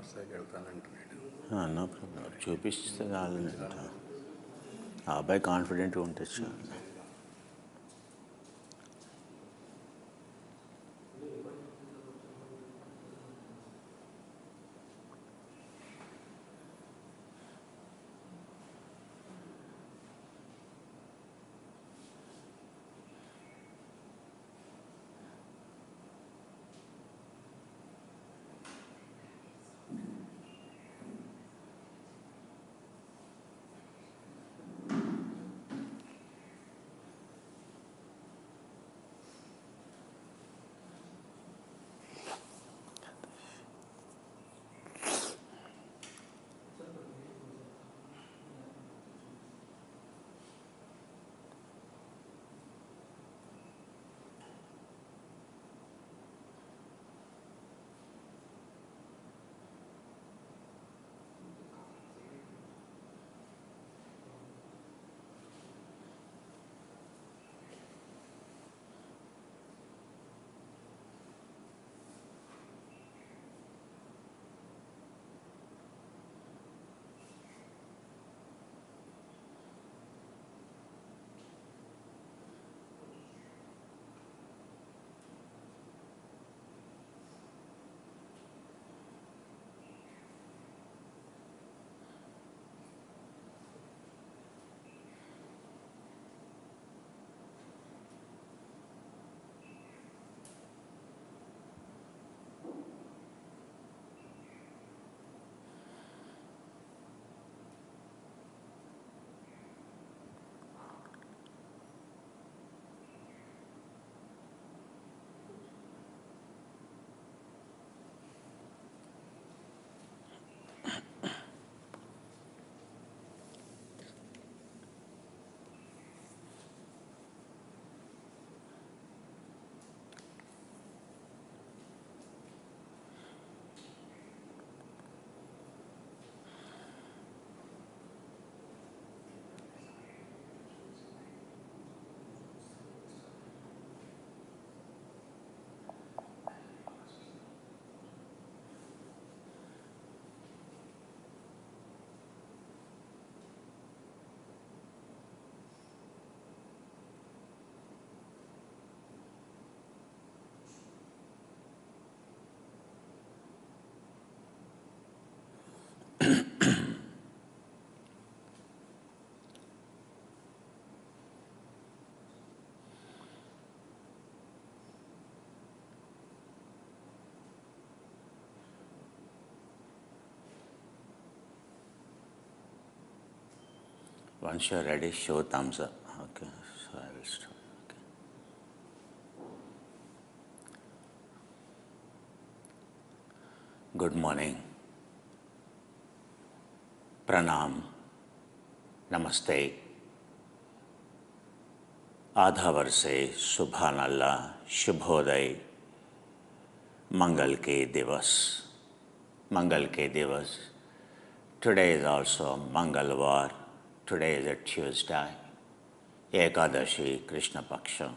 మదర్సాకి వెళ్తానంటున్నాడు. No problem, చూపిస్తే కావాలంట. ఆ అబ్బాయి కాన్ఫిడెంట్గా ఉంటే చాలు. Once you're ready, show thumbs up. Okay, so I will start. Okay. Good morning. Pranam. Namaste. Adhavar se Subhanallah, Shubhoday, Mangal ke Divas. Mangal ke Divas. Today is also Mangalvar. Today is a Tuesday, Ekadashi, Krishna Paksha.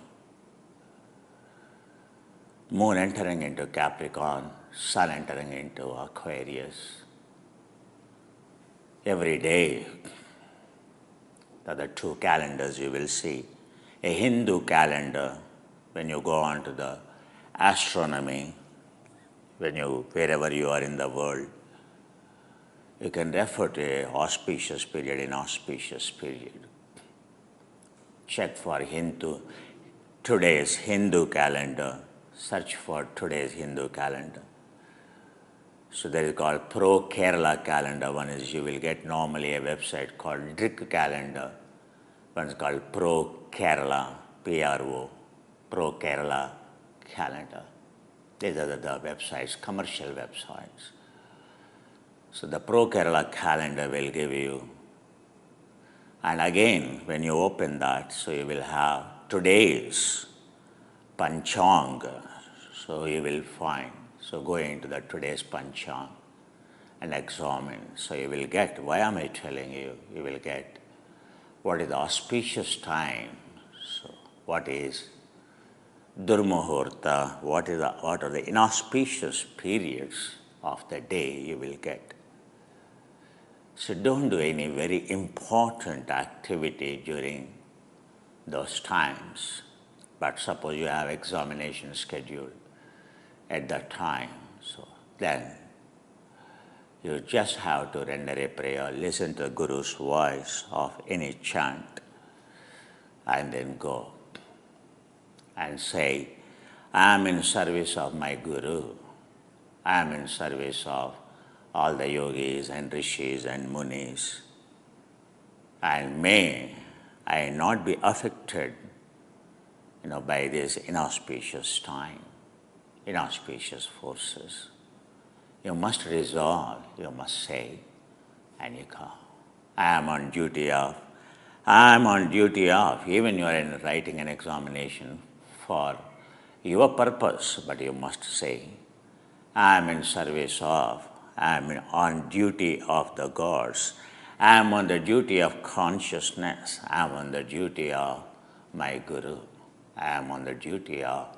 Moon entering into Capricorn, Sun entering into Aquarius. Every day, the other two calendars you will see. A Hindu calendar, when you go on to the astronomy, wherever you are in the world, you can refer to a auspicious period, inauspicious period. Check for today's Hindu calendar. Search for today's Hindu calendar. So there is called Pro Kerala calendar. One is you will get normally a website called Drik calendar. One is called Pro Kerala, PRO, Pro Kerala calendar. These are the websites, commercial websites. So the Pro Kerala calendar will give you, and again when you open that, so you will have today's Panchanga. So you will find, so go into the today's Panchanga and examine. So you will get, why am I telling you? You will get what is the auspicious time, so what is Durmuhurta, what are the inauspicious periods of the day you will get. So don't do any very important activity during those times. But suppose you have examination scheduled at that time, so then you just have to render a prayer, listen to the Guru's voice of any chant, and then go and say, I am in service of my Guru. I am in service of all the yogis and rishis and munis. And may I not be affected, by this inauspicious time, inauspicious forces. You must resolve, you must say, and you go. I am on duty of, even you are writing an examination for your purpose, but you must say, I am in service of, I am on duty of the gods. I am on the duty of consciousness. I am on the duty of my Guru. I am on the duty of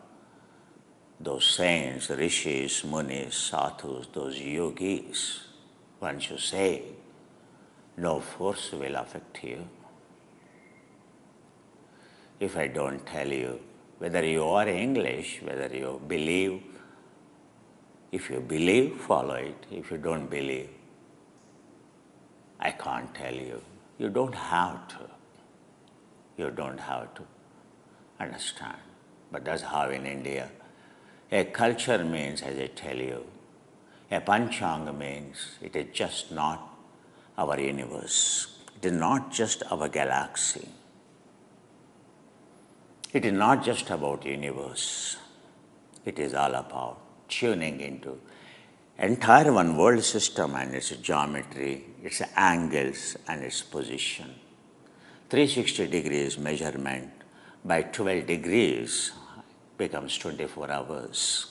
those saints, rishis, munis, sadhus, those yogis. Once you say, no force will affect you. If I don't tell you, whether you are English, whether you believe, if you believe, follow it. If you don't believe, I can't tell you. You don't have to. You don't have to understand. But that's how in India, a culture means, as I tell you, a panchanga means it is just not our universe. It is not just our galaxy. It is not just about universe. It is all about tuning into entire one world system and its geometry, its angles and its position. 360 degrees measurement by 12 degrees becomes 24 hours.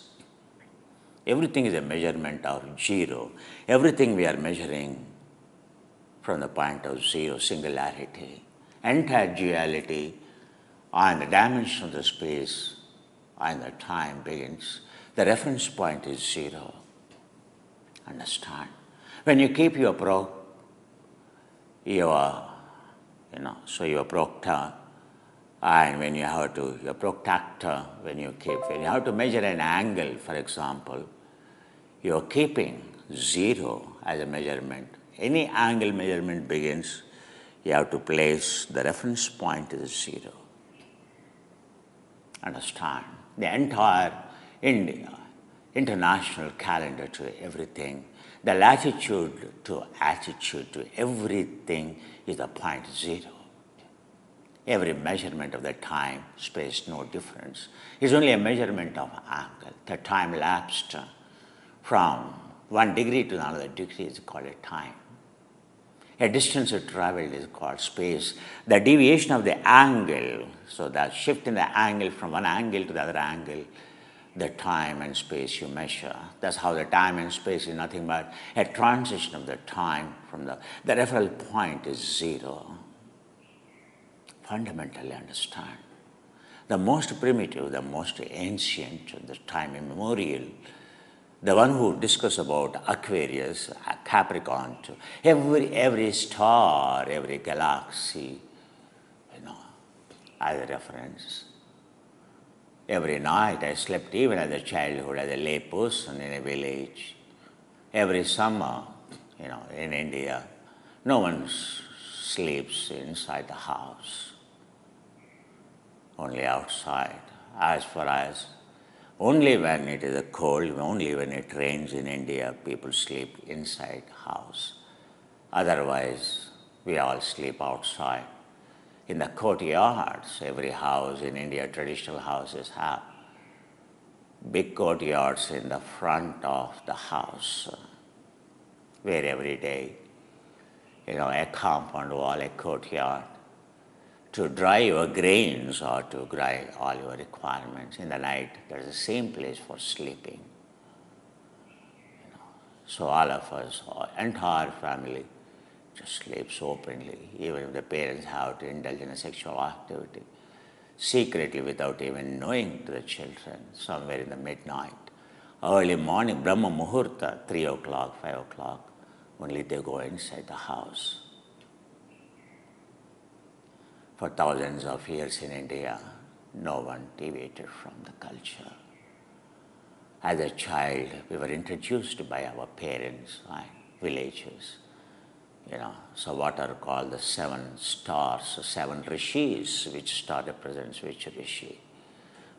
Everything is a measurement of zero. Everything we are measuring from the point of zero, singularity. Entire duality and the dimension of the space and the time begins. The reference point is zero. Understand? When you keep your proctor, and when you have to, your protractor, when you have to measure an angle, for example, you are keeping zero as a measurement. Any angle measurement begins, you have to place the reference point is zero. Understand? The entire international calendar to everything, the latitude to attitude to everything is the point zero. Every measurement of the time, space, no difference. It's only a measurement of angle. The time lapsed from 1 degree to another degree is called a time. A distance traveled is called space. The deviation of the angle, so that shift in the angle from one angle to the other angle, the time and space you measure. That's how the time and space is nothing but a transition of the time from the referral point is zero. Fundamentally understand. The most primitive, the most ancient, the time immemorial, the one who discuss about Aquarius, Capricorn, every star, every galaxy, as a reference. Every night I slept, even as a childhood, as a lay person in a village. Every summer, in India, no one sleeps inside the house, only outside. As far as only when it is cold, only when it rains in India, people sleep inside house. Otherwise, we all sleep outside. In the courtyards, every house in India, traditional houses have big courtyards in the front of the house, where every day, a compound wall, a courtyard, to dry your grains or to dry all your requirements. In the night, there's the same place for sleeping. So all of us, our entire family, just sleeps openly, even if the parents have to indulge in a sexual activity, secretly without even knowing to the children, somewhere in the midnight early morning, Brahma Muhurta, 3 o'clock, 5 o'clock, only they go inside the house. For thousands of years in India, no one deviated from the culture. As a child, we were introduced by our parents and villagers. So what are called the 7 stars, 7 rishis, which star represents which rishi.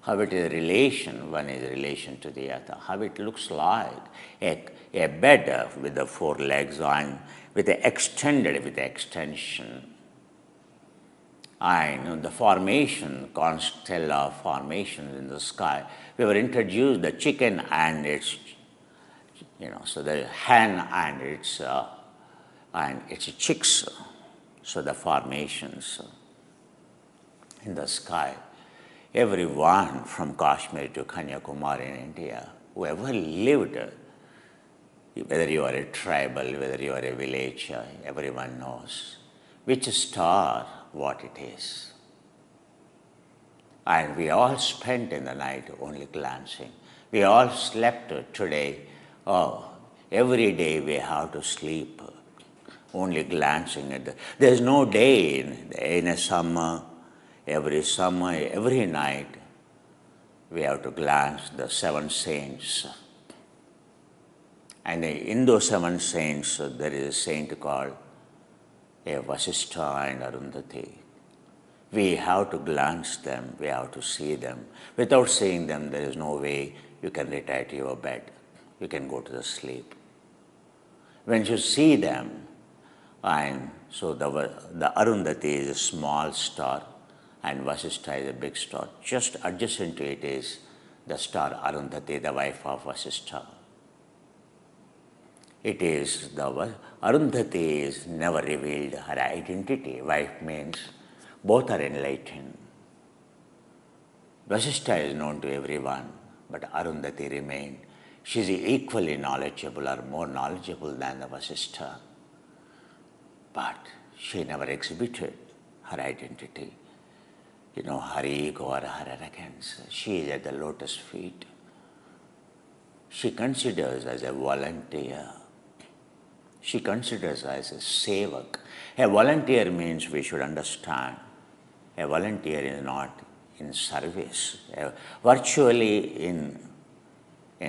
How it is relation, one is relation to the other. How it looks like a bed with the 4 legs and with the extension. And the formation, constellar formations in the sky. We were introduced the chicken and its, so the hen and its chicks. So the formations in the sky. Everyone from Kashmir to Kanyakumari in India, whoever lived, whether you are a tribal, whether you are a villager, everyone knows which star, what it is. And we all spent in the night only glancing. We all slept today. Every day we have to sleep, only glancing at there's no day in a summer, every night, we have to glance the 7 saints. And in those 7 saints, there is a saint called Vasishtha and Arundhati. We have to glance them, we have to see them. Without seeing them, there is no way you can retire to your bed. You can go to the sleep. When you see them, and so the Arundhati is a small star and Vasishtha is a big star. Just adjacent to it is the star Arundhati, the wife of Vasishtha. It is Arundhati is never revealed her identity. Wife means both are enlightened. Vasishtha is known to everyone, but Arundhati remained. She is equally knowledgeable or more knowledgeable than the Vasishtha. But she never exhibited her identity, her ego or her arrogance. She is at the lotus feet. She considers as a volunteer. She considers as a sevak. A volunteer means we should understand. A volunteer is not in service. Virtually in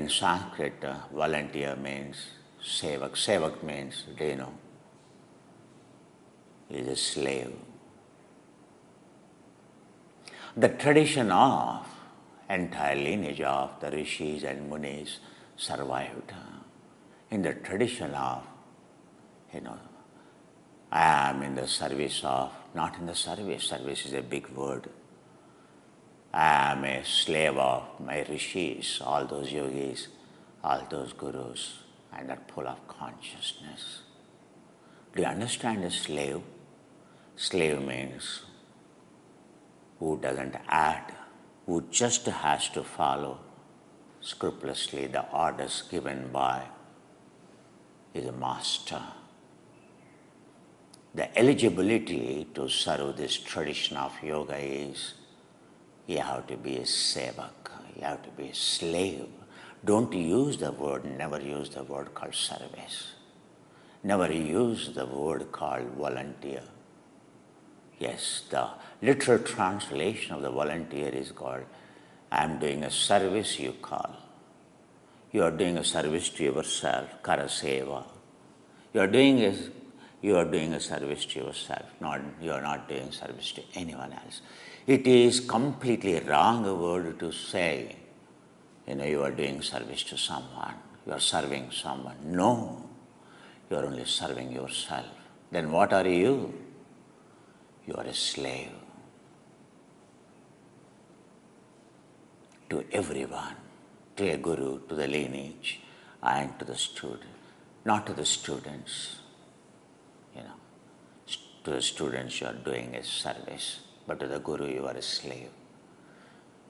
Sanskrit, volunteer means sevak. Sevak means, is a slave. The tradition of entire lineage of the rishis and munis survived. In the tradition of, I am in the service of, not in the service. Service is a big word. I am a slave of my rishis, all those yogis, all those gurus, and that full of consciousness. Do you understand a slave? Slave means who doesn't add, who just has to follow scrupulously the orders given by his master. The eligibility to serve this tradition of yoga is you have to be a sevak, you have to be a slave. Don't use the word, never use the word called service. Never use the word called volunteer. Yes, the literal translation of the volunteer is called, I am doing a service you call. You are doing a service to yourself, karaseva. You are doing a service to yourself, you are not doing service to anyone else. It is completely wrong word to say, you are doing service to someone, you are serving someone. No, you are only serving yourself. Then what are you? You are a slave to everyone, to a guru, to the lineage, and to the student. Not to the students. To the students you are doing a service, but to the guru you are a slave.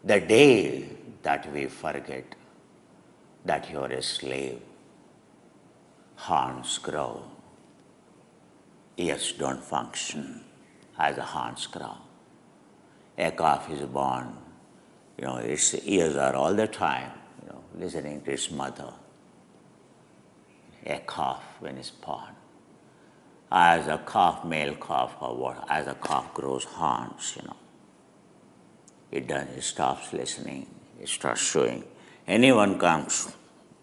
The day that we forget that you are a slave, horns grow, ears don't function as a horns grow. A calf is born, its ears are all the time, listening to its mother, a calf when it's born. As a calf, male calf, or what, as a calf grows horns, it stops listening, it starts showing. Anyone comes,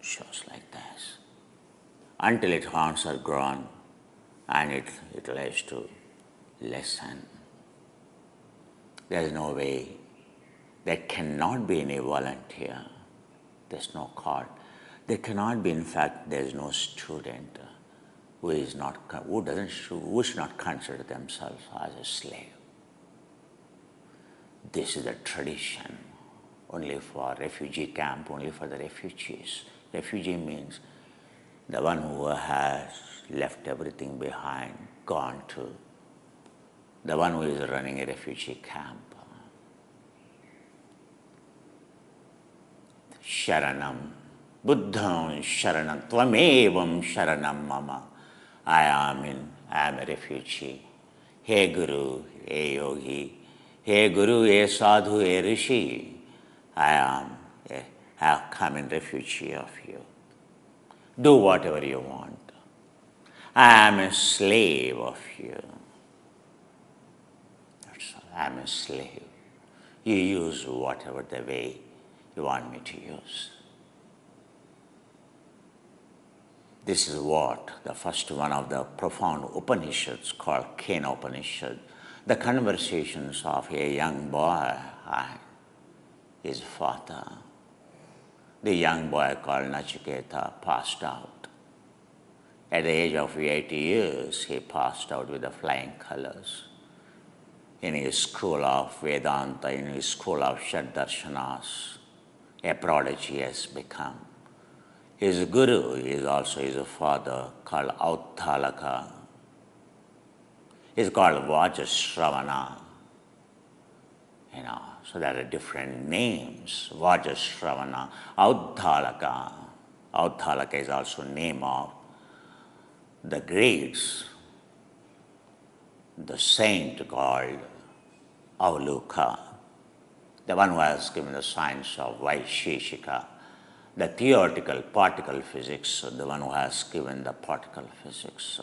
shows like this, until its horns are grown, and it likes to listen. There is no way. There cannot be any volunteer. There's no call. There cannot be, in fact, there is no student who should not consider themselves as a slave. This is a tradition only for refugee camp, only for the refugees. Refugee means the one who has left everything behind, gone to, the one who is running a refugee camp. Sharanam, Buddham Sharanam, Tvamevam Sharanam Mama. I am a refugee. Hey Guru, hey Yogi, hey Guru, hey Sadhu, hey Rishi, I have come in refugee of you. Do whatever you want. I am a slave of you. That's all. I am a slave. You use whatever the way you want me to use. This is what the first one of the profound Upanishads called Kena Upanishad, the conversations of a young boy and his father. The young boy called Nachiketa passed out. At the age of 80 years, he passed out with the flying colors. In his school of Vedanta, in his school of Shaddarshanas, a prodigy has become. His guru is also his father, called Auttalaka. He's called Vajasravana. So there are different names. Vajasravana, Auttalaka. Auttalaka is also name of the greats, the saint called Avaluka, the one who has given the science of Vaisheshika, the theoretical particle physics, the one who has given the particle physics,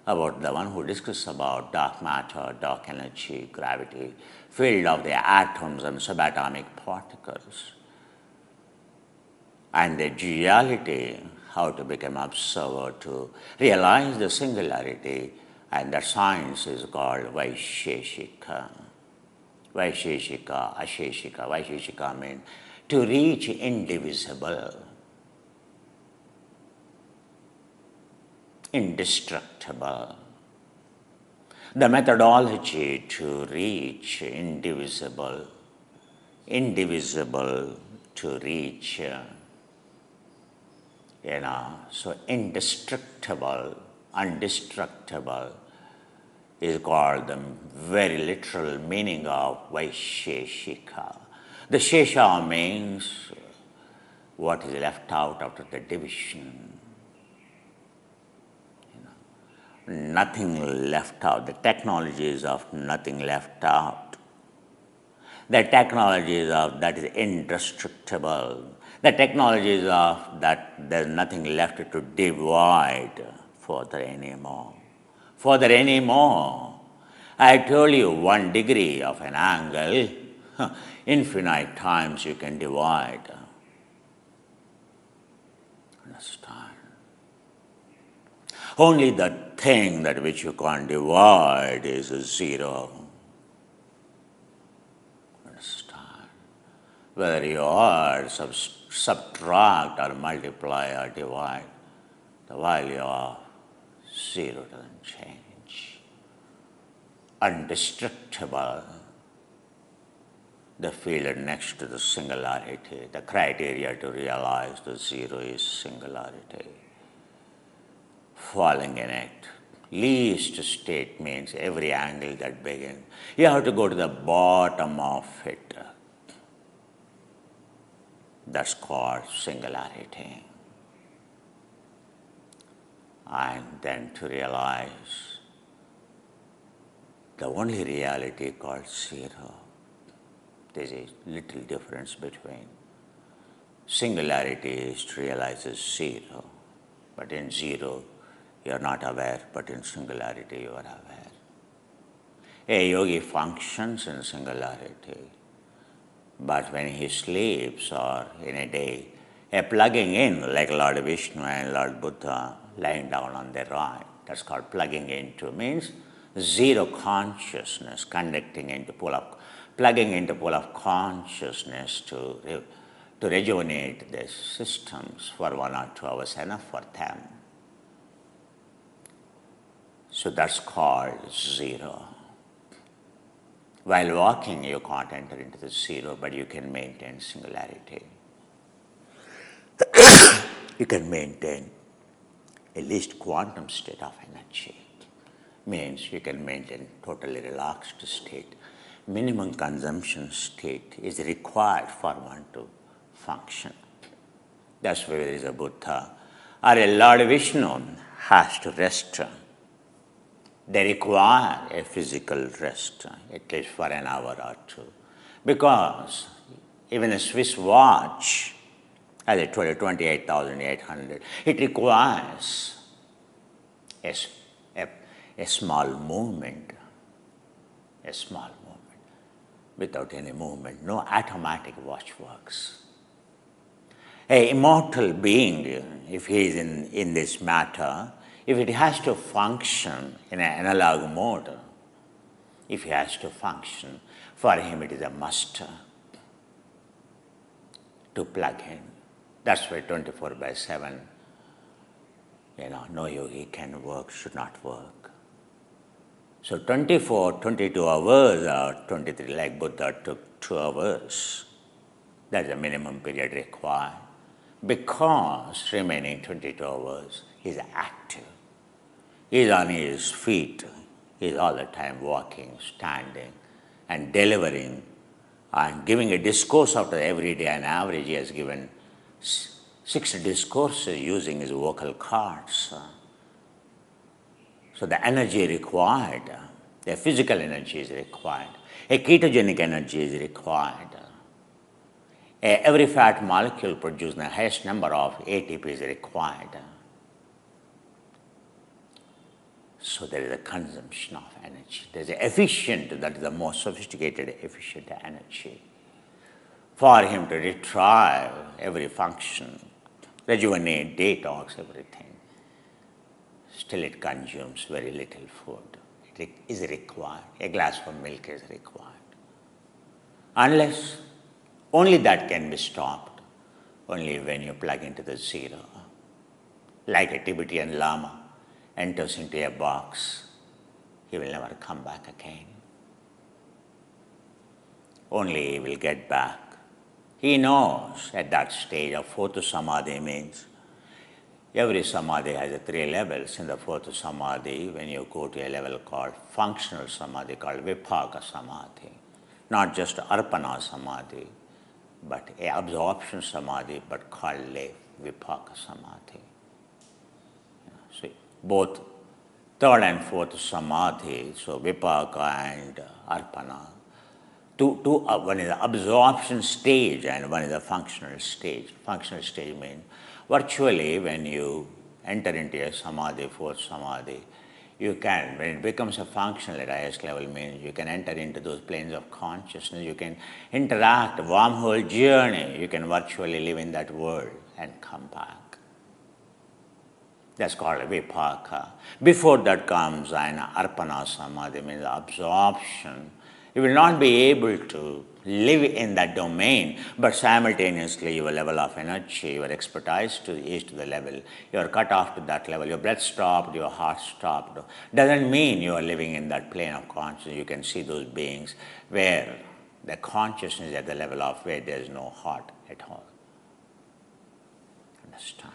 about the one who discusses about dark matter, dark energy, gravity, field of the atoms and subatomic particles, and the duality, how to become observer to realize the singularity, and that science is called Vaisheshika. Vaisheshika, Asheshika. Vaisheshika means to reach indivisible, indestructible. The methodology to reach indivisible, indivisible to reach, so indestructible, undestructible is called the very literal meaning of Vaisheshika. The Shesha means what is left out after the division. Nothing left out. The technologies of nothing left out. The technologies of that is indestructible. The technologies of that there's nothing left to divide further anymore. Further anymore. I told you 1 degree of an angle, infinite times you can divide. Understand? Only the thing that which you can't divide is a zero. Understand? Whether you add, subtract or multiply or divide, the value of zero doesn't change. Indestructible, the field next to the singularity. The criteria to realize the zero is singularity. Falling in it. Least state means every angle that begins. You have to go to the bottom of it. That's called singularity. And then to realize the only reality called zero. There's a little difference between Singularity is to realize as zero. But in zero, you are not aware, but in singularity, you are aware. A yogi functions in singularity, but when he sleeps or in a day, a plugging in, like Lord Vishnu and Lord Buddha lying down on their right, that's called plugging into, means zero consciousness, plugging into pool of consciousness to rejuvenate their systems for 1 or 2 hours, enough for them. So that's called zero. While walking, you can't enter into the zero, but you can maintain singularity. You can maintain at least quantum state of energy. Means you can maintain totally relaxed state. Minimum consumption state is required for one to function. That's why there is a Buddha or a Lord Vishnu has to rest. They require a physical rest, at least for an hour or two. Because even a Swiss watch, as I told you, 28,800, it requires a small movement. A small movement. Without any movement, no automatic watch works. An immortal being, if he is in this matter, if it has to function in an analog mode, if he has to function, for him it is a must to plug in. That's why 24/7, no yogi can work, should not work. So 24, 22 hours or 23, like Buddha took 2 hours. That's the minimum period required. Because remaining 22 hours, he is active. He is on his feet. He is all the time walking, standing, and delivering and giving a discourse after every day. On average, he has given 6 discourses using his vocal cords. So the energy required, the physical energy is required. A ketogenic energy is required. Every fat molecule producing the highest number of ATP is required. So there is a consumption of energy. There is efficient, that is the most sophisticated, efficient energy. For him to retrieve every function, rejuvenate, detox, everything. Still it consumes very little food. It is required. A glass of milk is required. Unless only that can be stopped, only when you plug into the zero. Like a Tibetan Lama enters into a box, he will never come back again. Only he will get back. He knows at that stage of fourth samadhi means every samadhi has 3 levels. In the fourth samadhi, when you go to a level called functional samadhi, called vipaka samadhi, not just arpana samadhi, but a absorption samadhi, but called vipaka samadhi. So both third and fourth samadhi, so vipaka and arpana, one is the absorption stage and one is the functional stage. Functional stage means virtually when you enter into a samadhi, fourth samadhi, you can, when it becomes a functional at highest level, means you can enter into those planes of consciousness, you can interact, wormhole journey, you can virtually live in that world and come back. That's called vipaka. Before that comes an arpana samadhi, means absorption. You will not be able to live in that domain, but simultaneously your level of energy, your expertise is to the level. You are cut off to that level. Your breath stopped, your heart stopped. Doesn't mean you are living in that plane of consciousness. You can see those beings where the consciousness is at the level of where there is no heart at all. Understand?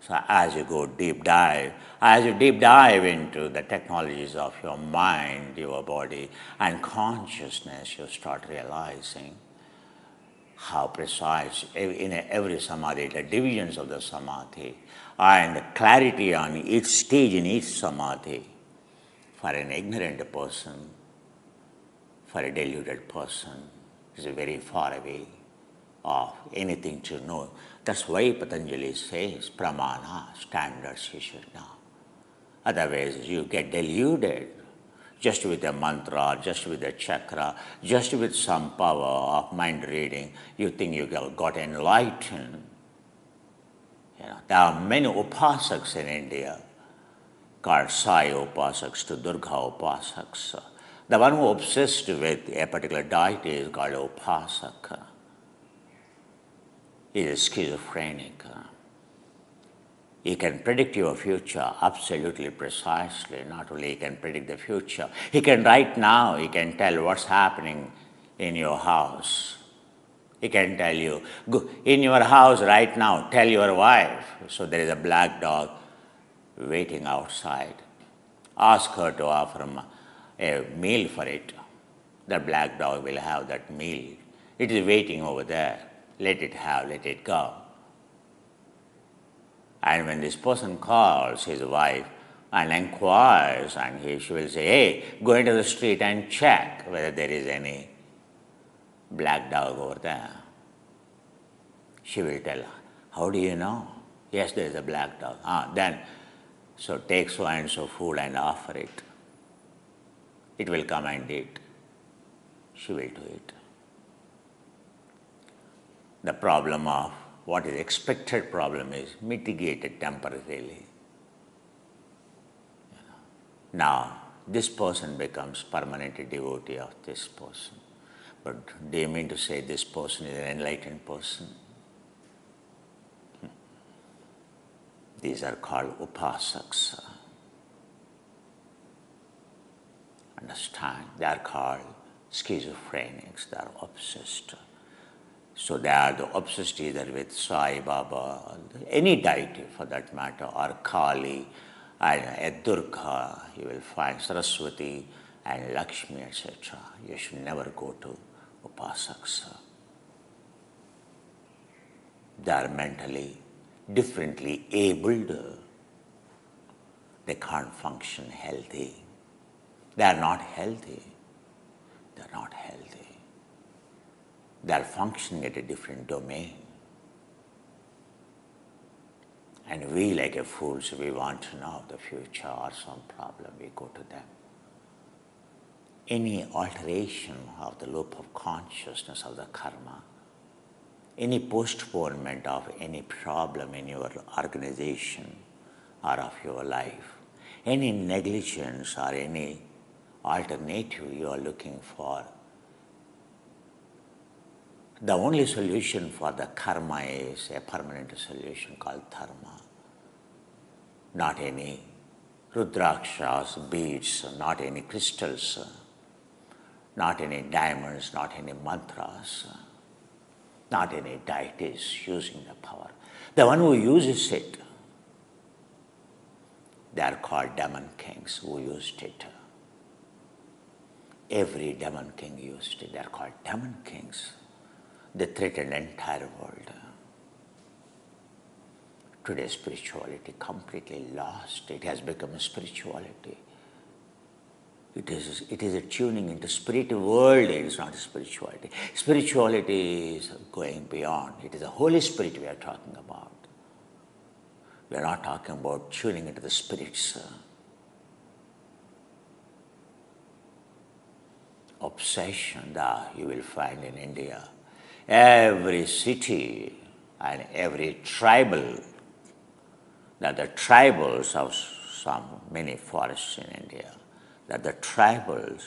So as you go deep dive into the technologies of your mind, your body, and consciousness, you start realizing how precise in every samadhi, the divisions of the samadhi, and the clarity on each stage in each samadhi. For an ignorant person, for a deluded person, is very far away. of anything to know. That's why Patanjali says pramana, standards you should know. Otherwise you get deluded just with a mantra, just with a chakra, just with some power of mind reading. You think you got enlightened. There are many upasaks in India called Sai upasaks to Durga upasaks. The one who obsessed with a particular deity is called upasaka. He is schizophrenic. He can predict your future absolutely precisely. Not only he can predict the future, he can right now, he can tell what's happening in your house. He can tell you, go in your house right now, tell your wife. So there is a black dog waiting outside. Ask her to offer him a meal for it. The black dog will have that meal. It is waiting over there. Let it have, let it go. And when this person calls his wife and inquires, and she will say, hey, go into the street and check whether there is any black dog over there. She will tell, how do you know? Yes, there is a black dog. Then, so take so and so food and offer it. It will come and eat. She will do it. The problem of what is expected problem is mitigated temporarily. Now, this person becomes permanent devotee of this person. But do you mean to say this person is an enlightened person? These are called upasaks. Understand? They are called schizophrenics. They are obsessed. So they are obsessed either with Sai Baba, any deity for that matter, or Kali, and Durga. You will find Saraswati and Lakshmi, etc. You should never go to upasaks. They are mentally differently abled. They can't function healthy. They are not healthy. They are not healthy. They are functioning at a different domain. And we, like a fools, we want to know the future or some problem, we go to them. Any alteration of the loop of consciousness of the karma, any postponement of any problem in your organization or of your life, any negligence or any alternative you are looking for, the only solution for the karma is a permanent solution called dharma. Not any rudrakshas, beads, not any crystals, not any diamonds, not any mantras, not any deities using the power. The one who uses it, they are called demon kings who used it. Every demon king used it. They are called demon kings. They threaten the entire world. Today spirituality completely lost. It has become a spirituality. It is a tuning into spirit world. It is not a spirituality. Spirituality is going beyond. It is the Holy Spirit we are talking about. We are not talking about tuning into the spirits. Obsession that you will find in India. Every city and every tribal, that the tribals of many forests in India, that the tribals,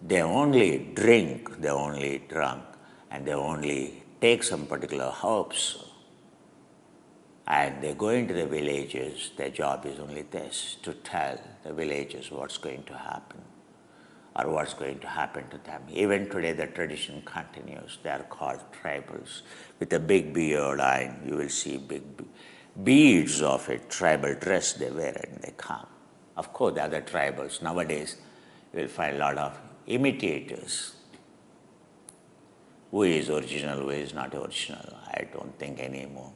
they only drink, they only drunk, and they only take some particular herbs, and they go into the villages. Their job is only this, to tell the villagers what's going to happen or what's going to happen to them. Even today the tradition continues. They are called tribals. With a big beard, and you will see big beads of a tribal dress they wear and they come. Of course, the other tribals, nowadays, you will find a lot of imitators. Who is original, who is not original, I don't think anymore.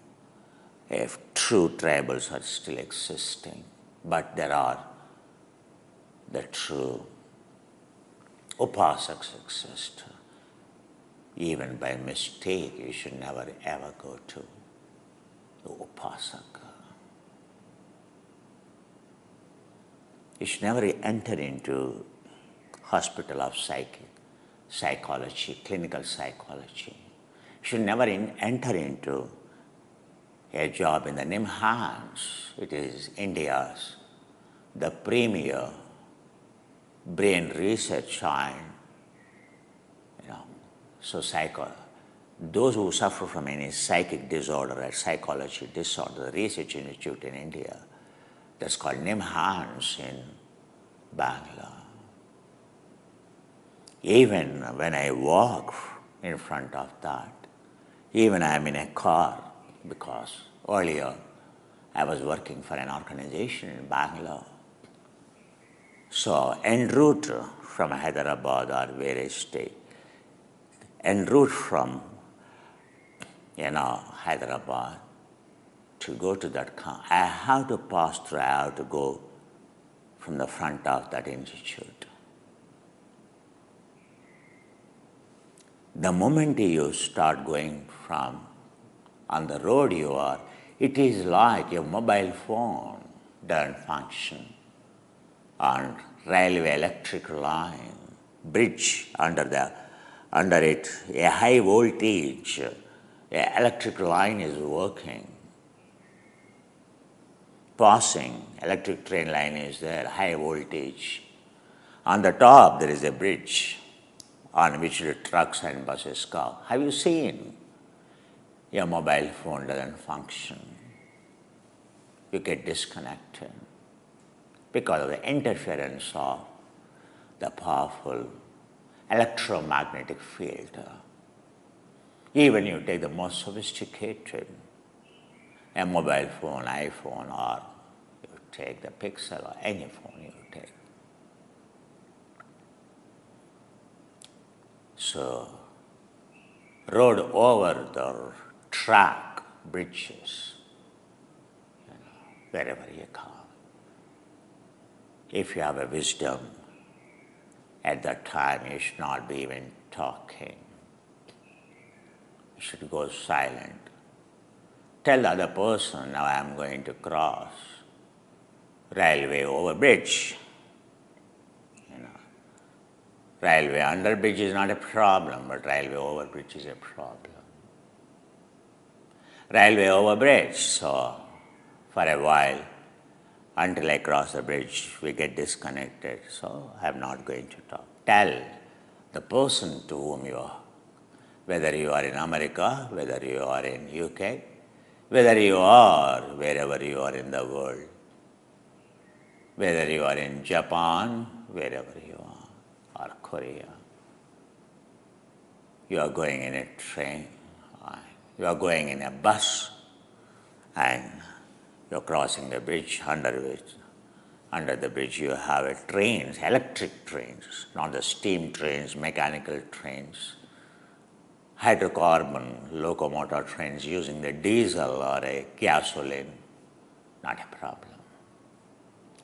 If true tribals are still existing, but there are the true upasaks exist. even by mistake, you should never ever go to the Upasaka. You should never enter into hospital of psychology, clinical psychology. You should never enter into a job in the NIMHANS. It is India's the premier brain research and those who suffer from any psychic disorder or psychology disorder, the research institute in India, that's called NIMHANS in Bangalore. Even when I walk in front of that, even I am in a car, because earlier I was working for an organization in Bangalore. So en route from Hyderabad or where I stay, en route from Hyderabad to go to that car, I have to pass through, I have to go from the front of that institute. The moment you start going from on the road you are, it is like your mobile phone doesn't function on railway electric line, bridge under it, a high voltage electric line is working. Passing, electric train line is there, high voltage. On the top there is a bridge on which the trucks and buses go. Have you seen? Your mobile phone doesn't function. You get disconnected because of the interference of the powerful electromagnetic field. Even you take the most sophisticated, a mobile phone, iPhone, or you take the Pixel or any phone you take. So, road over the track, bridges, wherever you go. If you have a wisdom, at that time you should not be even talking. You should go silent. Tell the other person, now I am going to cross railway over bridge. Railway under bridge is not a problem, but railway over bridge is a problem. Railway over bridge, so for a while, until I cross the bridge, we get disconnected, so I am not going to talk. Tell the person to whom you are, whether you are in America, whether you are in UK, whether you are wherever you are in the world, whether you are in Japan, wherever you are, or Korea. You are going in a train, you are going in a bus, and you are crossing the bridge under the bridge you have trains, electric trains, not the steam trains, mechanical trains, hydrocarbon locomotor trains using the diesel or a gasoline, not a problem.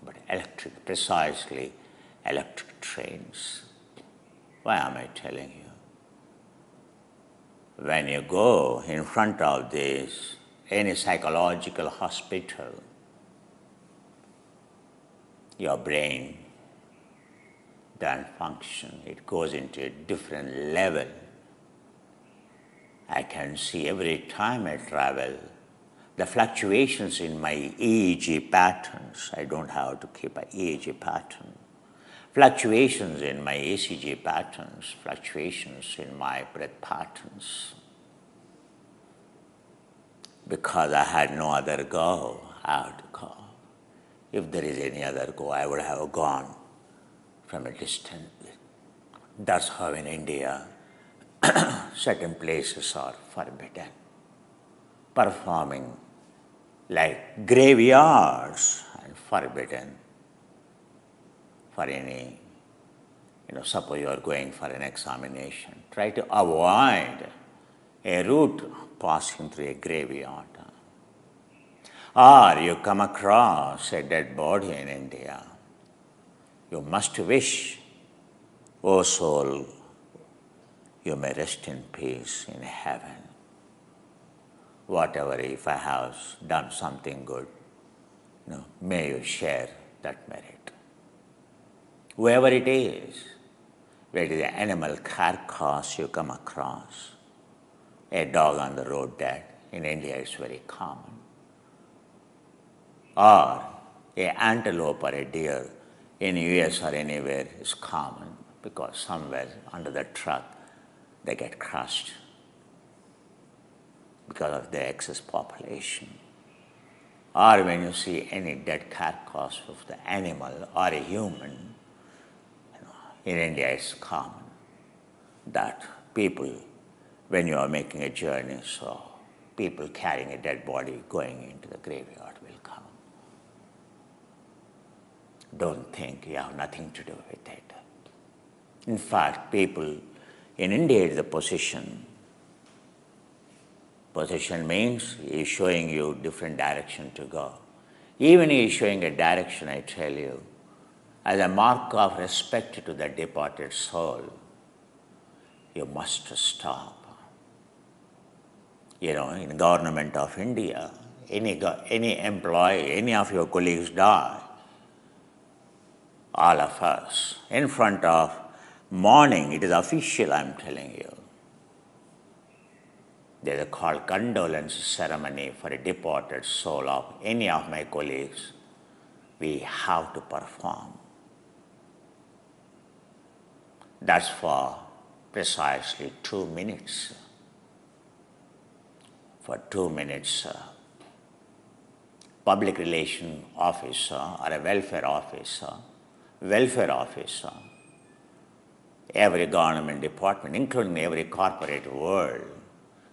But electric, precisely electric trains. Why am I telling you? When you go in front of this, any psychological hospital, your brain doesn't function. It goes into a different level. I can see every time I travel, the fluctuations in my EEG patterns. I don't have to keep an EEG pattern. Fluctuations in my ECG patterns, fluctuations in my breath patterns. Because I had no other go, I had to go. If there is any other go, I would have gone from a distance. That's how in India, certain places are forbidden. Performing like graveyards and forbidden for any, suppose you are going for an examination. Try to avoid a route passing through a graveyard. Or you come across a dead body in India. You must wish, O soul, you may rest in peace in heaven. Whatever, if I have done something good, may you share that merit. Whoever it is, whether it is an animal carcass you come across, a dog on the road dead, in India it's very common, or an antelope or a deer in US or anywhere is common because somewhere under the truck they get crushed because of the excess population. Or when you see any dead carcass of the animal or a human, in India it's common that people, when you are making a journey, so people carrying a dead body going into the graveyard will come. Don't think you have nothing to do with it. In fact, people in India is the position. Position means he is showing you different direction to go. Even he is showing a direction, I tell you, as a mark of respect to the departed soul, you must stop. In the government of India, any employee, any of your colleagues die, all of us, in front of mourning, it is official, I am telling you. There is a called condolence ceremony for a departed soul of any of my colleagues. We have to perform. That's for precisely 2 minutes. For 2 minutes, public relation officer or a welfare officer, every government department, including every corporate world,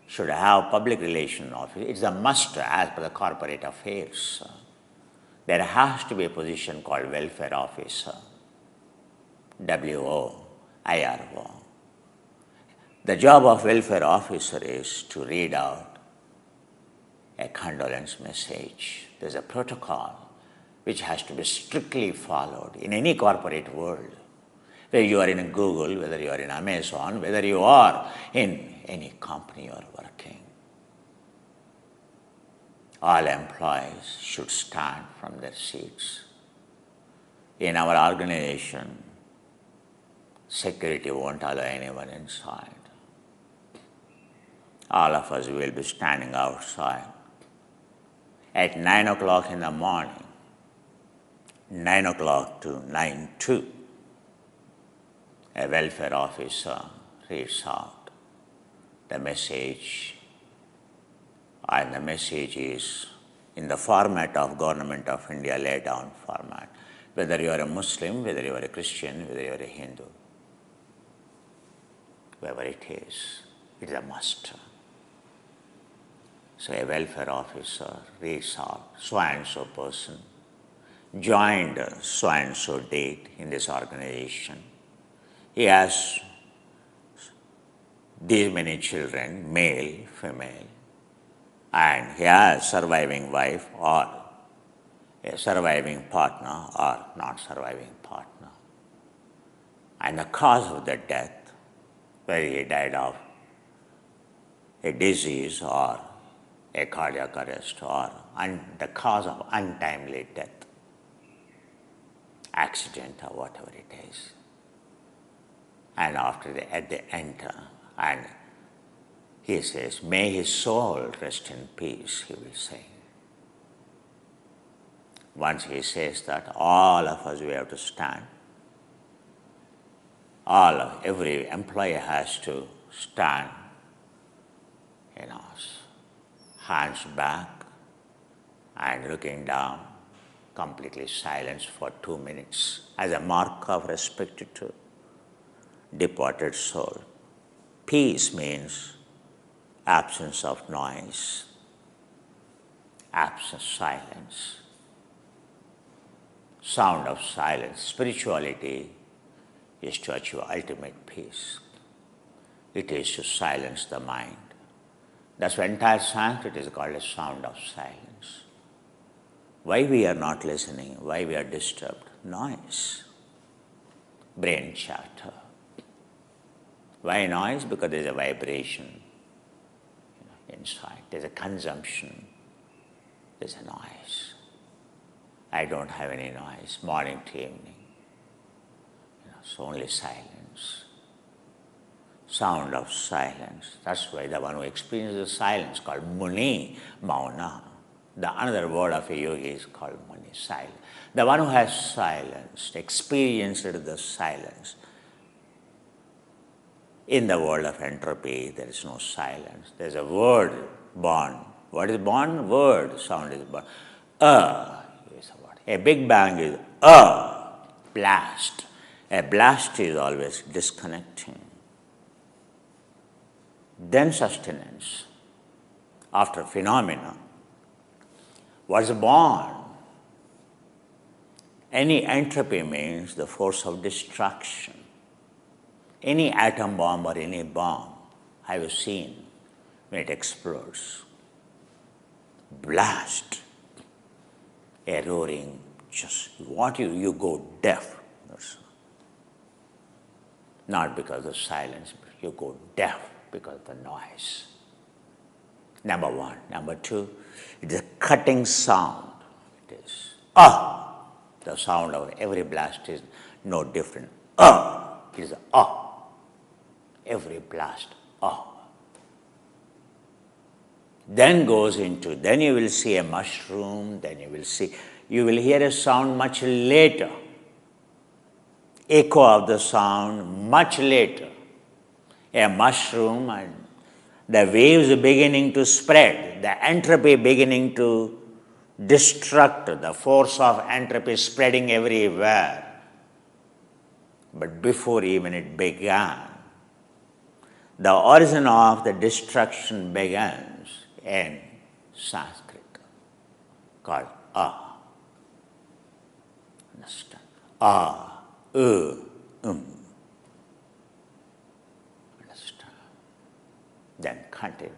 should have public relation office. It's a must as per the corporate affairs. There has to be a position called welfare officer, WO, The job of welfare officer is to read out a condolence message. There's a protocol which has to be strictly followed in any corporate world. Whether you are in Google, whether you are in Amazon, whether you are in any company you are working. All employees should stand from their seats. In our organization, security won't allow anyone inside. All of us will be standing outside. At 9 o'clock in the morning, 9 o'clock to 9:02, a welfare officer reads out the message, and the message is in the format of Government of India laid down format, whether you are a Muslim, whether you are a Christian, whether you are a Hindu, whoever it is a must. So a welfare officer reads out, so-and-so person joined so-and-so date in this organization. He has these many children, male, female, and he has surviving wife or a surviving partner or not surviving partner. And the cause of the death, whether he died of a disease or a cardiac arrest or the cause of untimely death, accident or whatever it is. And after they enter, and he says, may his soul rest in peace, he will say. Once he says that, all of us, we have to stand. Every employee has to stand, hands back and looking down, completely silence for 2 minutes as a mark of respect to departed soul. Peace means absence of noise, absence of silence, sound of silence. Spirituality is to achieve ultimate peace. It is to silence the mind. That's why entire Sanskrit is called a sound of silence. Why we are not listening? Why we are disturbed? Noise, brain chatter. Why noise? Because there is a vibration inside. There is a consumption. There is a noise. I don't have any noise, morning to evening. It's only silence. Sound of silence. That's why the one who experiences silence called Muni, Mauna. The another word of a yogi is called Muni, silence. The one who has silenced, experienced the silence. In the world of entropy, there is no silence. There is a word born. What is born? Word. Sound is born. Is a word. A big bang is blast. A blast is always disconnecting. Then sustenance. After phenomena. What is born? Any entropy means the force of destruction. Any atom bomb or any bomb I have seen when it explodes. Blast. A roaring, just what you go deaf. Not because of silence, but you go deaf because of the noise. Number one. Number two, it is a cutting sound. It is the sound of every blast is no different. It is every blast. Then goes into, then you will see a mushroom, then you will hear a sound much later. Echo of the sound much later. A mushroom and the waves beginning to spread, the entropy beginning to destruct, the force of entropy spreading everywhere. But before even it began, the origin of the destruction begins in Sanskrit, called Understand? Understand? Then continue.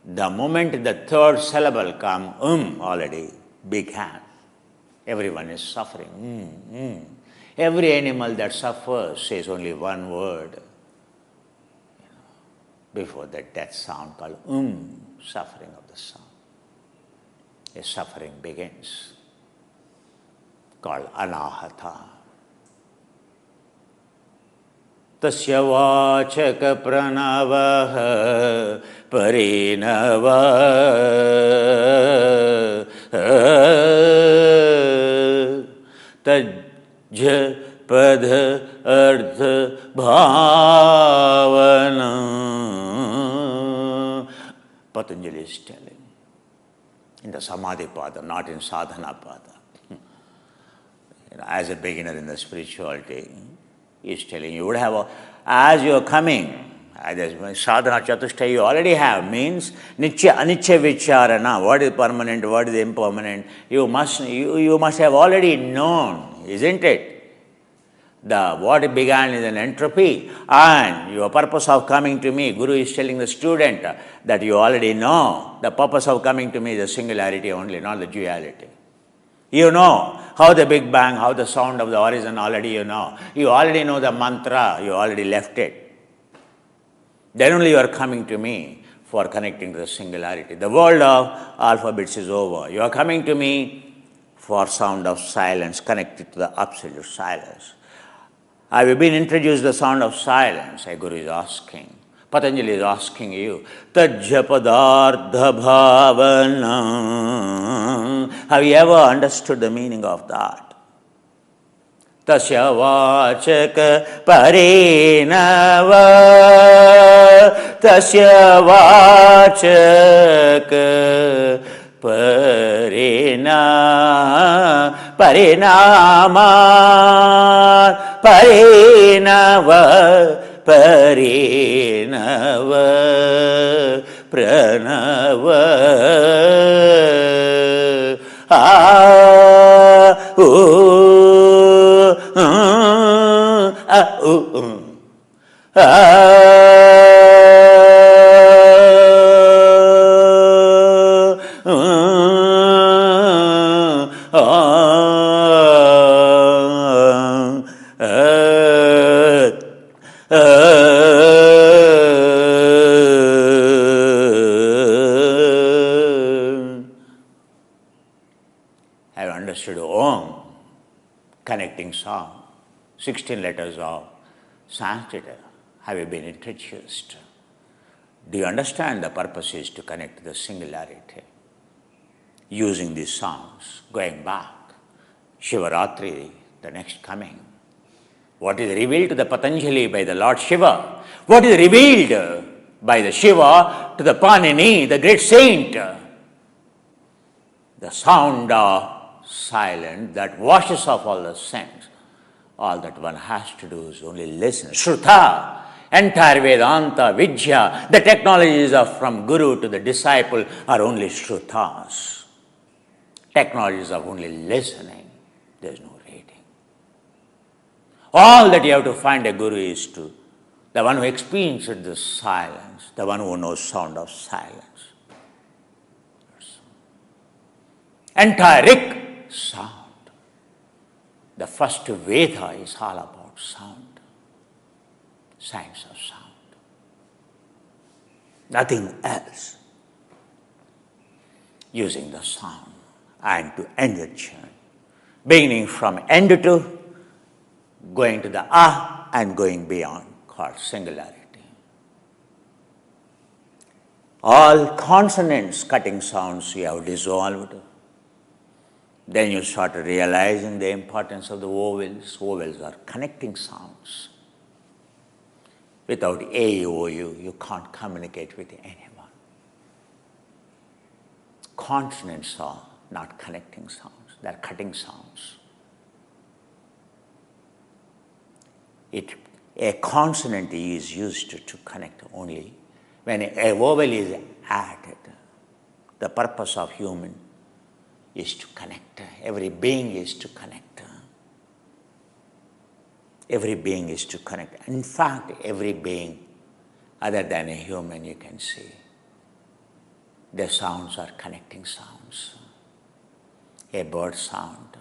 The moment the third syllable comes, already began. Everyone is suffering. Every animal that suffers says only one word. Before that sound called suffering of the sound. A suffering begins, called anahata. Tasya vachaka pranavah parinavah tajja padha artha bhavana. Patanjali is telling in the Samadhi Pada, not in Sadhana Pada. As a beginner in the spirituality, he is telling you would have, as you are coming, sadhana chatushtaya you already have, means nitya anicca vicharana, what is permanent, what is impermanent, you must have already known, isn't it? What began is an entropy, and your purpose of coming to me, Guru is telling the student that you already know. The purpose of coming to me is the singularity only, not the duality. You know how the Big Bang, how the sound of the origin already you know. You already know the mantra, you already left it. Then only you are coming to me for connecting to the singularity. The world of alphabets is over. You are coming to me for sound of silence, connected to the absolute silence. Have you been introduced to the sound of silence? A Guru is asking. Patanjali is asking you. Tajja padartha bhavana. Have you ever understood the meaning of that? Tasya vachaka parinava. Tasya vachaka parinama. Parinava, parinava, pranava, Have you understood Om, connecting sound, 16 letters of Sanskrit? Have you been introduced? Do you understand the purpose is to connect to the singularity? Using these sounds, going back, Shivaratri, the next coming. What is revealed to the Patanjali by the Lord Shiva? What is revealed by the Shiva to the Panini, the great saint? The sound of silence that washes off all the sense. All that one has to do is only listen. Shruta, entire Vedanta, Vidya, the technologies of from Guru to the disciple are only Shrutas. Technologies of only listening. There is no reading. All that you have to find a Guru is to the one who experiences the silence, the one who knows sound of silence. Entire Rik, sound. The first Veda is all about sound, science of sound. Nothing else. Using the sound and to end the journey. Beginning from end to going to the and going beyond, called singularity. All consonants cutting sounds you have dissolved. Then you start realizing the importance of the vowels. Vowels are connecting sounds. Without A, O, U, you can't communicate with anyone. Consonants are not connecting sounds, they are cutting sounds. A consonant is used to connect only when a vowel is added. The purpose of human is to connect. Every being is to connect. Every being is to connect. In fact, every being other than a human you can see, the sounds are connecting sounds. A bird sound,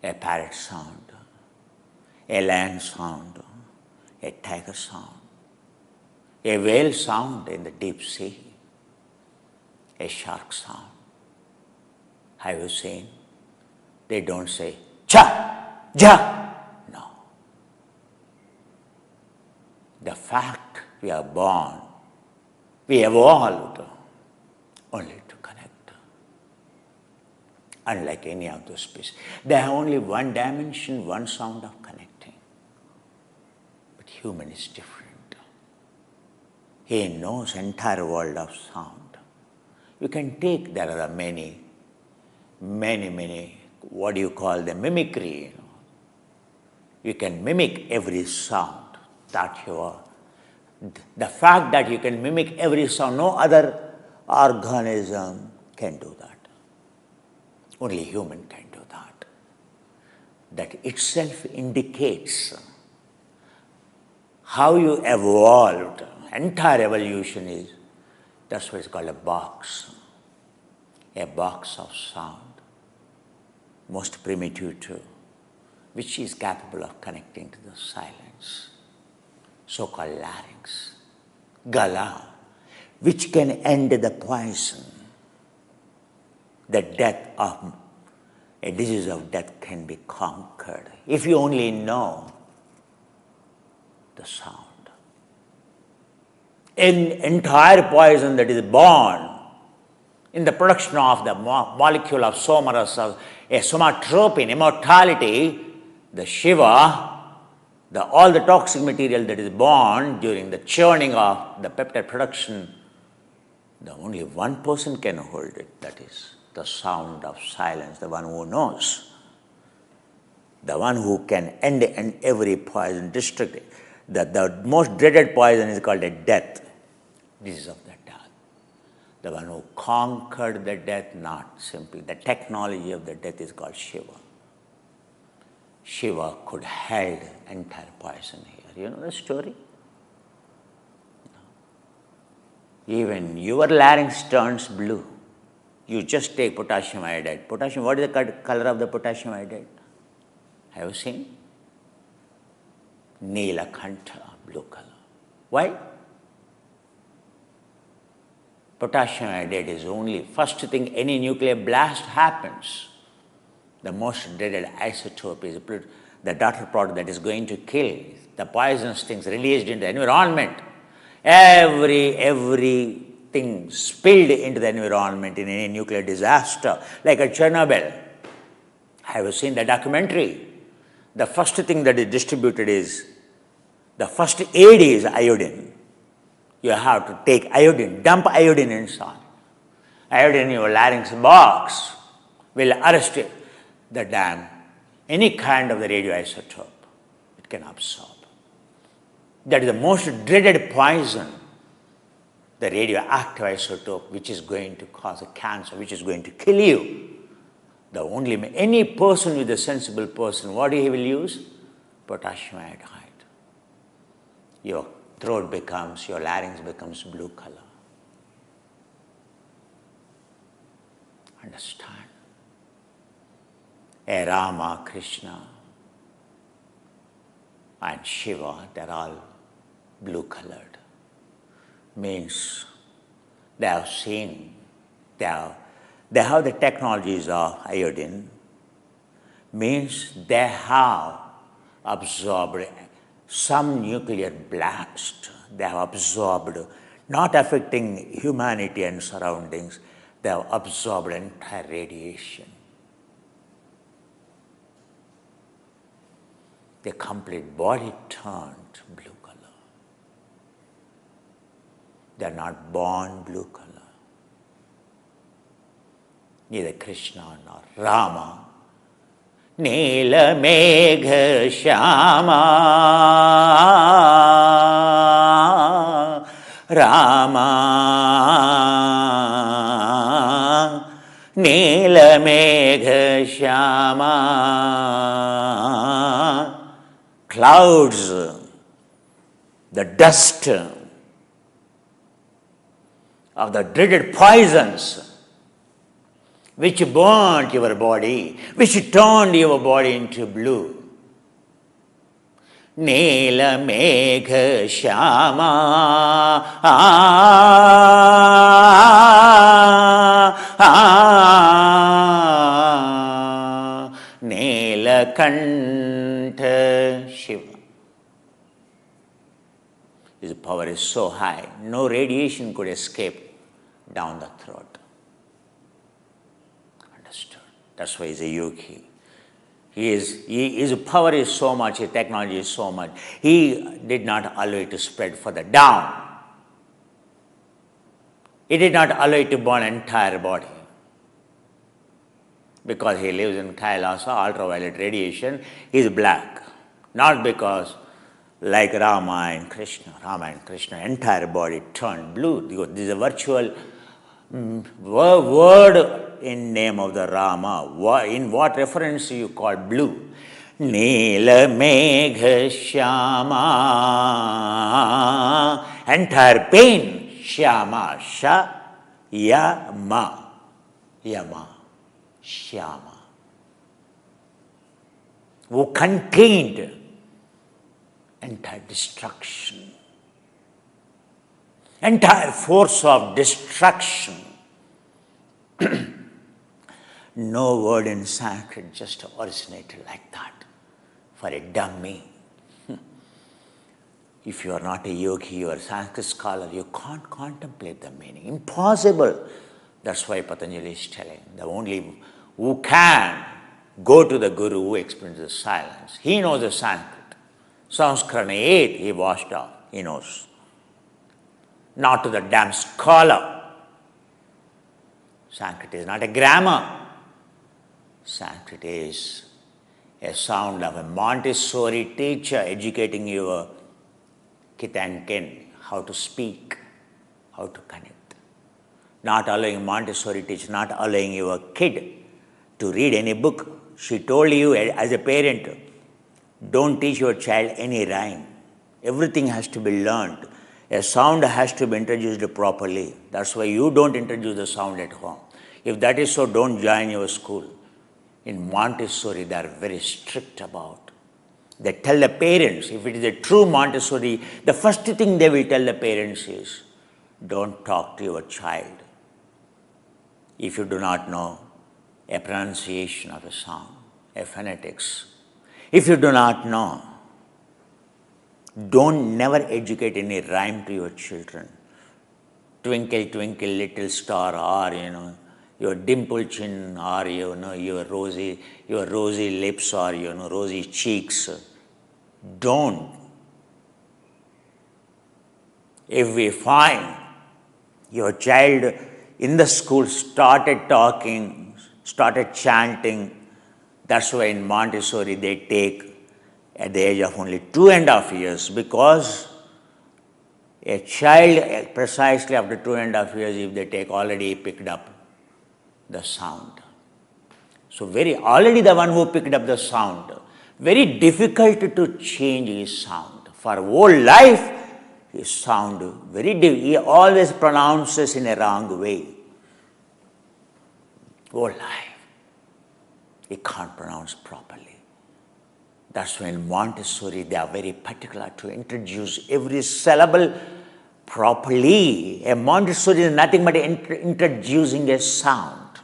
a parrot sound, a lion sound, a tiger sound, a whale sound in the deep sea, a shark sound. Have you seen? They don't say cha, ja. No. The fact we are born, we evolved only to connect. Unlike any of those species. They have only one dimension, one sound of connecting. But human is different. He knows entire world of sound. You can take, there are many, what do you call them, mimicry. You can mimic every sound that you are. The fact that you can mimic every sound, no other organism can do that. Only human can do that. That itself indicates how you evolved. Entire evolution is, that's what is called a box of sound. Most primitive too, which is capable of connecting to the silence, so-called larynx, gala, which can end the poison. The death of, a disease of death can be conquered if you only know the sound. An entire poison that is born in the production of the molecule of somarasa, a somatropin, immortality, the Shiva, all the toxic material that is born during the churning of the peptide production, the only one person can hold it, that is the sound of silence, the one who knows, the one who can end every poison, destruct it. The most dreaded poison is called a death, disease of the death. The one who conquered the death, not simply. The technology of the death is called Shiva. Shiva could hold entire poison here. You know the story? Even your larynx turns blue. You just take potassium iodide. Potassium, what is the color of the potassium iodide? Have you seen? Neelakantha, blue color. Why? Potassium iodide is only first thing any nuclear blast happens. The most dreaded isotope is the daughter product that is going to kill the poisonous things released in the environment. Everything spilled into the environment in any nuclear disaster, like at Chernobyl. Have you seen the documentary? The first thing that is distributed is, the first aid is iodine. You have to take iodine, dump iodine inside. Iodine in your larynx box will arrest the dam, any kind of the radioisotope it can absorb. That is the most dreaded poison, the radioactive isotope, which is going to cause a cancer, which is going to kill you. Any person with a sensible person, what he will use? Potassium iodide. Your throat becomes, your larynx becomes blue color. Understand? Rama, Krishna, and Shiva, they're all blue colored. Means they have seen, they have the technologies of iodine. Means they have absorbed some nuclear blast. They have absorbed, not affecting humanity and surroundings, they have absorbed entire radiation. The complete body turned blue color. They are not born blue color. Neither Krishna nor Rama. Neela Megha Shyama Rama Neela Megha Shyama. Clouds, the dust of the dreaded poisons which burnt your body, which turned your body into blue. Neela Megha Shyama Neelakantha Shiva. His power is so high, no radiation could escape down the throat. Understood? That's why he's a yogi. His power is so much, his technology is so much. He did not allow it to spread further down. He did not allow it to burn entire body. Because he lives in Kailasa, ultraviolet radiation, he is black. Not because like Rama and Krishna, entire body turned blue. This is a virtual word in name of the Rama. In what reference you call blue? Neela Megha Shyama. Entire pain. Shyama. Yama. Shyama. Who contained entire destruction. Entire force of destruction. No word in Sanskrit just originated like that for a dummy. If you are not a yogi, you are a Sanskrit scholar, you can't contemplate the meaning. Impossible. That's why Patanjali is telling, the only who can go to the Guru who explains the silence. He knows the Sanskrit. Samskrana 8, he washed off, he knows. Not to the damn scholar. Sanskrit is not a grammar. Sanskrit is a sound of a Montessori teacher educating your kith and kin how to speak, how to connect. Not allowing Montessori teacher, not allowing your kid to read any book. She told you as a parent, don't teach your child any rhyme. Everything has to be learned. A sound has to be introduced properly. That's why you don't introduce the sound at home. If that is so, don't join your school. In Montessori, they are very strict about. They tell the parents, if it is a true Montessori, the first thing they will tell the parents is, Don't talk to your child if you do not know a pronunciation of a sound, a phonetics. If you do not know, don't never educate any rhyme to your children. Twinkle, twinkle, little star, or your dimple chin, or your rosy lips, or rosy cheeks. Don't. If we find your child in the school started talking, started chanting, that's why in Montessori they take at the age of only 2.5 years, because a child precisely after 2.5 years, if they take, already picked up the sound. So already the one who picked up the sound, very difficult to change his sound. For whole life, his sound he always pronounces in a wrong way. Whole life, he can't pronounce properly. That's why in Montessori they are very particular to introduce every syllable properly. A Montessori is nothing but introducing a sound,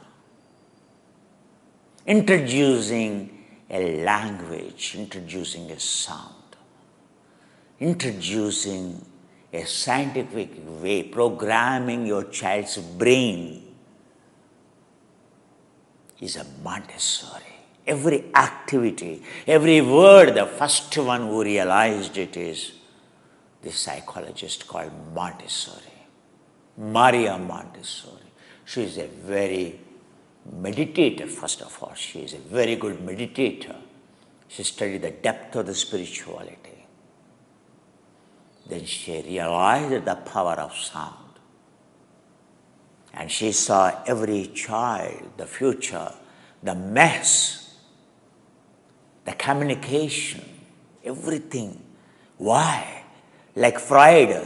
introducing a language, introducing a sound, introducing a scientific way, programming your child's brain is a Montessori. Every activity, every word, the first one who realized it is this psychologist called Montessori, Maria Montessori. She is a very meditator, first of all. She is a very good meditator. She studied the depth of the spirituality. Then she realized the power of sound. And she saw every child, the future, the mess, the communication, everything. Why? Like Freud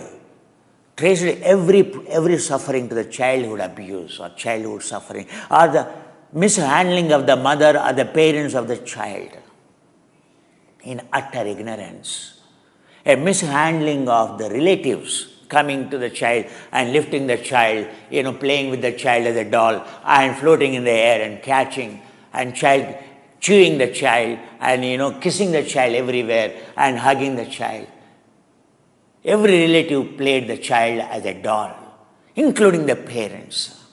traced every suffering to the childhood abuse or childhood suffering or the mishandling of the mother or the parents of the child in utter ignorance. A mishandling of the relatives coming to the child and lifting the child, playing with the child as a doll and floating in the air and catching, and child chewing the child and kissing the child everywhere and hugging the child. Every relative played the child as a doll, including the parents.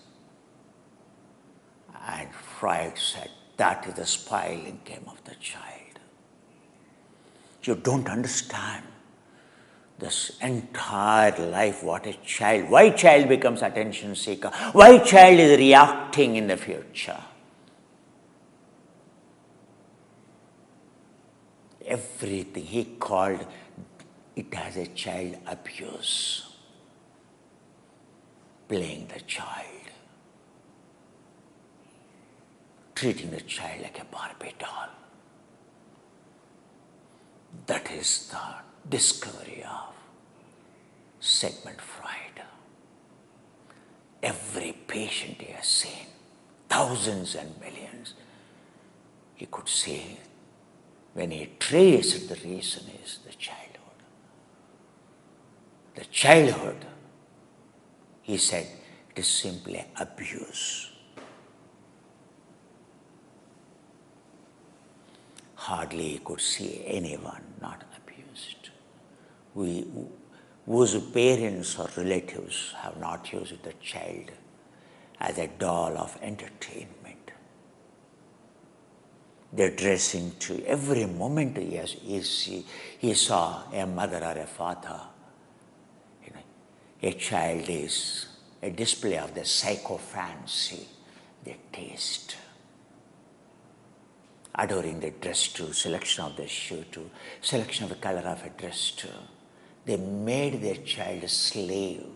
And Freud said, that is the spoiling game of the child. You don't understand this entire life, what a child, why child becomes attention seeker, why child is reacting in the future. Everything, he called it as a child abuse. Playing the child, treating the child like a Barbie doll. That is the discovery of Sigmund Freud. Every patient he has seen, thousands and millions, he could see when he traced the reason is the childhood. The childhood, he said, it is simply abuse. Hardly he could see anyone not abused. Whose parents or relatives have not used the child as a doll of entertainment. They're dressing to every moment he saw a mother or a father. A child is a display of the psychophancy, their taste. Adoring the dress to, selection of the shoe to, selection of the color of a dress to. They made their child a slave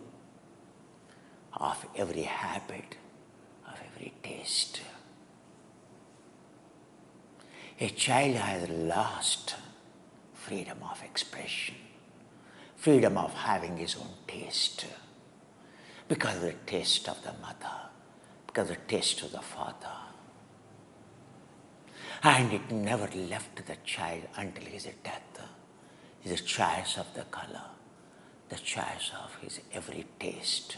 of every habit, of every taste. A child has lost freedom of expression, freedom of having his own taste, because of the taste of the mother, because of the taste of the father. And it never left the child until his death. His choice of the color, the choice of his every taste.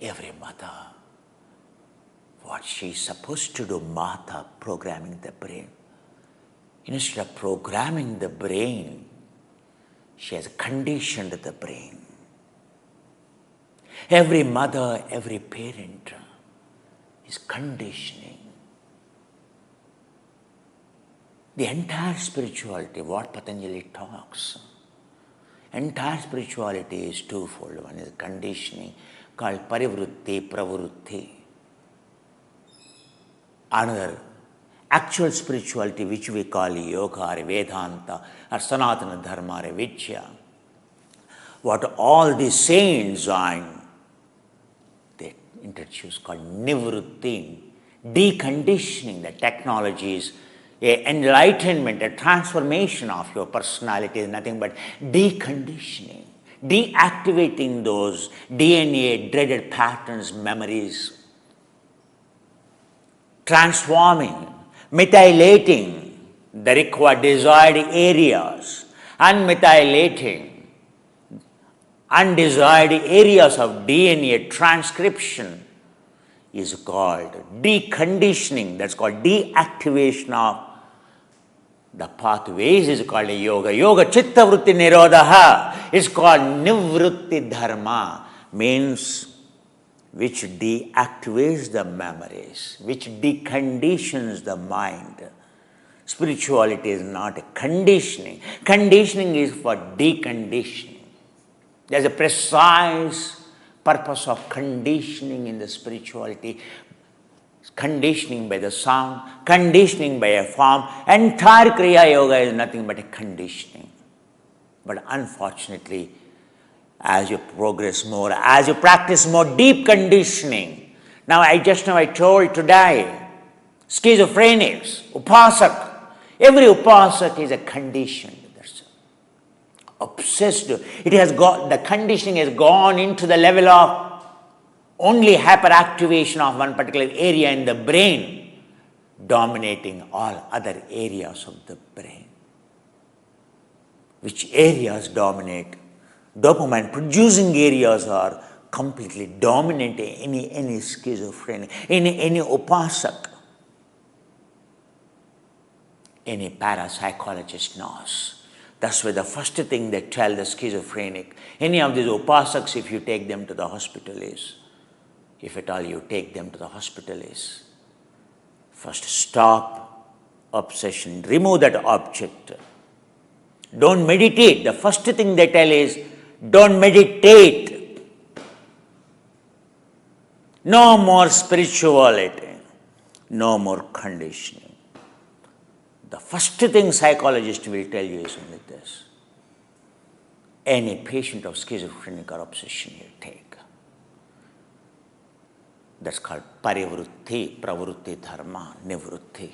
Every mother, what she's supposed to do, Mata, programming the brain. Instead of programming the brain, she has conditioned the brain. Every mother, every parent is conditioning. The entire spirituality, what Patanjali talks, entire spirituality is twofold. One is conditioning, called parivrutti, pravrutti. Another, actual spirituality, which we call yoga or Vedanta or Sanatana Dharma or Vidya. What all the saints join, they introduce called nivrutti, deconditioning. The technology is enlightenment, a transformation of your personality is nothing but deconditioning, deactivating those DNA dreaded patterns, memories, transforming, methylating the required desired areas, unmethylating undesired areas of DNA transcription is called deconditioning. That's called deactivation of the pathways is called a yoga. Yoga chitta vritti nirodha is called nivrutti dharma, means which deactivates the memories, which deconditions the mind. Spirituality is not a conditioning. Conditioning is for deconditioning. There's a precise purpose of conditioning in the spirituality. Conditioning by the sound, conditioning by a form. Entire Kriya Yoga is nothing but a conditioning. But unfortunately, as you progress more, as you practice more deep conditioning, now I told today, schizophrenics, upasak, every upasak is a conditioned. That's obsessed. It has got, the conditioning has gone into the level of only hyperactivation of one particular area in the brain, dominating all other areas of the brain. Which areas dominate? Dopamine producing areas are completely dominant in any schizophrenic, any upasak. Any parapsychologist knows. That's why the first thing they tell the schizophrenic, any of these upasaks, if you take them to the hospital is, if at all you take them to the hospital is, first stop obsession, remove that object. Don't meditate. The first thing they tell is, don't meditate. No more spirituality. No more conditioning. The first thing psychologist will tell you is only this. Any patient of schizophrenic or obsession you take. That's called parivrutti, pravrutti dharma, nivrutti.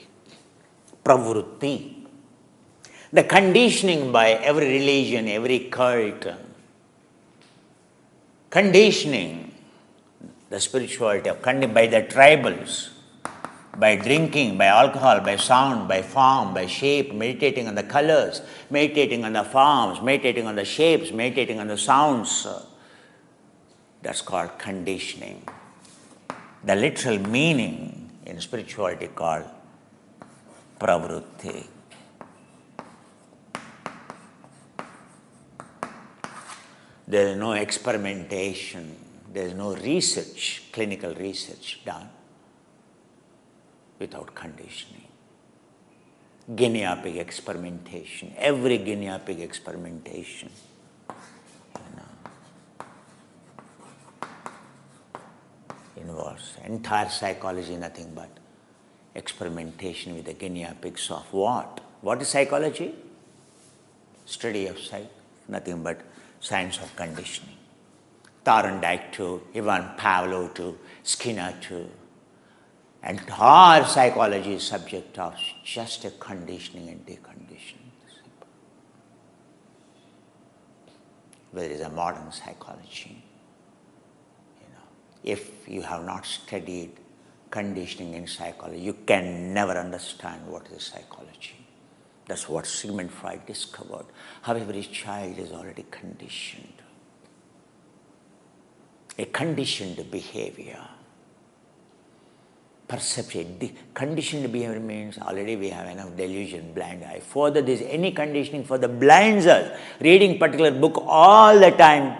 Pravrutti. The conditioning by every religion, every cult, conditioning the spirituality of by the tribals, by drinking, by alcohol, by sound, by form, by shape, meditating on the colors, meditating on the forms, meditating on the shapes, meditating on the sounds. That's called conditioning. The literal meaning in spirituality called pravrutti. There is no experimentation, there is no research, clinical research done without conditioning. Guinea pig experimentation, every guinea pig experimentation. Involves entire psychology, nothing but experimentation with the guinea pigs of what? What is psychology? Study of psych, nothing but science of conditioning. Thorndike to Ivan Pavlov to Skinner to entire psychology is subject of just a conditioning and deconditioning. Where is a modern psychology? If you have not studied conditioning in psychology, you can never understand what is psychology. That's what Sigmund Freud discovered. However, his child is already conditioned. A conditioned behavior. Perception. Conditioned behavior means already we have enough delusion, blind eye. Further, there is any conditioning for the blinds us. Reading particular book all the time,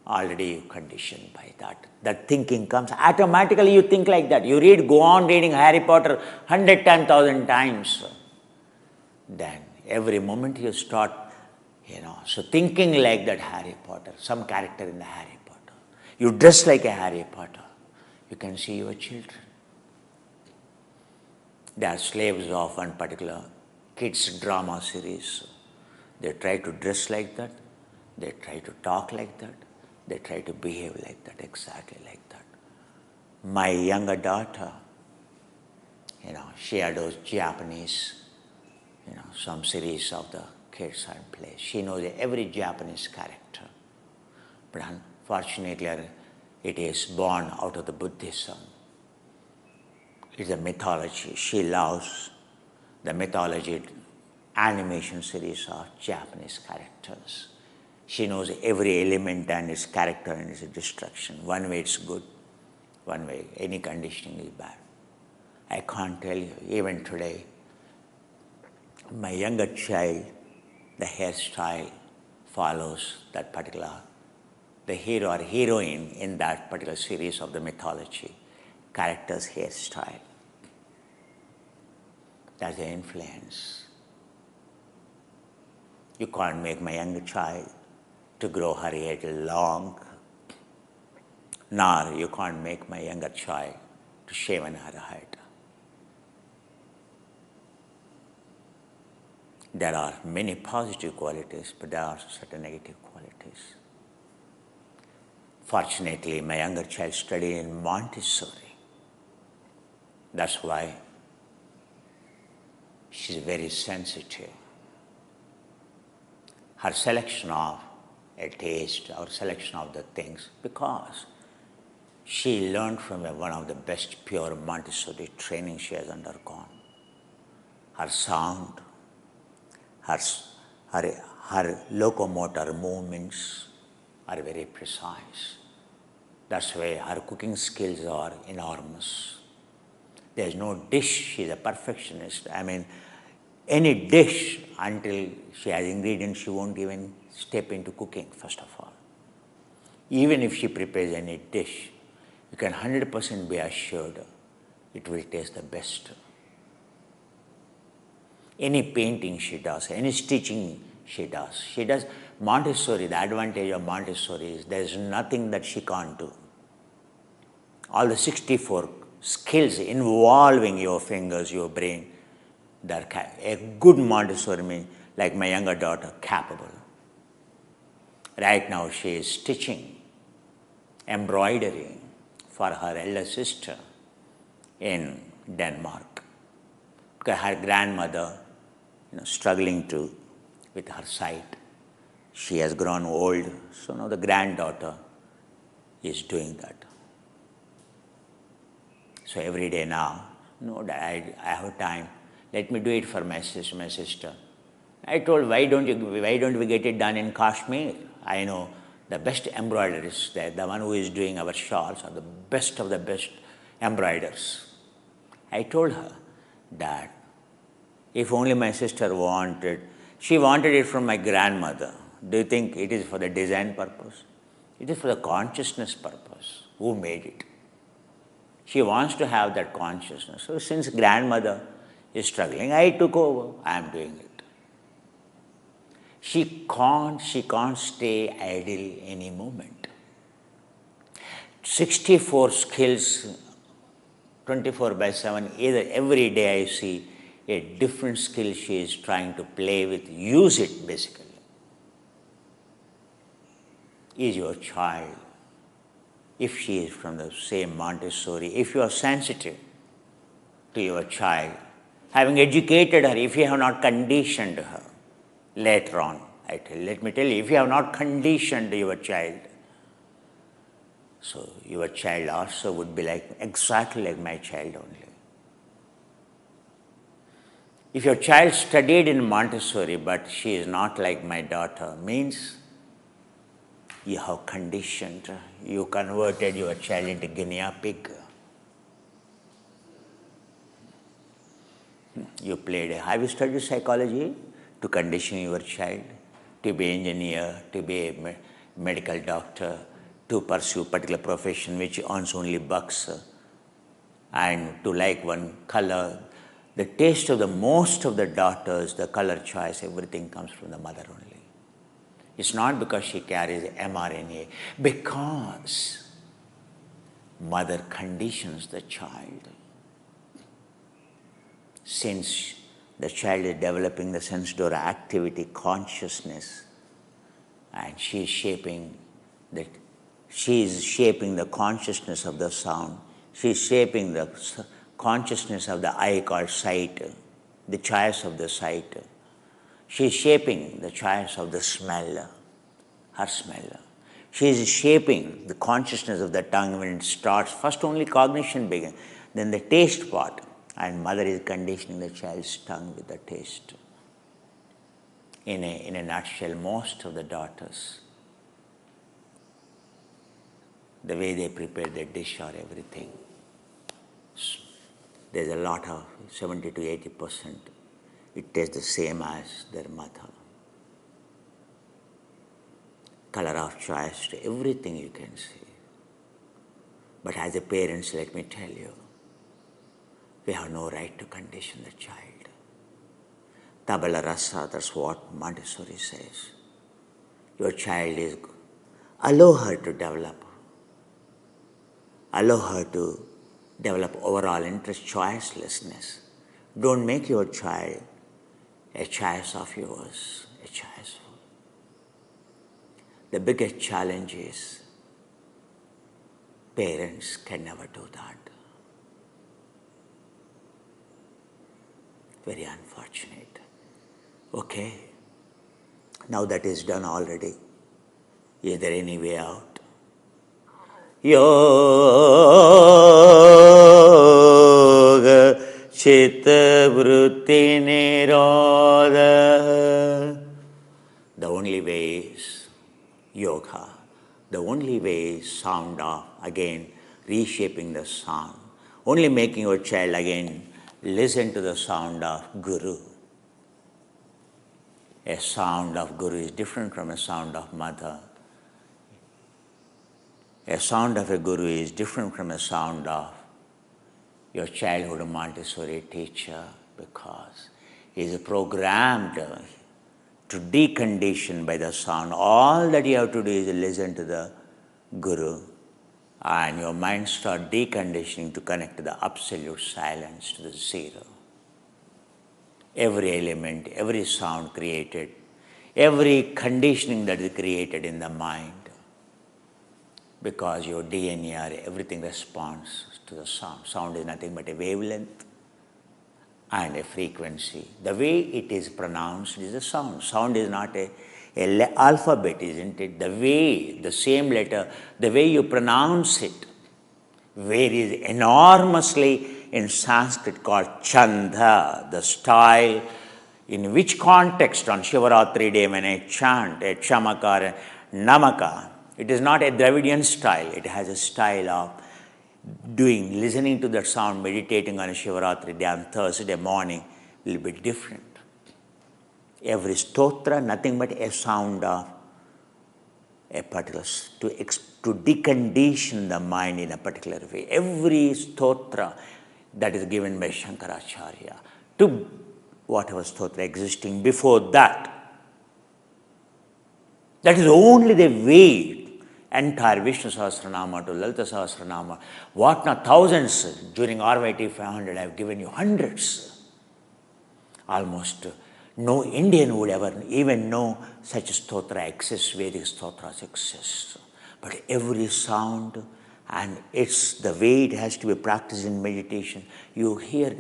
already conditioned by that. That thinking comes. Automatically you think like that. You read, go on reading Harry Potter 110,000 times. Then every moment you start, so thinking like that Harry Potter, some character in the Harry Potter. You dress like a Harry Potter. You can see your children. They are slaves of one particular kids drama series. They try to dress like that. They try to talk like that. They try to behave like that, exactly like that. My younger daughter, she adores Japanese, some series of the kids and plays. She knows every Japanese character. But unfortunately, it is born out of the Buddhism. It's a mythology. She loves the mythology animation series of Japanese characters. She knows every element and its character and its destruction. One way it's good, one way any conditioning is bad. I can't tell you, even today, my younger child, the hairstyle follows that particular, the hero or heroine in that particular series of the mythology, character's hairstyle. That's the influence. You can't make my younger child to grow her hair long, nor you can't make my younger child to shave her head. There are many positive qualities, but there are certain negative qualities. Fortunately, my younger child studied in Montessori. That's why she's very sensitive. Her selection of a taste or selection of the things, because she learned from one of the best pure Montessori training she has undergone. Her sound, her locomotor movements are very precise. That's why her cooking skills are enormous. There's no dish, she's a perfectionist. Any dish, until she has ingredients, she won't even step into cooking, first of all. Even if she prepares any dish, you can 100% be assured it will taste the best. Any painting she does, any stitching she does Montessori. The advantage of Montessori is there is nothing that she can't do. All the 64 skills involving your fingers, your brain, a good Montessori means, like my younger daughter, capable. Right now she is stitching, embroidery for her elder sister in Denmark. Because her grandmother, struggling with her sight. She has grown old, so now the granddaughter is doing that. So every day now, I have time. Let me do it for my sister. I told, why don't we get it done in Kashmir? I know the best embroiderers there. The one who is doing our shawls are the best of the best embroiders. I told her that if only my sister wanted, she wanted it from my grandmother. Do you think it is for the design purpose? It is for the consciousness purpose. Who made it? She wants to have that consciousness. So since grandmother is struggling, I took over. I am doing it. She can't stay idle any moment. 64 skills, 24/7, either every day I see a different skill she is trying to play with, use it basically. Is your child, if she is from the same Montessori, if you are sensitive to your child, having educated her, if you have not conditioned her, later on, let me tell you, if you have not conditioned your child, so your child also would be exactly like my child only. If your child studied in Montessori but she is not like my daughter, means you have conditioned, you converted your child into guinea pig. You played. Have you studied psychology to condition your child to be an engineer, to be a medical doctor, to pursue particular profession which earns only bucks, and to like one color? The taste of the most of the daughters, the color choice, everything comes from the mother only. It's not because she carries mRNA, because mother conditions the child. Since the child is developing the sense door activity consciousness, and she is shaping the consciousness of the sound, she is shaping the consciousness of the eye called sight, the choice of the sight. She is shaping the choice of the smell, her smell. She is shaping the consciousness of the tongue when it starts. First only cognition begins, then the taste part, and mother is conditioning the child's tongue with the taste. In a nutshell, most of the daughters, the way they prepare their dish or everything, there's a lot of 70 to 80%. It tastes the same as their mother. Color of choice, everything you can see. But as a parents, let me tell you, we have no right to condition the child. Tabula rasa, that's what Montessori says. Your child is, allow her to develop. Allow her to develop overall interest, choicelessness. Don't make your child a choice of yours, a choice. The biggest challenge is parents can never do that. Very unfortunate. Okay, now that is done already. Is there any way out? Yoga Chitta Vritti Nirodha. The only way is yoga. The only way is sound off, again reshaping the sound. Only making your child again listen to the sound of Guru. A sound of Guru is different from a sound of mother. A sound of a Guru is different from a sound of your childhood Montessori teacher, because he is programmed to decondition by the sound. All that you have to do is listen to the Guru, and your mind starts deconditioning to connect to the absolute silence, to the zero. Every element, every sound created, every conditioning that is created in the mind, because your DNA or everything responds to the sound. Sound is nothing but a wavelength and a frequency. The way it is pronounced is a sound. Sound is not a alphabet, isn't it? The way, the same letter, the way you pronounce it varies enormously in Sanskrit called Chanda, the style. In which context on Shivaratri day when I chant a Chamaka, Namaka, it is not a Dravidian style. It has a style of listening to that sound, meditating on a Shivaratri day on Thursday morning will be different. Every stotra, nothing but a sound of a particular, to decondition the mind in a particular way. Every stotra that is given by Shankaracharya to whatever stotra existing before that. That is only the way. Entire Vishnu Sahasranama to Lalita Sahasranama, what not thousands, during RYT 500 I have given you hundreds. Almost no Indian would ever even know such stotra exists, Vedic stotras exist. But every sound, and it's the way it has to be practiced in meditation. You hear,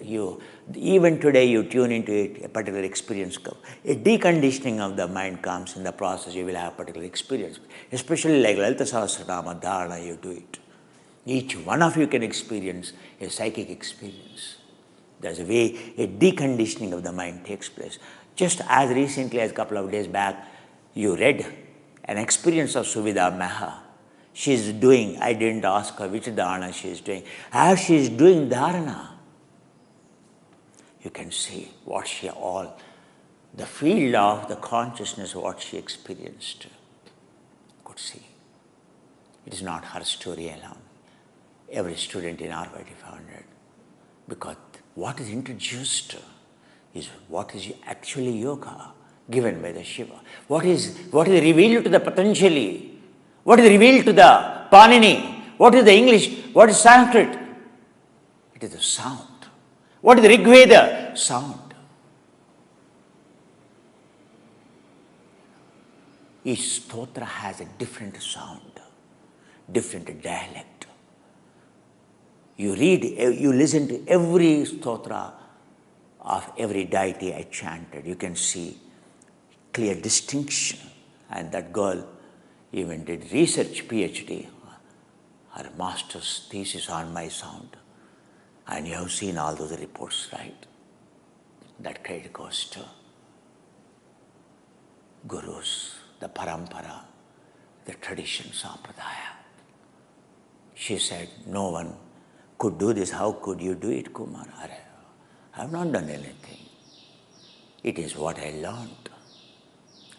even today you tune into it, a particular experience comes. A deconditioning of the mind comes in the process, you will have a particular experience. Especially like Lalita Sahasranama Dharana, you do it. Each one of you can experience a psychic experience. There's a way a deconditioning of the mind takes place. Just as recently as a couple of days back, you read an experience of Suvidha Meha. She's doing, I didn't ask her which dharana she is doing. As she is doing dharana, you can see what she all, the field of the consciousness, what she experienced. You could see. It is not her story alone. Every student in R500. Because what is introduced is what is actually yoga given by the Shiva. What is revealed to the Patanjali? What is revealed to the Panini? What is the English? What is Sanskrit? It is the sound. What is the Rig Veda? Sound. Each stotra has a different sound, different dialect. You read, you listen to every stotra of every deity I chanted. You can see clear distinction. And that girl even did research PhD, her master's thesis on my sound. And you have seen all those reports, right? That credit goes to gurus, the parampara, the tradition, sampradaya. She said, no one could do this. How could you do it, Kumar? I have not done anything. It is what I learned.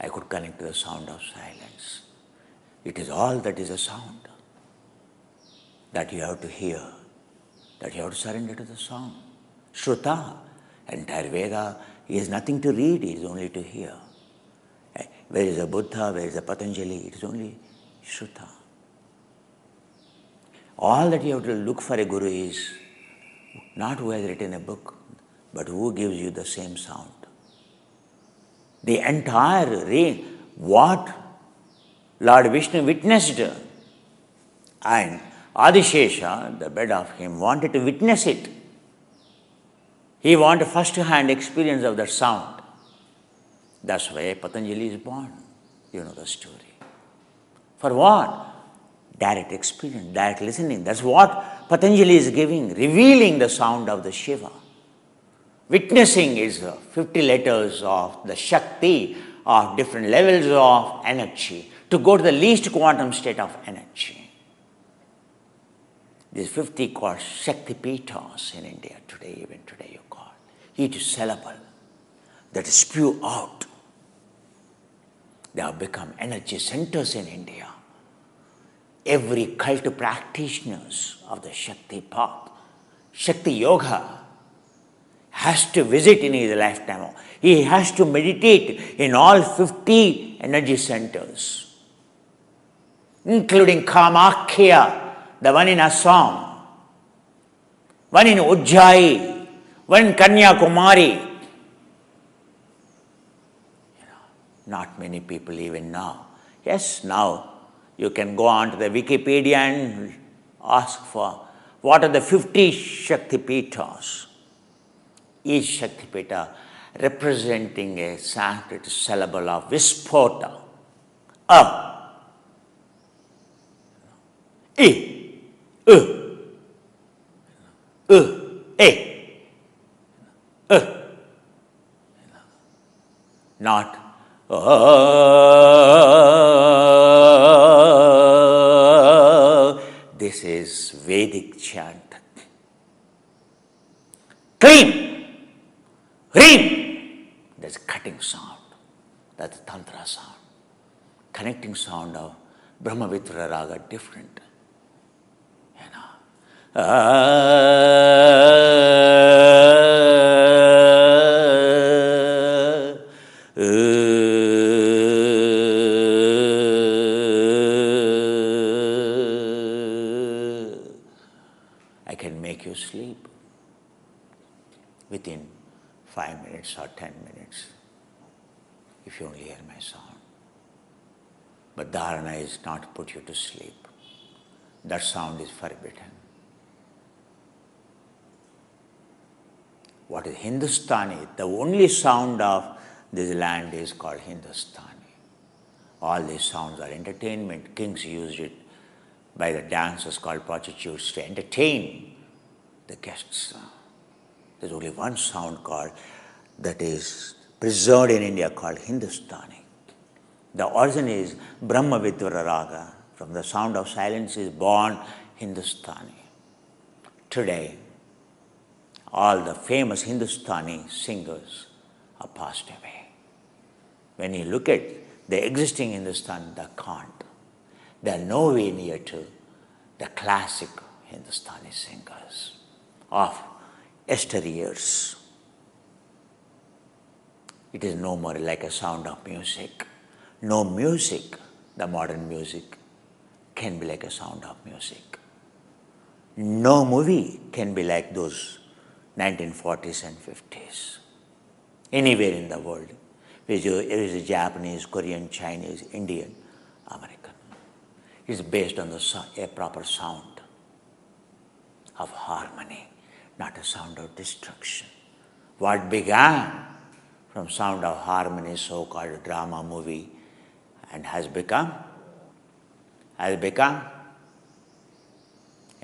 I could connect to the sound of silence. It is all that is a sound that you have to hear, that you have to surrender to the sound. Shruta, entire Veda is nothing to read, it is only to hear. Where is the Buddha, where is the Patanjali? It is only Shruta. All that you have to look for a guru is not who has written a book, but who gives you the same sound. The entire range, what Lord Vishnu witnessed, and Adishesha, the bed of him, wanted to witness it. He wanted first-hand experience of that sound. That's why Patanjali is born. You know the story. For what? Direct experience, direct listening. That's what Patanjali is giving, revealing the sound of the Shiva. Witnessing is 50 letters of the Shakti, of different levels of energy, to go to the least quantum state of energy. These 50 called Shakti Pitas in India today, even today you call. Each syllable that spew out. They have become energy centers in India. Every cult practitioners of the Shakti path, Shakti Yoga, has to visit in his lifetime. He has to meditate in all 50 energy centers, including Kamakhya, the one in Assam, one in Ujjayi, one in Kanyakumari. Not many people even know. Yes, now you can go on to the Wikipedia and ask for what are the 50 Shakti Pitas. Each Shakti Pita representing a Sanskrit syllable of Vispota. A, I, A, not this is Vedic chant. Clean. Reem, that's a cutting sound. That's a tantra sound. Connecting sound of Brahmavitra Raga different. You know. I can make you sleep within 5 minutes or 10 minutes, if you only hear my sound. But dharana is not to put you to sleep. That sound is forbidden. What is Hindustani? The only sound of this land is called Hindustani. All these sounds are entertainment. Kings used it by the dancers called prostitutes to entertain the guests. There's only one sound called that is preserved in India called Hindustani. The origin is Brahma Vidvara Raga. From the sound of silence is born Hindustani. Today, all the famous Hindustani singers are passed away. When you look at the existing Hindustani, they can't. They are nowhere near to the classic Hindustani singers of yesteryears. It is no more like a sound of music. No music, the modern music, can be like a sound of music. No movie can be like those 1940s and 50s. Anywhere in the world, whether it is Japanese, Korean, Chinese, Indian, American, it is based on a proper sound of harmony, not a sound of destruction. What began from sound of harmony, so-called drama movie, and has become,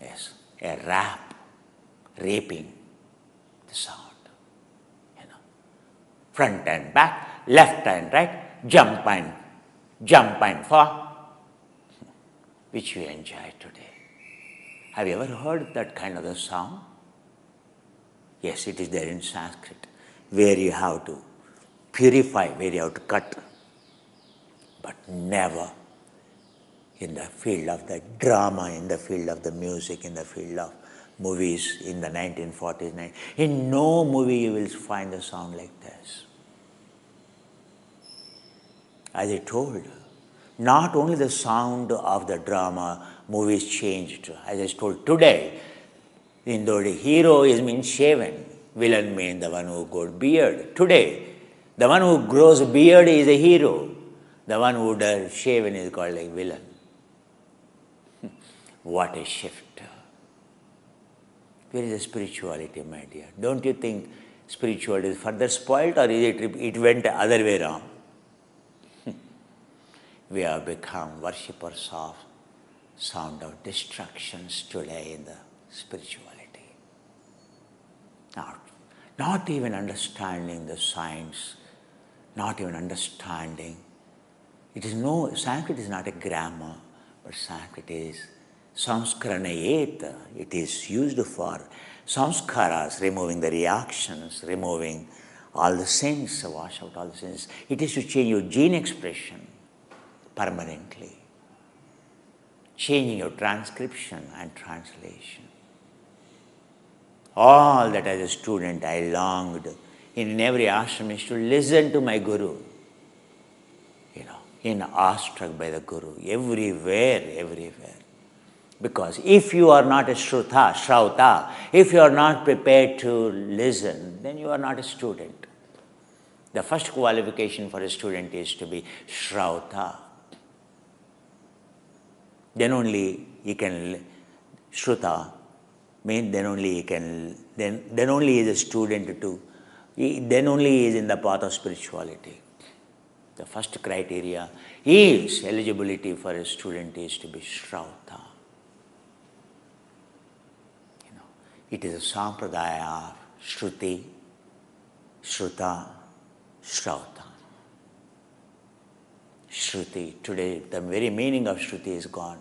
yes, a rap, raping the sound. Front and back, left and right, jump and fall, which we enjoy today. Have you ever heard that kind of a sound? Yes, it is there in Sanskrit, where you have to purify, where you have to cut, but never in the field of the drama, in the field of the music, in the field of movies in the 1940s. In no movie you will find a sound like this. As I told, not only the sound of the drama, movies changed. As I told today, though the hero is means shaven, villain means the one who got beard. Today, the one who grows beard is a hero. The one who does shaven is called a villain. What a shift. Where is the spirituality, my dear? Don't you think spirituality is further spoiled, or is it went the other way around? We have become worshippers of sound of destructions today in the spirituality. Not even understanding the science, not even understanding. Sanskrit is not a grammar, but Sanskrit is samskaranayeta. It is used for samskaras, removing the reactions, removing all the sins, wash out all the sins. It is to change your gene expression permanently, changing your transcription and translation. All that as a student I longed in every ashram is to listen to my Guru. Awestruck by the Guru, everywhere. Because if you are not a Shrauta, if you are not prepared to listen, then you are not a student. The first qualification for a student is to be Shrauta. Then only he can, Shruta, means then only he can, then only he is a student too. Then only he is in the path of spirituality. The first criteria is eligibility for a student is to be Shrauta. It is a sampradaya of Shruti, Shruta, Shrauta. Shruti, today the very meaning of Shruti is gone.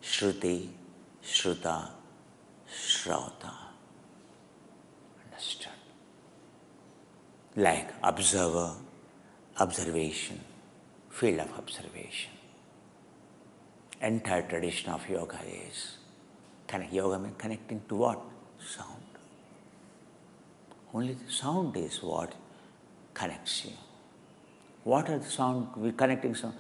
Shruti, Shruta, Shrauta. Understood? Like observer, observation, field of observation. Entire tradition of yoga is yoga means connecting to what? Sound. Only the sound is what connects you. What are the sound? We connecting sound.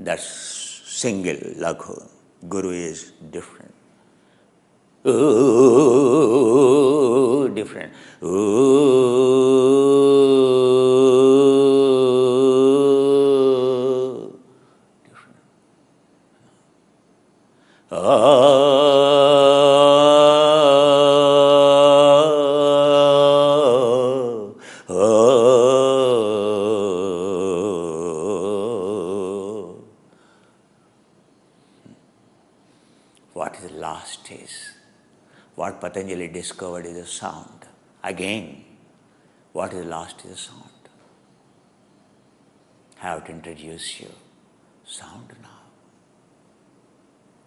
That's single laghu. Guru is different. Ooh, different. Ooh, different. last is. What Patanjali discovered is a sound. Again, what is last is a sound. I have to introduce you. Sound now.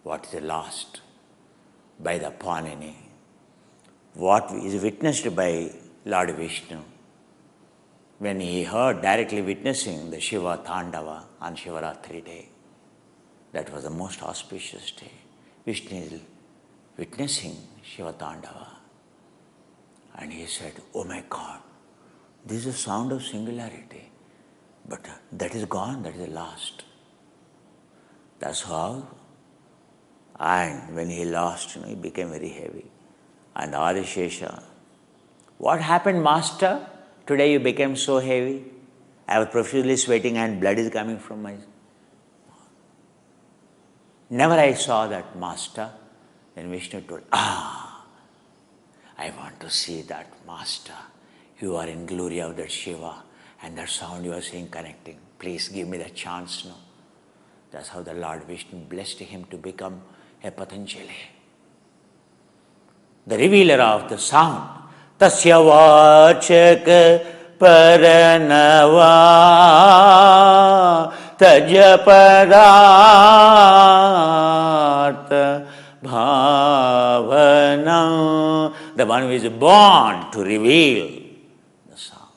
What is the last? By the Panini. What is witnessed by Lord Vishnu when he heard directly witnessing the Shiva Tandava on Shivaratri day. That was the most auspicious day. Vishnu is witnessing Shiva Tandava. And he said, oh my God, this is a sound of singularity. But that is gone, that is the last. That's how. And when he lost, he became very heavy. And Adishesha, what happened, Master? Today you became so heavy. I was profusely sweating and blood is coming from my... Never I saw that, Master. Then Vishnu told, I want to see that, Master. You are in glory of that Shiva and that sound you are saying connecting. Please give me the chance now. That's how the Lord Vishnu blessed him to become a Patanjali. The revealer of the sound. Tasya vachaka paranava tajapadartha bhavana. The one who is born to reveal the sound.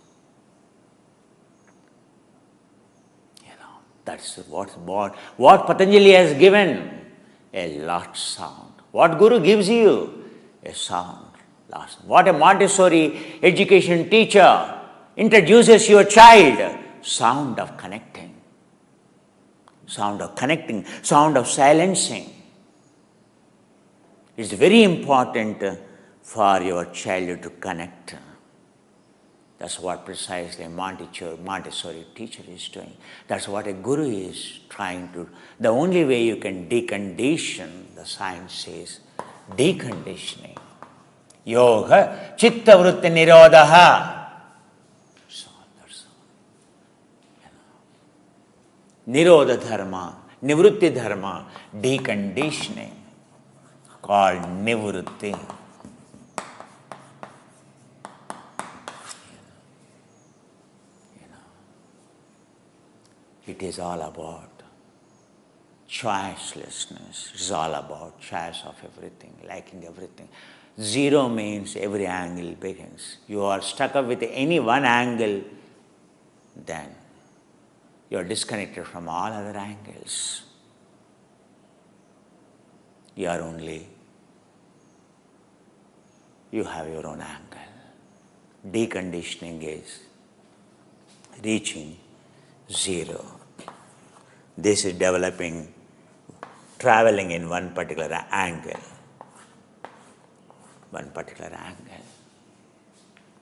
That's what's born. What Patanjali has given? A lot sound. What Guru gives you? A sound. What a Montessori education teacher introduces your child? Sound of connecting. Sound of connecting. Sound of silencing. It's very important for your child to connect. That's what precisely a Montessori teacher is doing. That's what a guru is trying to do. The only way you can decondition, the science says, deconditioning. Yoga, chitta vritti nirodha. So that's all. Nirodha dharma, nivritti dharma, deconditioning, called nivritti. It is all about choicelessness. It is all about choice of everything, liking everything. Zero means every angle begins. You are stuck up with any one angle, then you are disconnected from all other angles. You are only, you have your own angle. Deconditioning is reaching zero. This is developing, traveling in one particular angle. One particular angle.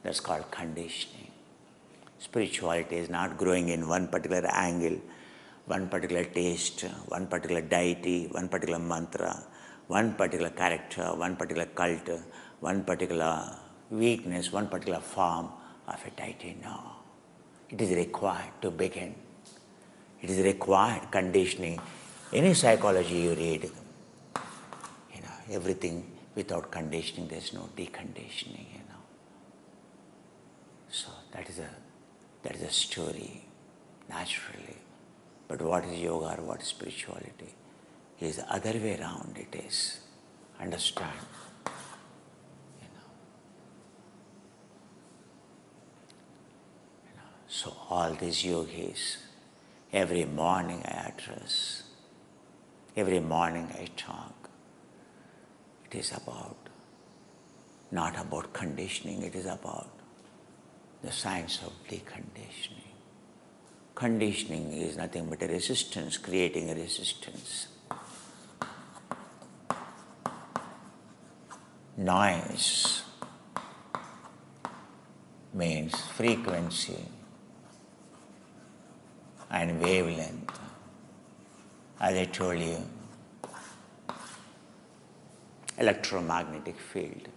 That's called conditioning. Spirituality is not growing in one particular angle, one particular taste, one particular deity, one particular mantra, one particular character, one particular cult, one particular weakness, one particular form of a deity. No. It is required to begin. It is required conditioning. Any psychology you read, everything without conditioning, there is no deconditioning, So that is a story, naturally. But what is yoga or what is spirituality? It is the other way around it is. Understand? So all these yogis, every morning I address, every morning I talk. It is about, not about conditioning, it is about the science of deconditioning. Conditioning is nothing but a resistance, creating a resistance. Noise means frequency and wavelength. As I told you, electromagnetic field.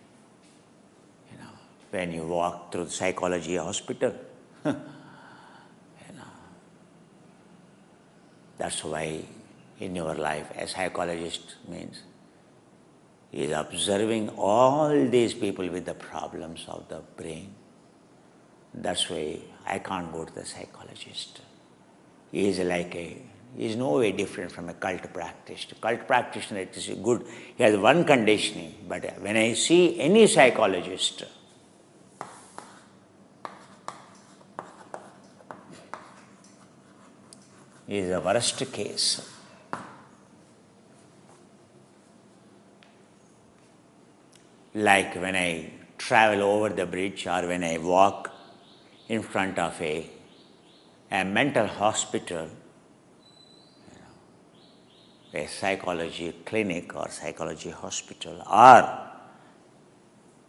When you walk through the psychology hospital, that's why in your life a psychologist means He is observing all these people with the problems of the brain. That's why I can't go to the psychologist. He is no way different from a cult practitioner. Cult practitioner, it is good. He has one conditioning, but when I see any psychologist, he is the worst case. Like when I travel over the bridge or when I walk in front of a mental hospital, a psychology clinic or psychology hospital, or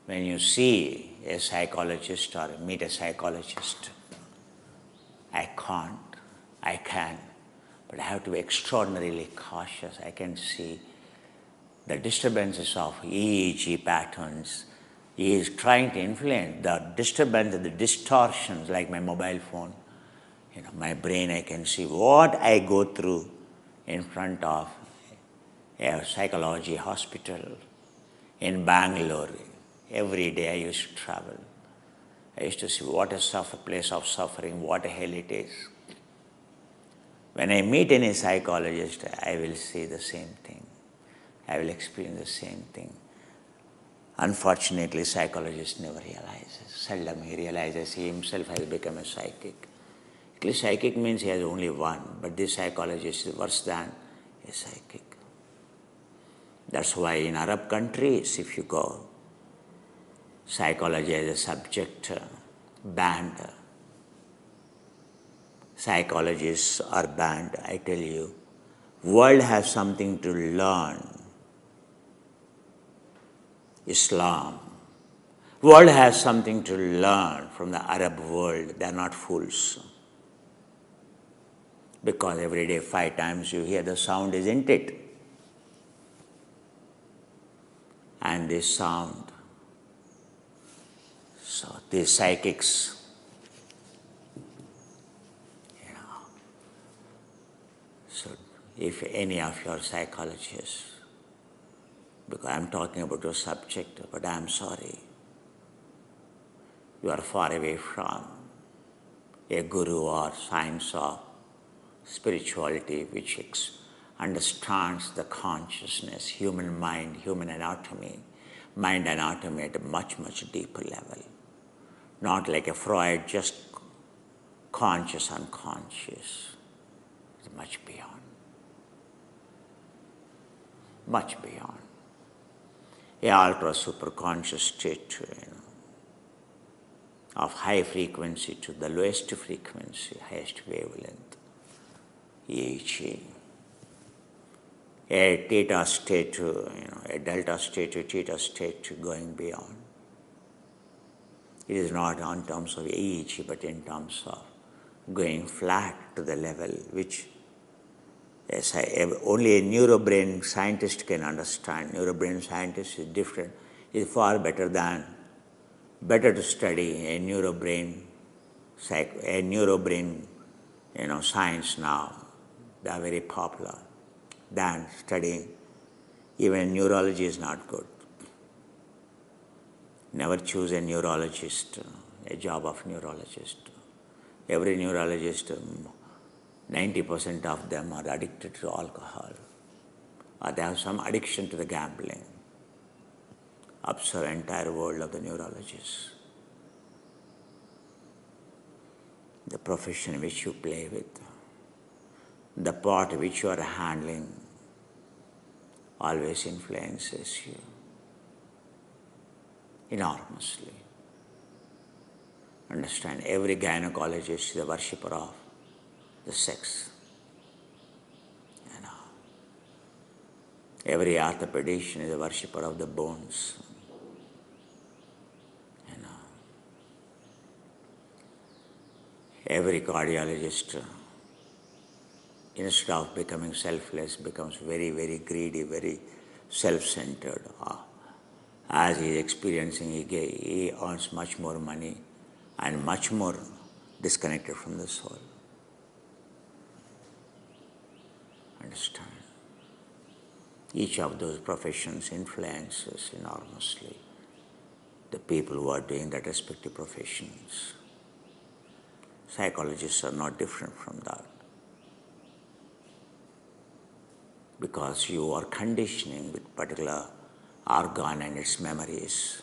when you see a psychologist or meet a psychologist, I can, but I have to be extraordinarily cautious. I can see the disturbances of EEG patterns. He is trying to influence the disturbance, the distortions, like my mobile phone. My brain, I can see what I go through in front of a psychology hospital in Bangalore. Every day I used to travel. I used to see what a place of suffering, what a hell it is. When I meet any psychologist, I will see the same thing. I will experience the same thing. Unfortunately, psychologist never realizes. Seldom he realizes he himself has become a psychic. At least psychic means he has only one, but this psychologist is worse than a psychic. That's why in Arab countries, if you go, psychology as a subject banned. Psychologists are banned, I tell you. World has something to learn. Islam. World has something to learn from the Arab world. They are not fools. Because every day 5 times you hear the sound, isn't it? And this sound. So these psychics, so if any of your psychologists, because I'm talking about your subject, but I'm sorry, you are far away from a guru or science of spirituality which understands the consciousness, human mind, human anatomy, mind anatomy at a much, much deeper level. Not like a Freud, just conscious, unconscious. It's much beyond. Much beyond. A ultra superconscious state, of high frequency to the lowest frequency, highest wavelength, EEG. A theta state to, a delta state to theta state to going beyond. It is not on terms of EEG, but in terms of going flat to the level which only a neurobrain scientist can understand. Neurobrain scientist is different, is far better to study a neurobrain science now. They are very popular than studying. Even neurology is not good. Never choose a neurologist, a job of neurologist. Every neurologist, 90% of them are addicted to alcohol, or they have some addiction to the gambling. Observe the entire world of the neurologists. The profession which you play with, the part which you are handling always influences you enormously. Understand, every gynecologist is a worshipper of the sex. Every orthopedician is a worshipper of the bones. Every cardiologist, instead of becoming selfless, becomes very, very greedy, very self-centered. As he is experiencing, he earns much more money and much more disconnected from the soul. Understand? Each of those professions influences enormously the people who are doing that respective professions. Psychologists are not different from that, because you are conditioning with particular organ and its memories.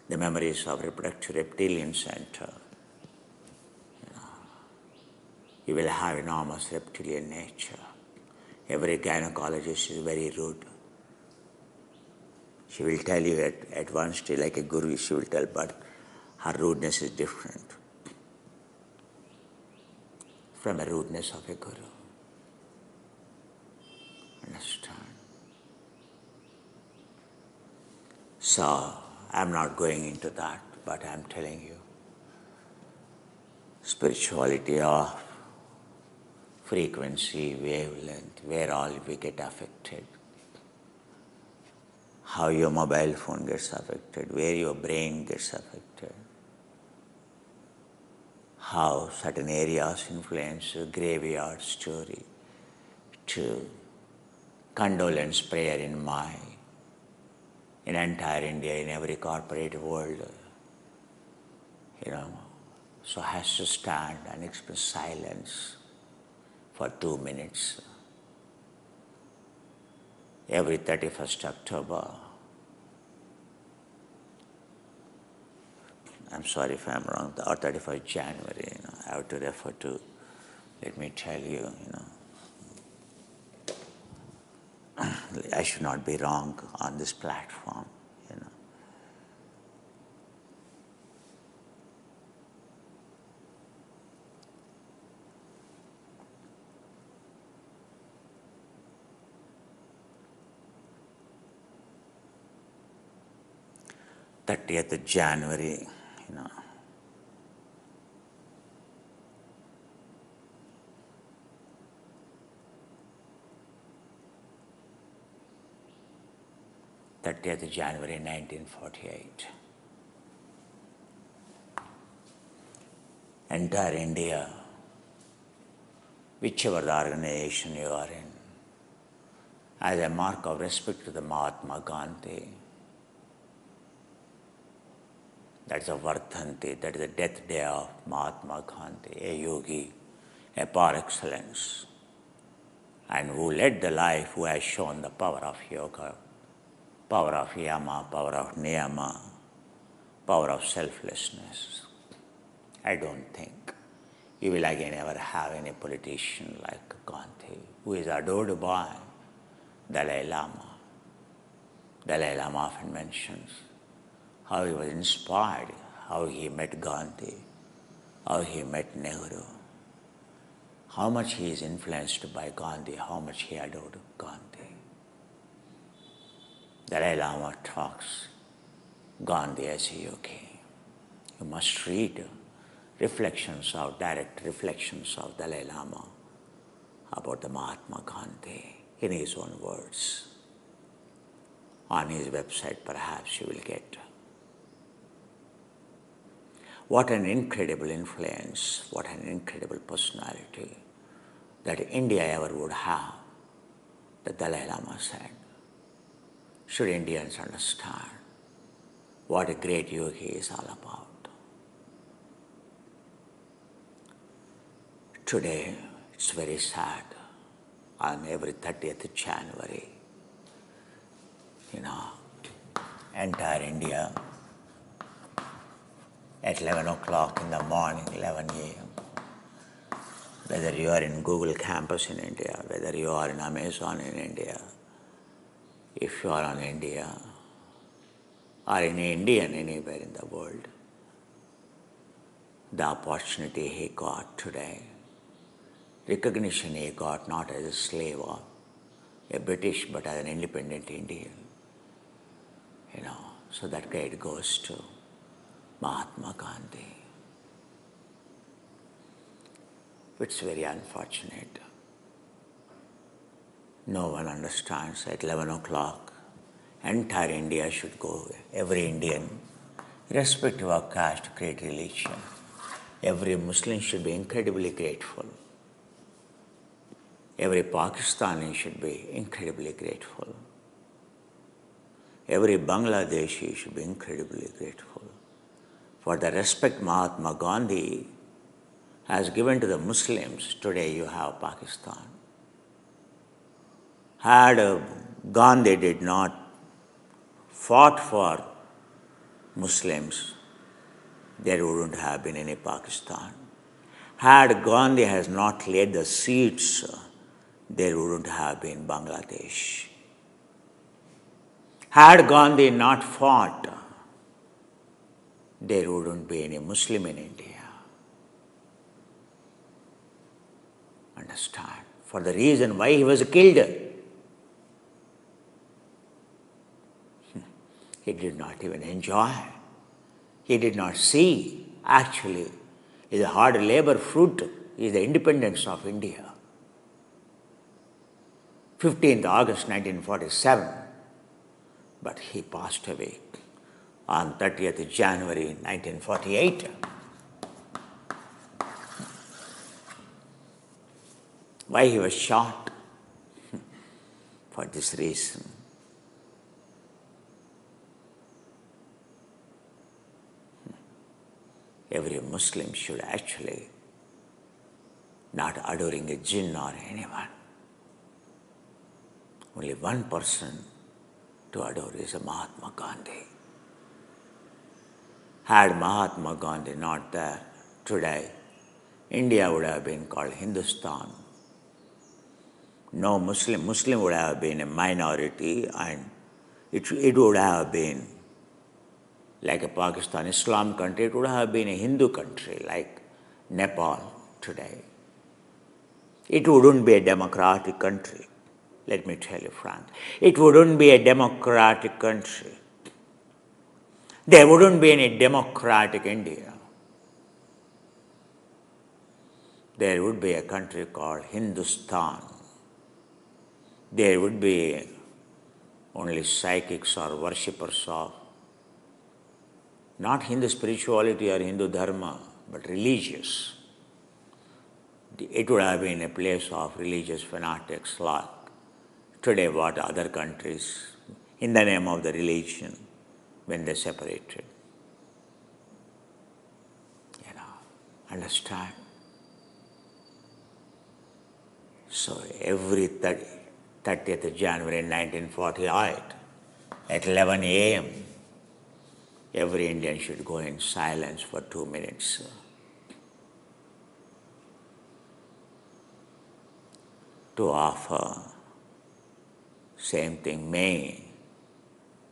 The memories of reproductive reptilian center. You will have enormous reptilian nature. Every gynecologist is very rude. She will tell you at one stage, like a guru, she will tell, but her rudeness is different from the rudeness of a guru. Understand? So, I'm not going into that, but I'm telling you, spirituality of frequency, wavelength, where all we get affected. How your mobile phone gets affected, where your brain gets affected. How certain areas influence a graveyard story to condolence prayer in entire India, in every corporate world, so has to stand and express silence for 2 minutes. Every 31st October, I'm sorry if I'm wrong, or 31st January, I have to refer to, let me tell you, I should not be wrong on this platform, 30th January, 30th January 1948. Entire India, whichever the organization you are in, as a mark of respect to the Mahatma Gandhi, that's a Vardhanti, that is the death day of Mahatma Gandhi, a yogi, a par excellence, and who led the life, who has shown the power of yoga, power of yama, power of niyama, power of selflessness. I don't think you will again ever have any politician like Gandhi, who is adored by Dalai Lama. Dalai Lama often mentions how he was inspired, how he met Gandhi, how he met Nehru, how much he is influenced by Gandhi, how much he adored Gandhi. Dalai Lama talks Gandhi as a yogi. You must read direct reflections of Dalai Lama about the Mahatma Gandhi in his own words. On his website, perhaps you will get. What an incredible influence, what an incredible personality that India ever would have, the Dalai Lama said. Should Indians understand what a great yogi is all about. Today, it's very sad. On every 30th January, entire India, at 11 o'clock in the morning, 11 a.m., whether you are in Google campus in India, whether you are in Amazon in India, if you are on India, or any Indian anywhere in the world, the opportunity he got today, recognition he got not as a slave of a British but as an independent Indian, so that credit goes to Mahatma Gandhi. It's very unfortunate. No one understands at 11 o'clock, entire India should go, every Indian, irrespective of caste, creed, religion. Every Muslim should be incredibly grateful. Every Pakistani should be incredibly grateful. Every Bangladeshi should be incredibly grateful for the respect Mahatma Gandhi has given to the Muslims. Today you have Pakistan. Had Gandhi did not fought for Muslims, there wouldn't have been any Pakistan. Had Gandhi has not laid the seeds, there wouldn't have been Bangladesh. Had Gandhi not fought, there wouldn't be any Muslim in India. Understand? For the reason why he was killed. He did not even enjoy. He did not see. Actually, his hard labor fruit is the independence of India. 15th August 1947. But he passed away on 30th January 1948. Why he was shot? For this reason. Every Muslim should actually not adoring a jinn or anyone. Only one person to adore is a Mahatma Gandhi. Had Mahatma Gandhi not there today, India would have been called Hindustan. No Muslim would have been a minority, and it would have been like a Pakistan Islam country. It would have been a Hindu country like Nepal today. It wouldn't be a democratic country. Let me tell you, Frank, it wouldn't be a democratic country. There wouldn't be any democratic India. There would be a country called Hindustan. There would be only psychics or worshippers of not Hindu spirituality or Hindu dharma, but religious. It would have been a place of religious fanatics like today what other countries, in the name of the religion, when they separated. Understand? So every 30th January 1948 at 11 a.m., every Indian should go in silence for 2 minutes. To offer, same thing, may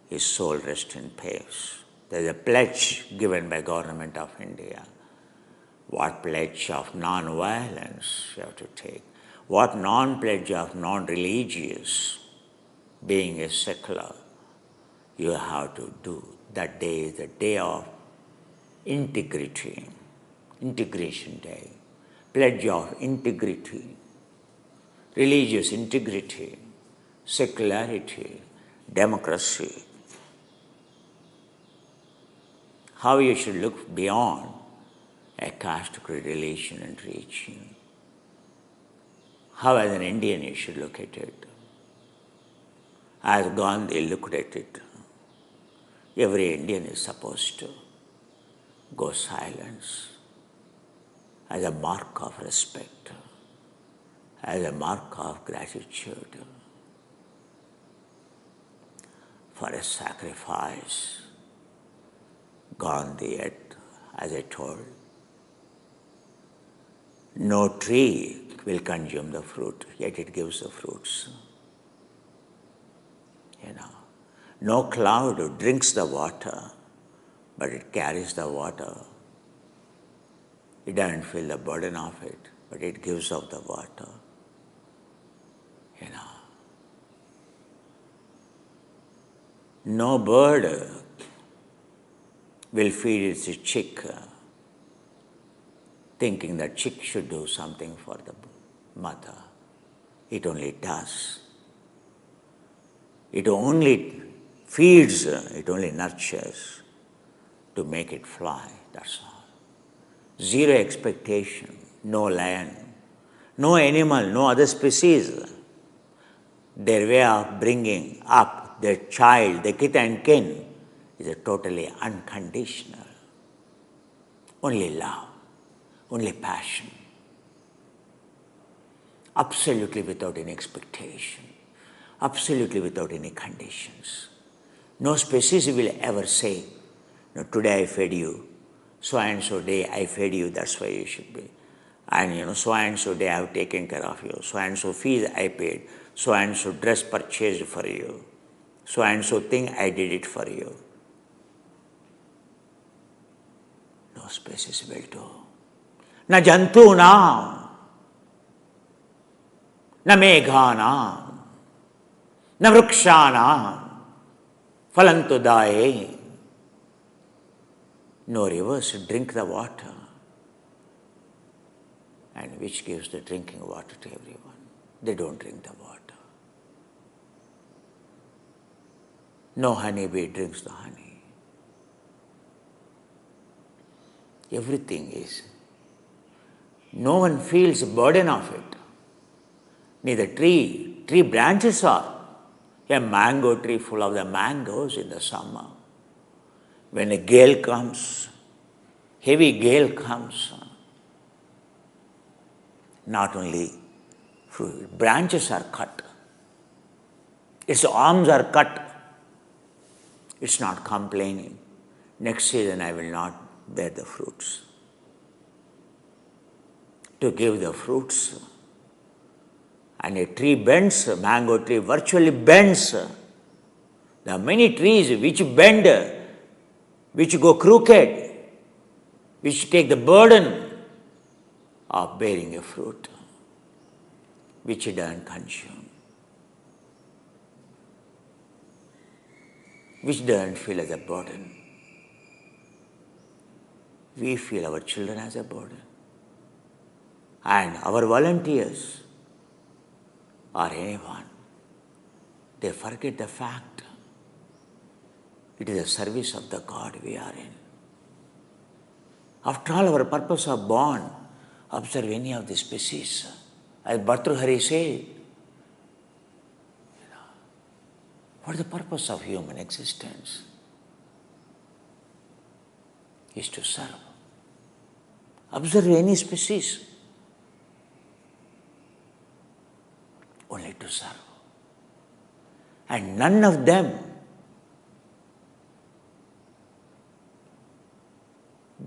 his soul rest in peace. There is a pledge given by Government of India. What pledge of non-violence you have to take? What non-pledge of non-religious, being a secular, you have to do? That day is the day of integrity, integration day, pledge of integrity, religious integrity, secularity, democracy. How you should look beyond a caste, creed, relation and region. How as an Indian you should look at it. As Gandhi looked at it, every Indian is supposed to go silence as a mark of respect, as a mark of gratitude for a sacrifice. Gandhi, as I told, no tree will consume the fruit, yet it gives the fruits. No cloud drinks the water, but it carries the water. It doesn't feel the burden of it, but it gives of the water. No bird will feed its chick thinking that chick should do something for the mother. It only does. It only feeds, it only nurtures to make it fly, that's all. Zero expectation, no lion, No animal, no other species, their way of bringing up their child, their kith and kin, is a totally unconditional. Only love, only passion. Absolutely without any expectation, absolutely without any conditions. No species will ever say, no, today I fed you, so and so day I fed you, that's why you should be. And so and so day I have taken care of you, so and so fees I paid, so and so dress purchased for you, so and so thing I did it for you. No species will do. Na jantuna, na meghana, na vrukshana, phalantu daye. No rivers drink the water, and which gives the drinking water to everyone. They don't drink the water. No honeybee drinks the honey. Everything is. No one feels the burden of it. Neither tree branches are. A mango tree full of the mangoes in the summer. When a gale comes, heavy gale comes, not only fruit, branches are cut. Its arms are cut. It's not complaining. Next season I will not bear the fruits. To give the fruits. And a tree bends, a mango tree virtually bends. There are many trees which bend, which go crooked, which take the burden of bearing a fruit, which it doesn't consume, which doesn't feel as a burden. We feel our children as a burden. And our volunteers or anyone, they forget the fact it is a service of the God we are in. After all, our purpose of born, observe any of the species. As Bhartrhari said, what is the purpose of human existence? Is to serve. Observe any species. Only to serve. And none of them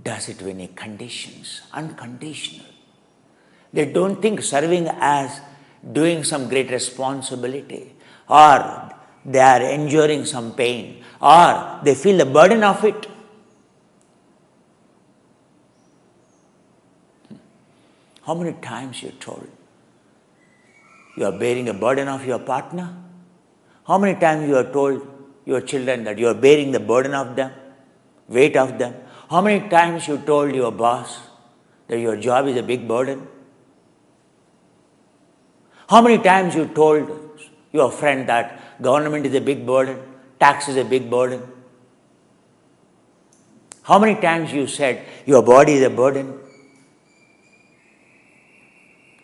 does it with any conditions, unconditional. They don't think serving as doing some great responsibility, or they are enduring some pain, or they feel the burden of it. How many times you're told you are bearing a burden of your partner? How many times you are told your children that you are bearing the burden of them, weight of them? How many times you told your boss that your job is a big burden? How many times you told your friend that government is a big burden, tax is a big burden? How many times you said your body is a burden?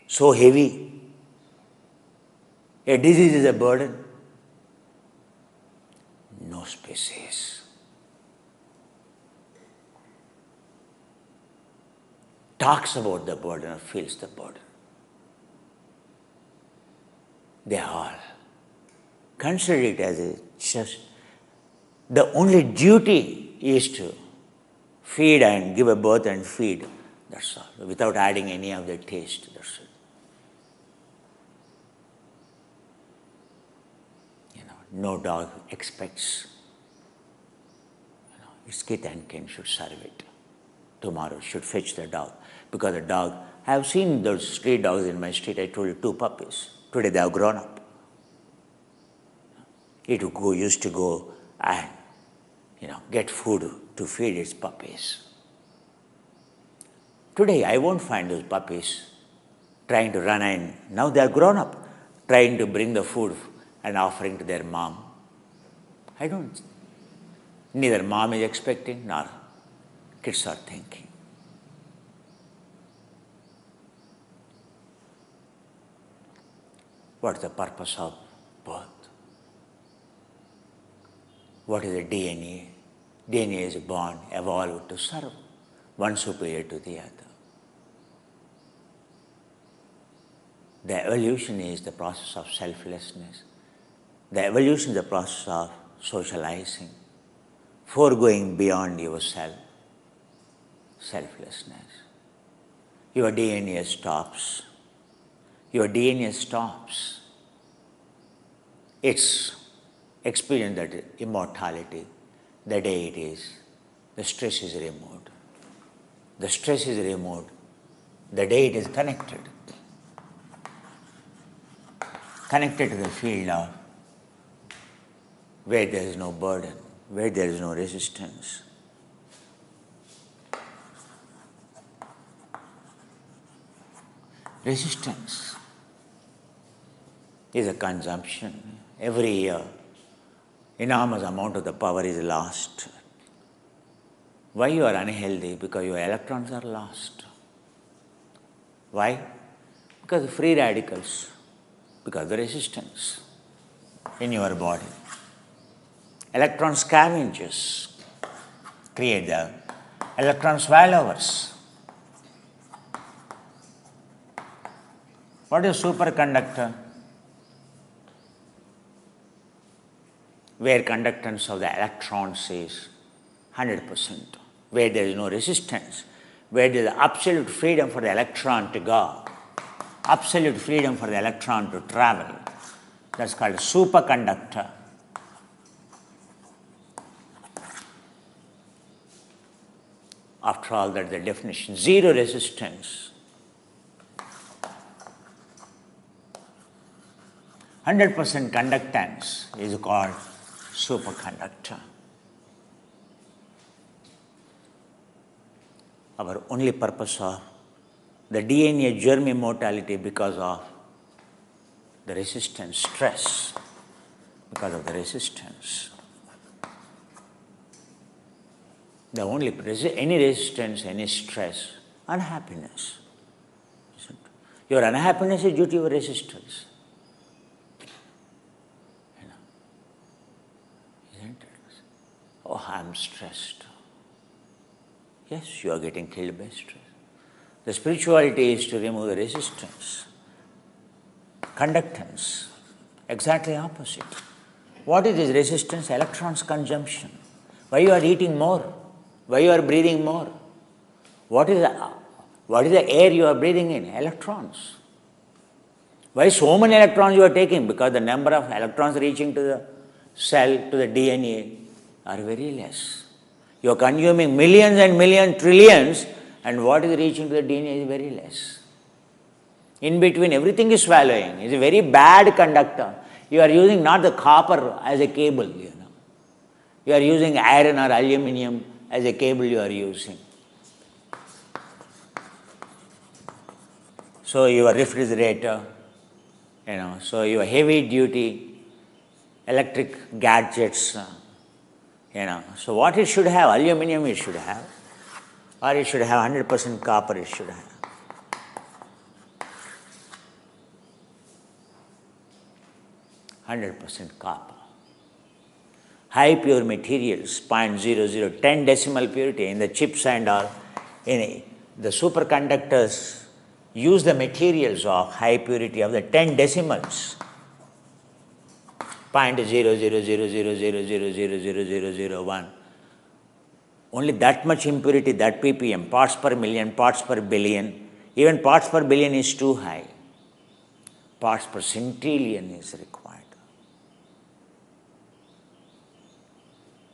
So heavy. A disease is a burden. No species talks about the burden or feels the burden. They all consider it as a just the only duty is to feed and give a birth and feed. That's all, without adding any of the taste. That's it. No dog expects its kith and kin should serve it. Tomorrow should fetch the dog. Because the dog, I have seen those street dogs in my street, I told you, 2 puppies. Today they have grown up. It used to go and get food to feed its puppies. Today I won't find those puppies trying to run in. Now they are grown up, trying to bring the food and offering to their mom. I don't. Neither mom is expecting nor kids are thinking. What's the purpose of birth? What is the DNA? DNA is born, evolved to serve one superior to the other. The evolution is the process of selflessness. The evolution is the process of socializing, foregoing beyond yourself, selflessness. Your DNA stops. Your DNA stops. Its experience that immortality, the day it is, the stress is removed. The stress is removed the day it is connected. Connected to the field of where there is no burden, where there is no resistance. Resistance is a consumption. Every year, enormous amount of the power is lost. Why you are unhealthy? Because your electrons are lost. Why? Because of free radicals, because of the resistance in your body. Electron scavengers create the electron swallowers. What is a superconductor? Where conductance of the electrons is 100%, where there is no resistance, where there is absolute freedom for the electron to go, absolute freedom for the electron to travel. That's called a superconductor. After all, that's the definition. Zero resistance. 100% conductance is called superconductor. Our only purpose of the DNA germ immortality because of the resistance, stress, because of the resistance. The only any resistance, any stress, unhappiness. Your unhappiness is due to your resistance. Isn't it? Oh, I'm stressed. Yes, you are getting killed by stress. The spirituality is to remove the resistance. Conductance, exactly opposite. What is this resistance? Electrons consumption. Why you are eating more? Why you are breathing more? What is the air you are breathing in? Electrons. Why so many electrons you are taking? Because the number of electrons reaching to the cell, to the DNA are very less. You are consuming millions and millions, trillions, and what is reaching to the DNA is very less. In between, everything is swallowing. It's a very bad conductor. You are using not the copper as a cable, You are using iron or aluminum as a cable you are using. So your refrigerator, so your heavy duty electric gadgets, So what it should have? Aluminum it should have. Or it should have 100% copper it should have. Copper. High pure materials, 0.00, 10 decimal purity in the chips and all. The superconductors use the materials of high purity of the 10 decimals. 0.0000000001. Only that much impurity, that ppm, parts per million, parts per billion. Even parts per billion is too high. Parts per centillion is required.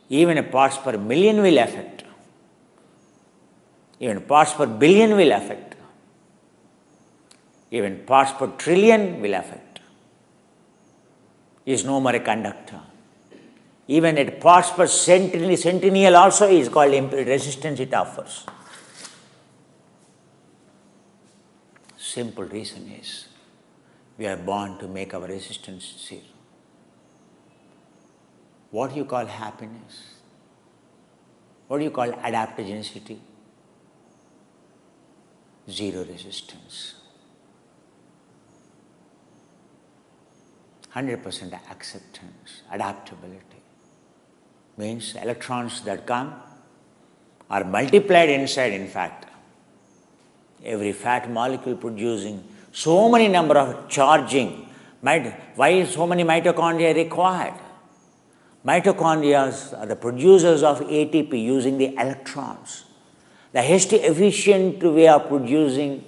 Even a parts per million will affect. Even parts per billion will affect. Even parts per trillion will affect. Is no more a conductor. Even at parts per centennial also is called resistance it offers. Simple reason is we are born to make our resistance zero. What do you call happiness? What do you call adaptogenicity? Zero resistance. 100% acceptance, adaptability. Means electrons that come are multiplied inside, in fact. Every fat molecule producing so many number of charging. Why so many mitochondria required? Mitochondria are the producers of ATP using the electrons. The most efficient way of producing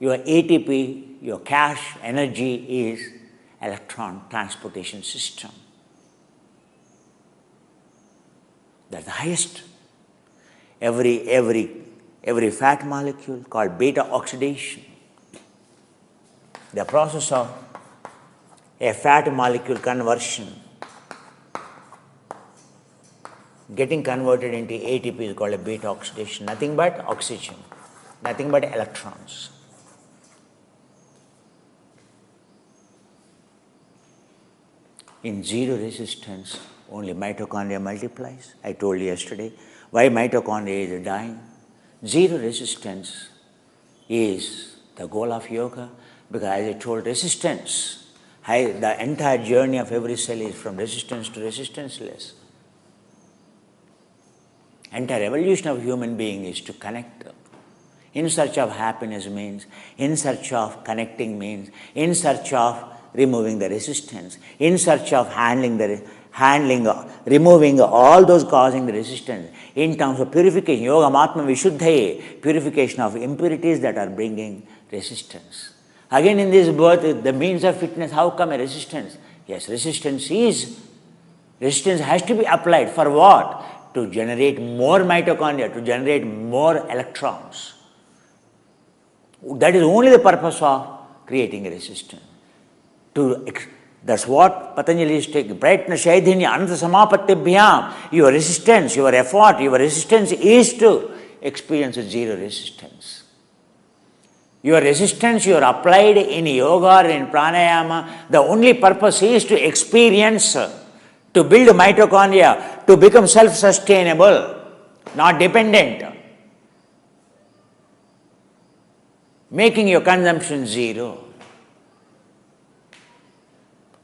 your ATP, your cash energy, is electron transportation system. That's the highest. Every fat molecule called beta oxidation. The process of a fat molecule conversion getting converted into ATP is called a beta oxidation. Nothing but oxygen, nothing but electrons. In zero resistance, only mitochondria multiplies. I told you yesterday why mitochondria is dying. Zero resistance is the goal of yoga, because as I told, resistance, the entire journey of every cell is from resistance to resistanceless. Entire evolution of human being is to connect. In search of happiness means, in search of connecting means, in search of removing the resistance, in search of removing all those causing the resistance. In terms of purification, yoga matma vishuddhaye, purification of impurities that are bringing resistance. Again in this birth, the means of fitness, how come a resistance? Yes, resistance has to be applied for what? To generate more mitochondria, to generate more electrons. That is only the purpose of creating a resistance. That's what Patanjali is taking. Prayatna Shaidhinya Ananta Samapatibhyam. Your resistance, your effort, your resistance is to experience a zero resistance. Your resistance you are applied in yoga or in pranayama, the only purpose is to experience, to build mitochondria, to become self-sustainable, not dependent. Making your consumption zero.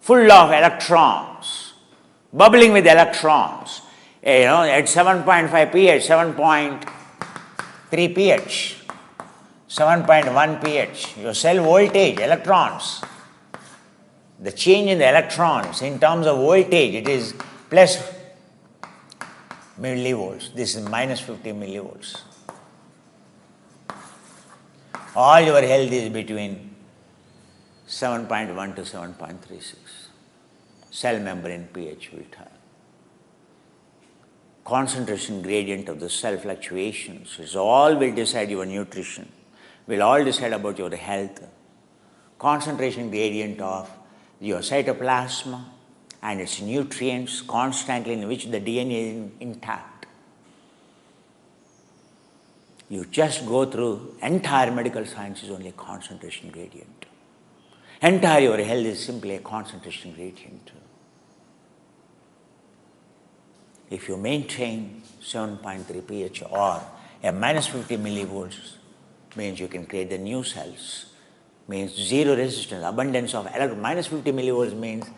Full of electrons, bubbling with electrons. At 7.5 pH, 7.3 pH, 7.1 pH, your cell voltage, electrons. The change in the electrons in terms of voltage, it is plus millivolts. This is minus 50 millivolts. All your health is between 7.1 to 7.36. Cell membrane pH will tell. Concentration gradient of the cell fluctuations is all will decide your nutrition, will all decide about your health. Concentration gradient of your cytoplasm and its nutrients constantly in which the DNA is intact. You just go through entire medical science is only a concentration gradient. Entire your health is simply a concentration gradient. If you maintain 7.3 pH or a minus 50 millivolts, means you can create the new cells, means zero resistance, abundance of minus 50 millivolts means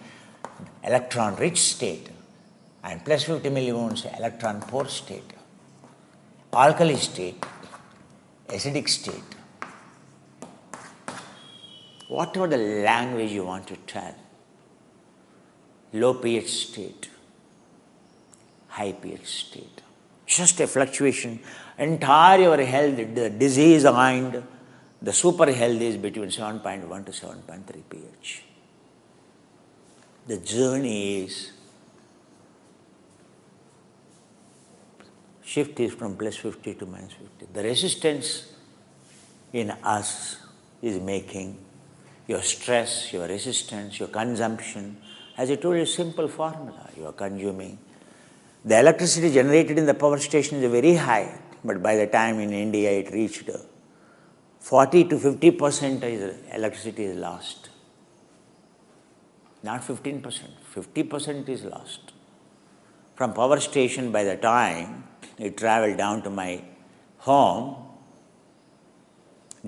electron rich state, and plus 50 millivolts electron poor state, alkali state, acidic state. Whatever the language you want to tell, low pH state, high pH state, just a fluctuation. Entire your health, the disease and the super health is between 7.1 to 7.3 pH. The journey is, shift is from plus 50 to minus 50. The resistance in us is making your stress, your resistance, your consumption. As I told you, simple formula. You are consuming. The electricity generated in the power station is very high, but by the time in India it reached 40 to 50% electricity is lost. Not 15%, 50% is lost. From power station, by the time it traveled down to my home,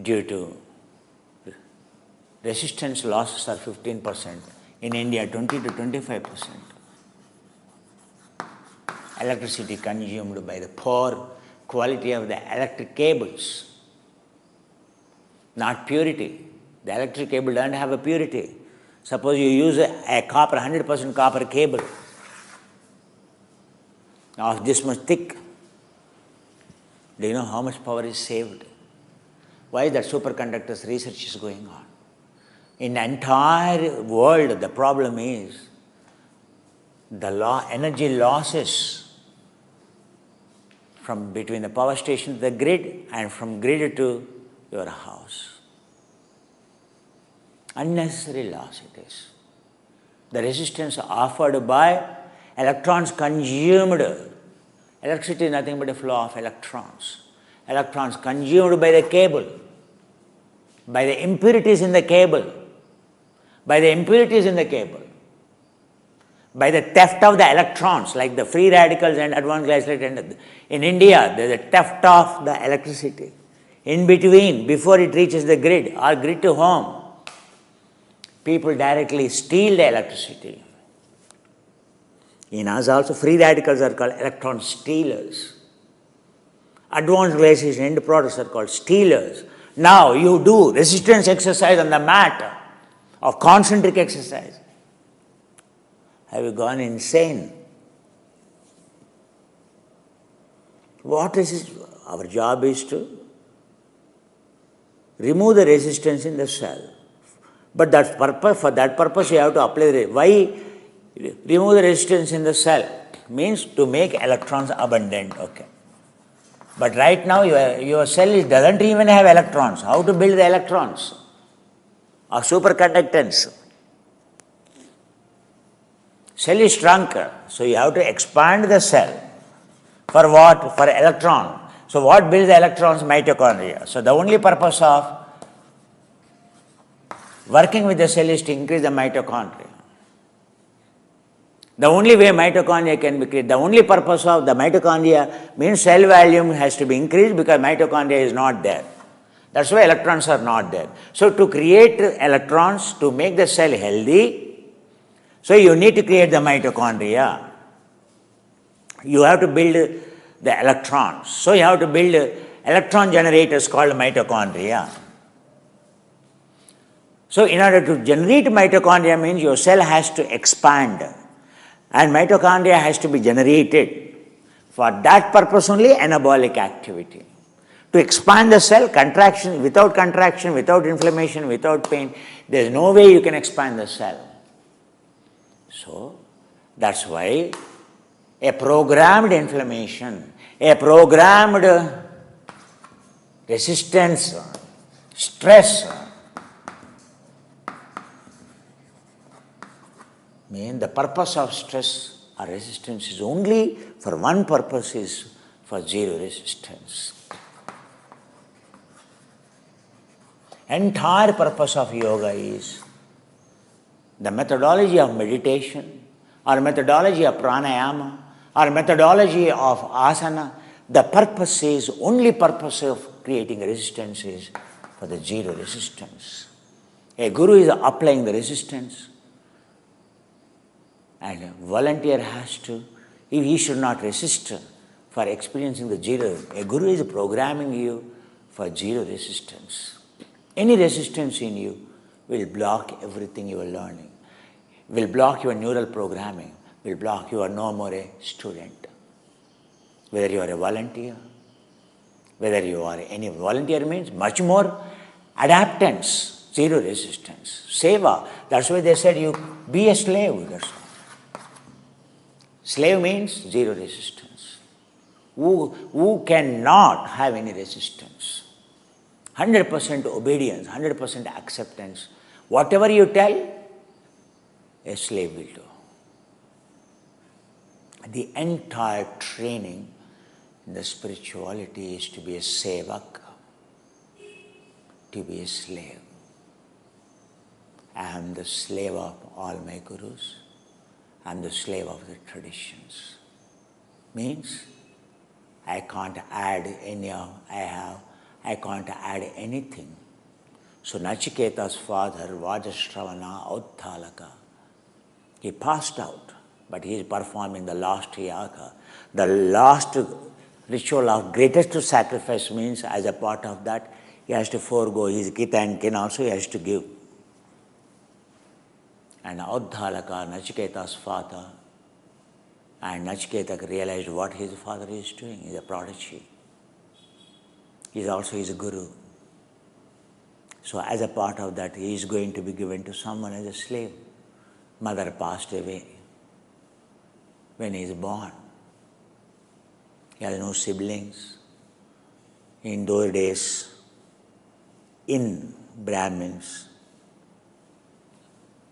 due to resistance losses are 15%. In India, 20 to 25% electricity consumed by the poor quality of the electric cables, not purity. The electric cable doesn't have a purity. Suppose you use a copper, 100% copper cable of this much thick. Do you know how much power is saved? Why is that superconductors research is going on? In the entire world, the problem is the energy losses from between the power station to the grid and from grid to your house. Unnecessary loss it is. The resistance offered by electrons consumed. Electricity is nothing but a flow of electrons. Electrons consumed by the cable, by the impurities in the cable, by the impurities in the cable, by the theft of the electrons, like the free radicals and advanced glycerate. In India, there is a theft of the electricity. In between, before it reaches the grid or grid to home, people directly steal the electricity. In us also, free radicals are called electron stealers. Advanced glycation end products are called stealers. Now you do resistance exercise on the mat of concentric exercise. Have you gone insane? What is our job is to remove the resistance in the cell. But for that purpose you have to apply the. Why remove the resistance in the cell? Means to make electrons abundant. Okay. But right now your cell doesn't even have electrons. How to build the electrons? Or superconductance. Cell is shrunk, so you have to expand the cell. For what? For electron. So what builds the electrons? Mitochondria. So the only purpose of working with the cell is to increase the mitochondria. The only way mitochondria can be created, the only purpose of the mitochondria means cell volume has to be increased because mitochondria is not there. That's why electrons are not there. So to create electrons, to make the cell healthy, so you need to create the mitochondria. You have to build the electrons. So you have to build electron generators called mitochondria. So in order to generate mitochondria means your cell has to expand. And mitochondria has to be generated. For that purpose only, anabolic activity. To expand the cell, contraction, without inflammation, without pain, there is no way you can expand the cell. So, that's why a programmed inflammation, a programmed resistance, stress, mean the purpose of stress or resistance is only for one purpose, is for zero resistance. Entire purpose of yoga is the methodology of meditation or methodology of pranayama or methodology of asana. The purpose is, only purpose of creating resistance is for the zero resistance. A guru is applying the resistance. And a volunteer has to, if he should not resist for experiencing the zero. A guru is programming you for zero resistance. Any resistance in you will block everything you are learning, will block your neural programming, will block you are no more a student. Whether you are a volunteer, whether you are any volunteer means much more adaptance, zero resistance, seva. That's why they said you be a slave. That's all. Slave means zero resistance. Who cannot have any resistance. 100% obedience, 100% acceptance. Whatever you tell, a slave will do. The entire training in the spirituality is to be a sevak, to be a slave. I am the slave of all my gurus. I am the slave of the traditions. Means I can't add I can't add anything. So Nachiketa's father, Vajashravana Auttalaka, He passed out, but he is performing the last yaga. The last ritual of greatest sacrifice means as a part of that, he has to forego his kith and kin also he has to give. And Uddalaka, Nachiketa's father, and Nachiketa realized what his father is doing. He is a prodigy. He is also his guru. So as a part of that, he is going to be given to someone as a slave. Mother passed away when he is born. He has no siblings. In those days, in Brahmins,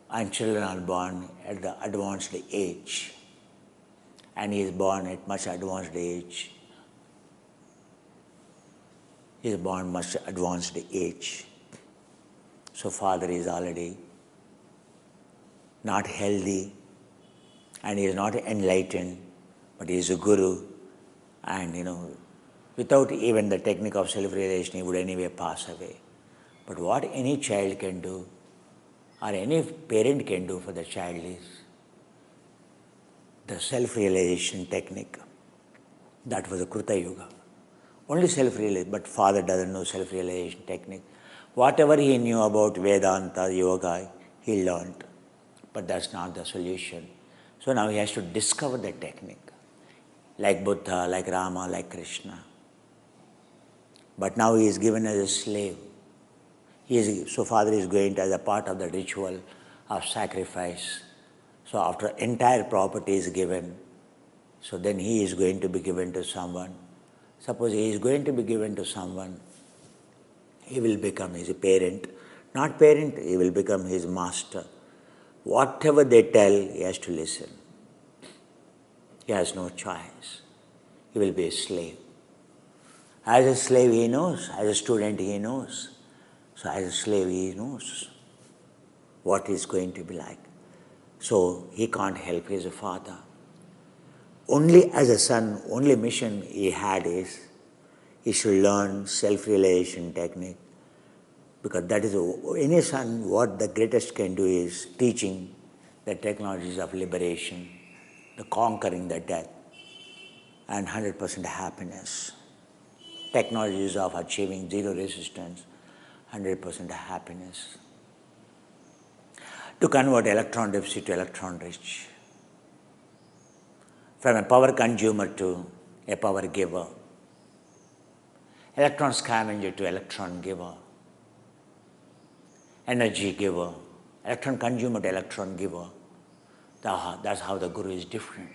and children are born at the advanced age. And he is born at much advanced age. He is born much advanced age. So father is already not healthy and he is not enlightened, but he is a guru. And without even the technique of self-realization, he would anyway pass away. But what any child can do, or any parent can do for the child is the self-realization technique. That was a Kruta Yuga. Only self-realization, but father doesn't know self-realization technique. Whatever he knew about Vedanta, yoga, he learned. But that's not the solution. So now he has to discover the technique. Like Buddha, like Rama, like Krishna. But now he is given as a slave. So father is going to, as a part of the ritual of sacrifice. So after entire property is given, so then he is going to be given to someone. Suppose he is going to be given to someone, he will become his parent. Not parent, he will become his master. Whatever they tell, he has to listen. He has no choice. He will be a slave. As a slave he knows, as a student he knows. So as a slave he knows what is going to be like. So he can't help his father. Only as a son, only mission he had is he should learn self-realization technique. Because that is, any son, what the greatest can do is teaching the technologies of liberation, the conquering the death, and 100% happiness. Technologies of achieving zero resistance, 100% happiness. To convert electron deficit to electron rich. From a power consumer to a power giver. Electron scavenger to electron giver. Energy giver. Electron consumer to electron giver. That's how the Guru is different.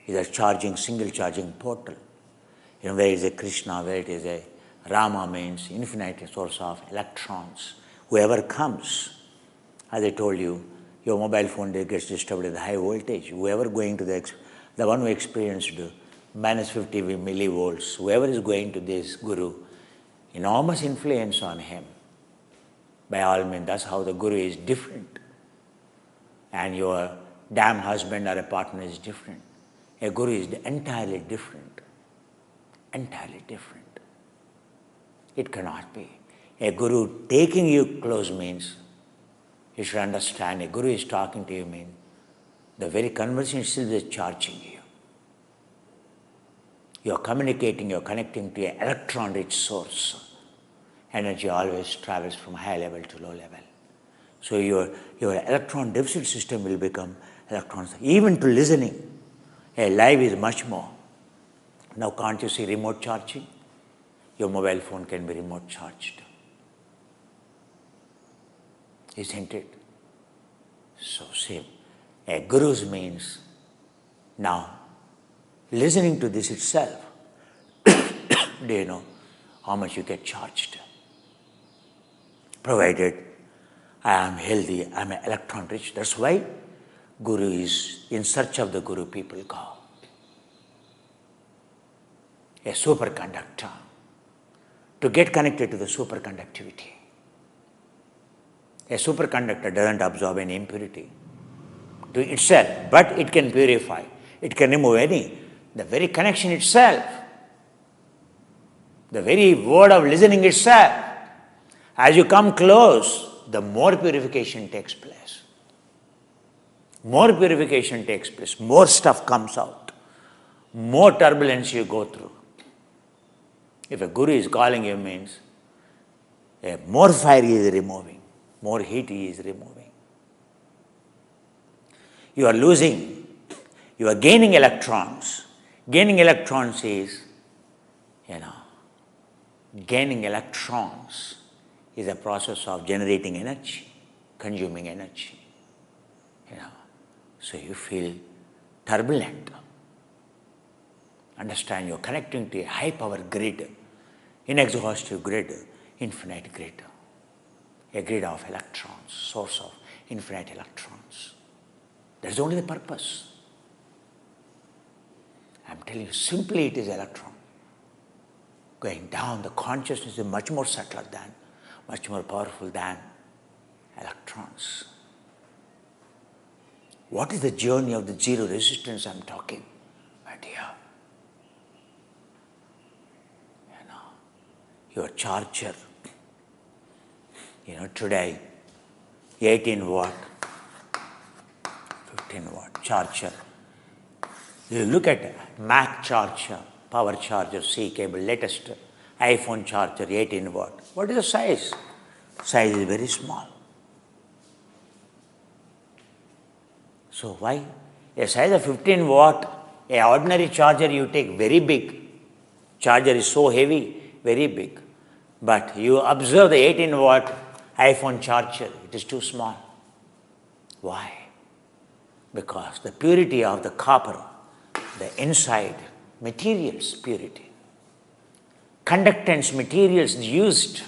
He's a single charging portal. Where it is a Krishna, where it is a Rama means infinite source of electrons. Whoever comes, as I told you, your mobile phone gets disturbed at high voltage. Whoever going to the one who experienced minus 50 millivolts, whoever is going to this Guru, enormous influence on him. By all means, that's how the Guru is different. And your damn husband or a partner is different. A Guru is entirely different. Entirely different. It cannot be. A Guru taking you close means, you should understand, a Guru is talking to you means, the very conversation itself is charging you. You are communicating, you are connecting to an electron-rich source. Energy always travels from high level to low level. So your electron deficit system will become electrons. Even to listening, a live is much more. Now can't you see remote charging? Your mobile phone can be remote charged. Isn't it? So same. A Guru's means now listening to this itself, do you know how much you get charged? Provided I am healthy, I am electron rich. That's why Guru is in search of the Guru people go. A superconductor. To get connected to the superconductivity. A superconductor doesn't absorb any impurity to itself, but it can purify. It can remove any. The very connection itself, the very word of listening itself, as you come close, the more purification takes place. more purification takes place, more stuff comes out, more turbulence you go through. If a guru is calling you means more fire he is removing, more heat he is removing. You are losing, you are gaining electrons. Gaining electrons is, gaining electrons is a process of generating energy, consuming energy. So you feel turbulent. Understand you're connecting to a high power grid, inexhaustive grid, infinite grid. A grid of electrons, source of infinite electrons. That's only the purpose. I'm telling you, simply it is electron. Going down, the consciousness is much more subtler than, much more powerful than electrons. What is the journey of the zero resistance I'm talking? My dear. Your charger. Today, 18 watt, 15 watt charger. You look at Mac charger, power charger, C cable, latest iPhone charger, 18 watt. What is the size? Size is very small. So why? A size of 15 watt, a ordinary charger you take very big. Charger is so heavy, very big. But you observe the 18 watt iPhone charger, it is too small. Why? Because the purity of the copper, the inside materials purity, conductance materials used,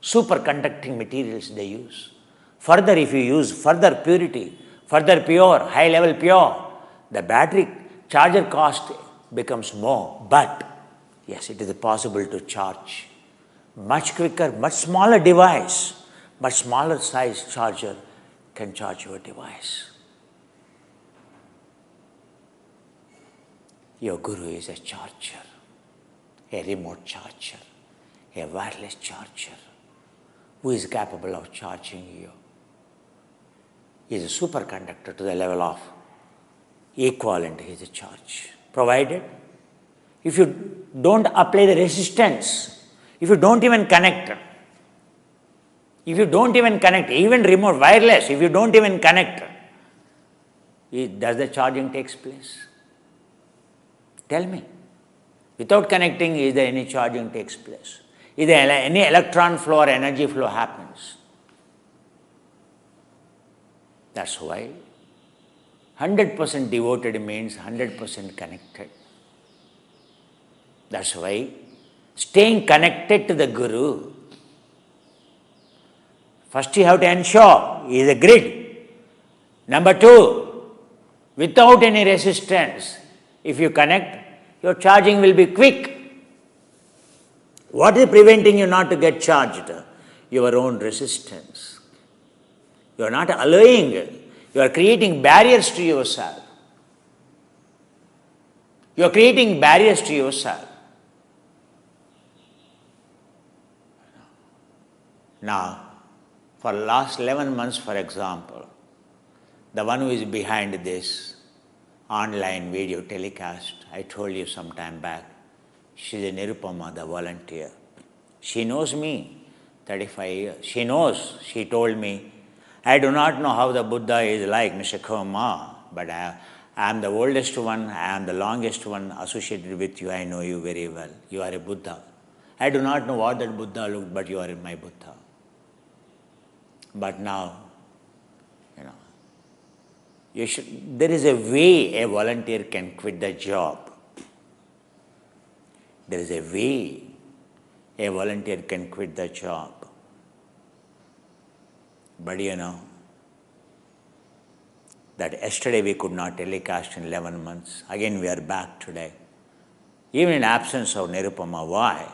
superconducting materials they use. Further, if you use further purity, further pure, high level pure, the battery charger cost becomes more. But yes, it is possible to charge much quicker, much smaller device, much smaller size charger can charge your device. Your guru is a charger, a remote charger, a wireless charger. Who is capable of charging you? He is a superconductor to the level of equivalent, he is a charge. Provided, if you don't apply the resistance, if you don't even connect, even remote wireless, if you don't even connect, does the charging takes place? Tell me. Without connecting, is there any charging takes place? Is there any electron flow or energy flow happens? That's why 100% devoted means 100% connected. That's why staying connected to the Guru, first you have to ensure he is a grid. Number two, without any resistance, if you connect, your charging will be quick. What is preventing you not to get charged? Your own resistance. You are not allowing, you are creating barriers to yourself. You are creating barriers to yourself. Now, for last 11 months, for example, the one who is behind this online video telecast, I told you some time back, she's a Nirupama, the volunteer. She knows me, 35 years. She knows, she told me, I do not know how the Buddha is like, Mr. Koma, but I am the oldest one, I am the longest one associated with you, I know you very well. You are a Buddha. I do not know what that Buddha looked, but you are my Buddha. But now, there is a way a volunteer can quit the job. There is a way a volunteer can quit the job. But that yesterday we could not telecast in 11 months. Again we are back today. Even in absence of Nirupama, why?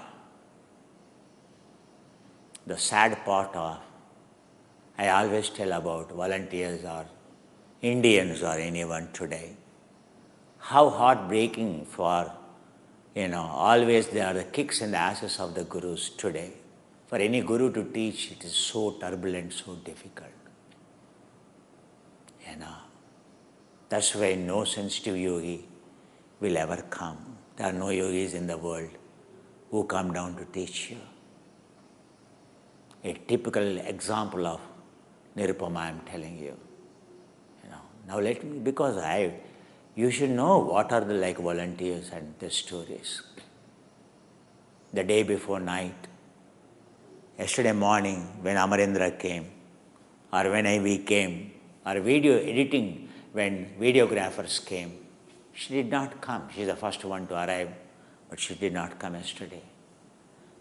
The sad part of, I always tell about volunteers or Indians or anyone today, how heartbreaking for, always there are the kicks and the asses of the gurus today. For any guru to teach, it is so turbulent, so difficult. That's why no sensitive yogi will ever come. There are no yogis in the world who come down to teach you. A typical example of Nirupama I am telling you. Now let me, because you should know what are the like volunteers and the stories. The day before night, yesterday morning when Amarendra came, or when we came, or video editing when videographers came, she did not come. She is the first one to arrive, but she did not come yesterday.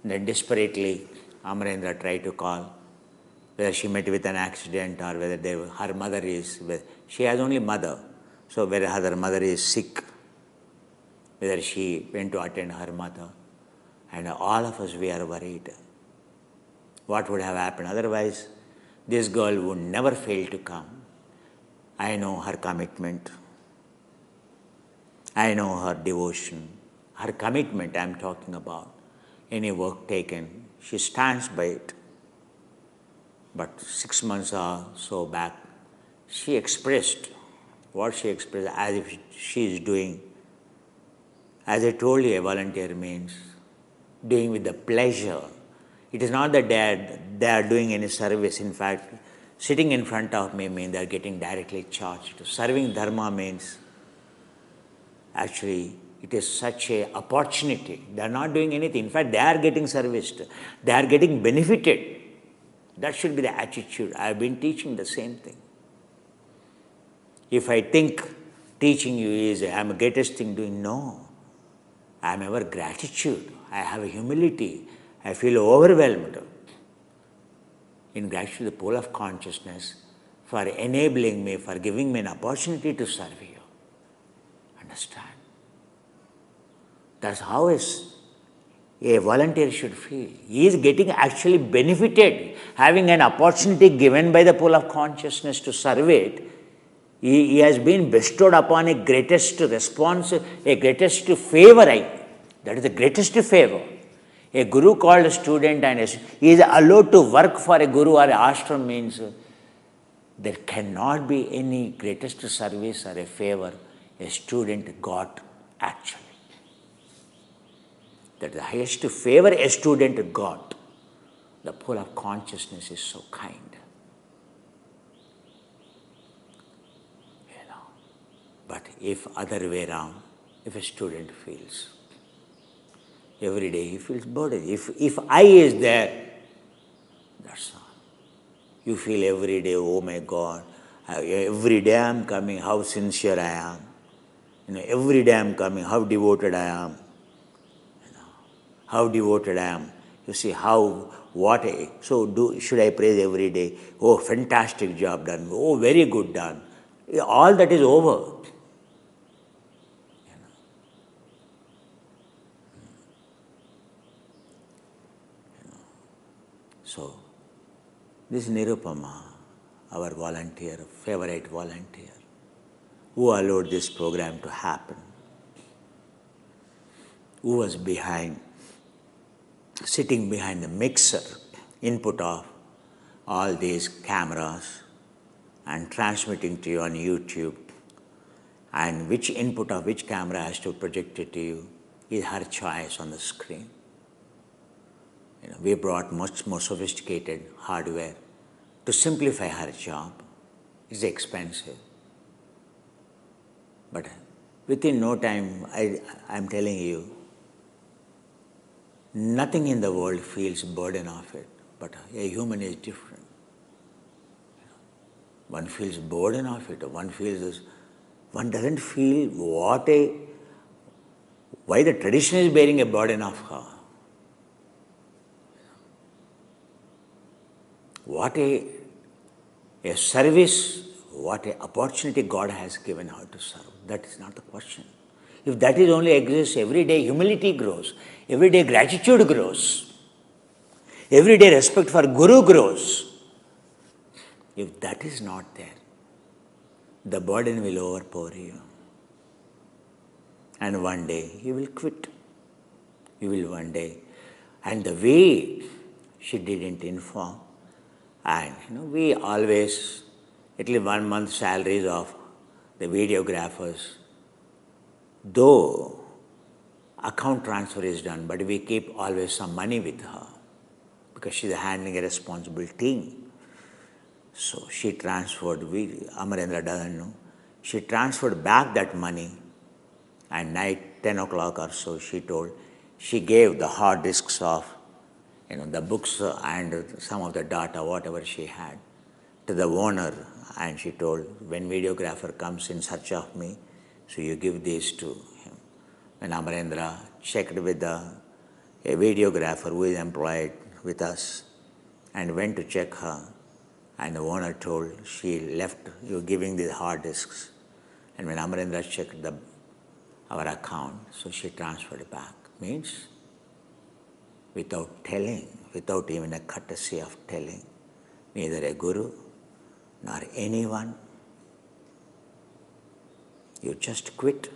Then desperately, Amarendra tried to call, whether she met with an accident or whether her mother is, she has only mother, so whether her mother is sick, whether she went to attend her mother, and all of us, we are worried. What would have happened? Otherwise, this girl would never fail to come. I know her commitment. I know her devotion. Her commitment I am talking about. Any work taken, she stands by it. But 6 months or so back, she expressed what she expressed as if she is doing. As I told you, a volunteer means doing with the pleasure. It is not that they are doing any service. In fact, sitting in front of me means they are getting directly charged. Serving Dharma means actually it is such an opportunity. They are not doing anything. In fact, they are getting serviced. They are getting benefited. That should be the attitude. I have been teaching the same thing. If I think teaching you is I am the greatest thing doing, no. I am ever gratitude. I have a humility. I feel overwhelmed in gratitude to the pole of consciousness for enabling me, for giving me an opportunity to serve you. Understand? That's how a volunteer should feel. He is getting actually benefited, having an opportunity given by the pole of consciousness to serve it. He has been bestowed upon a greatest response, a greatest favor. That is the greatest favor. A guru called a student and he is allowed to work for a guru or an ashram means there cannot be any greatest service or a favor a student got actually. That the highest favor a student got. The pole of consciousness is so kind. But if other way around, if a student feels, every day he feels burdened. If I is there, that's all. You feel every day, oh my God, every day I am coming, how sincere I am. Every day I am coming, how devoted I am. How devoted I am. You see should I praise every day? Oh, fantastic job done. Oh, very good done. All that is over. So, this Nirupama, our volunteer, favorite volunteer, who allowed this program to happen, who was sitting behind the mixer, input of all these cameras and transmitting to you on YouTube, and which input of which camera has to project it to you is her choice on the screen. We brought much more sophisticated hardware to simplify her job. It's expensive. But within no time, I'm telling you, nothing in the world feels burden of it. But a human is different. One feels burden of it. One doesn't feel why the tradition is bearing a burden of her. What a service, what an opportunity God has given her to serve. That is not the question. If that is only exists, every day humility grows, every day gratitude grows, every day respect for Guru grows. If that is not there, the burden will overpower you. And one day you will quit. You will one day. And the way she didn't inform, and we always, at least 1 month salaries of the videographers, though account transfer is done, but we keep always some money with her because she's handling a responsible team. So she transferred, Amarendra doesn't know, she transferred back that money, and night 10 o'clock or so she told, she gave the hard disks of the books and some of the data, whatever she had, to the owner, and she told, when videographer comes in search of me, so you give these to him. When Amarendra checked with a videographer who is employed with us and went to check her, and the owner told, she left you giving these hard disks. And when Amarendra checked our account, so she transferred it back. Means without telling, without even a courtesy of telling, neither a guru nor anyone, you just quit.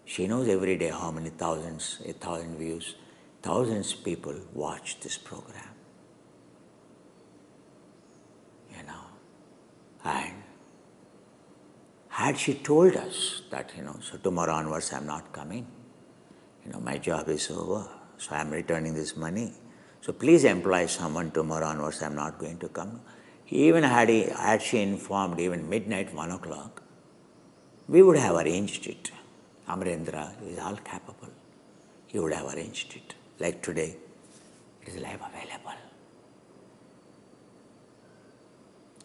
She knows every day how many thousands, 1,000 views, thousands of people watch this program. And had she told us that, so tomorrow onwards I'm not coming, my job is over, so I'm returning this money. So please employ someone tomorrow onwards, I'm not going to come. Even had she informed even midnight, 1 o'clock, we would have arranged it. Amarendra is all capable. He would have arranged it. Like today, it is live available.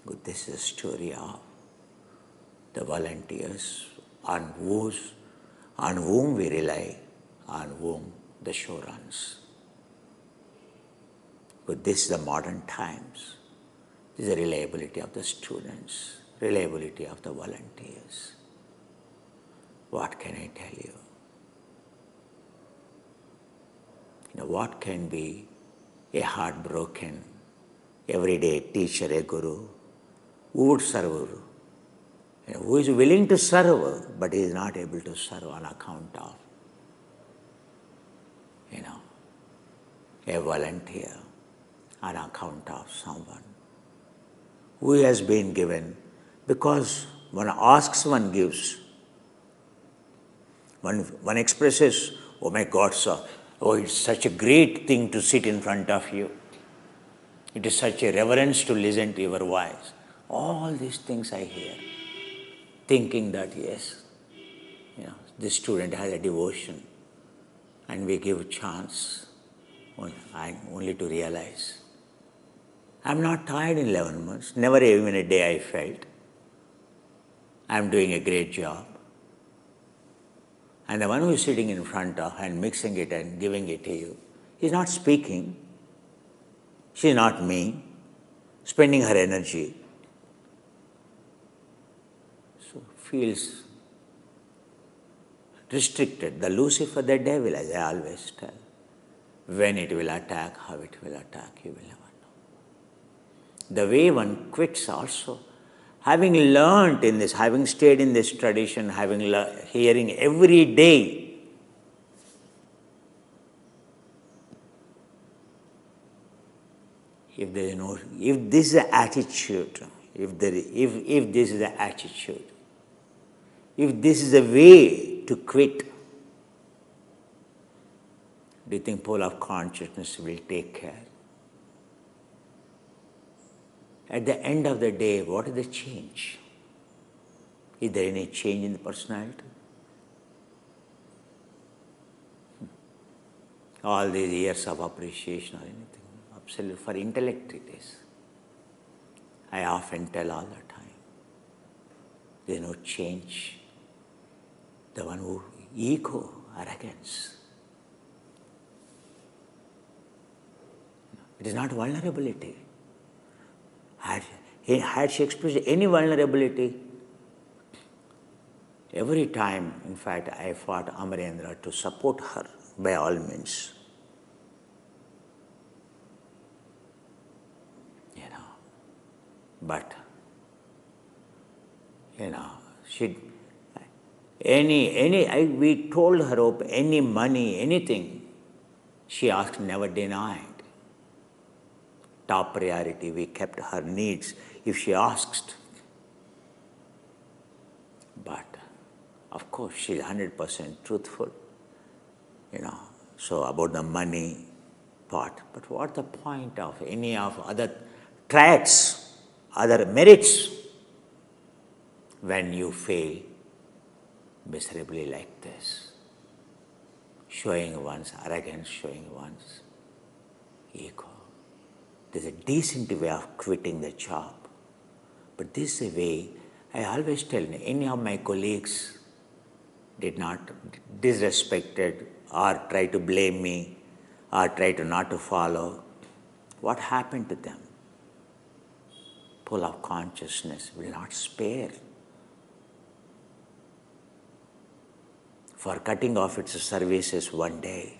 Good, this is a story of the volunteers on whom we rely, on whom the show runs. But this is the modern times. This is the reliability of the students, reliability of the volunteers. What can I tell you? What can be a heartbroken, everyday teacher, a guru, who would serve, who is willing to serve, but is not able to serve on account of, a volunteer, on account of someone who has been given, because one asks, one gives. One expresses, oh my God, sir, oh, it's such a great thing to sit in front of you. It is such a reverence to listen to your voice. All these things I hear, thinking that yes, this student has a devotion, and we give chance only to realize. I'm not tired in 11 months, never even a day I felt. I'm doing a great job. And the one who is sitting in front of and mixing it and giving it to you, he's not speaking. She's not me, spending her energy. So feels restricted. The Lucifer, the devil, as I always tell. When it will attack, how it will attack, you will never know. The way one quits also, having learned in this, having stayed in this tradition, hearing every day, if this is the attitude, if this is the attitude, if this is the way to quit, do you think pole of consciousness will take care? At the end of the day, what is the change? Is there any change in the personality? All these years of appreciation or anything, absolutely, for intellect it is. I often tell all the time, there is no change. The one who, ego, arrogance. It is not vulnerability. Had she expressed any vulnerability, every time, in fact, I fought Amarendra to support her by all means. But, we told her any money, anything, she asked, never denied. top priority. We kept her needs if she asked. But of course, she's 100% truthful, So about the money part. But what's the point of any of other traits, other merits, when you fail miserably like this? Showing one's arrogance, showing one's ego. There's a decent way of quitting the job. But this is a way I always tell any of my colleagues did not disrespected or try to blame me or try to not to follow. What happened to them? Pull of consciousness will not spare. For cutting off its services one day.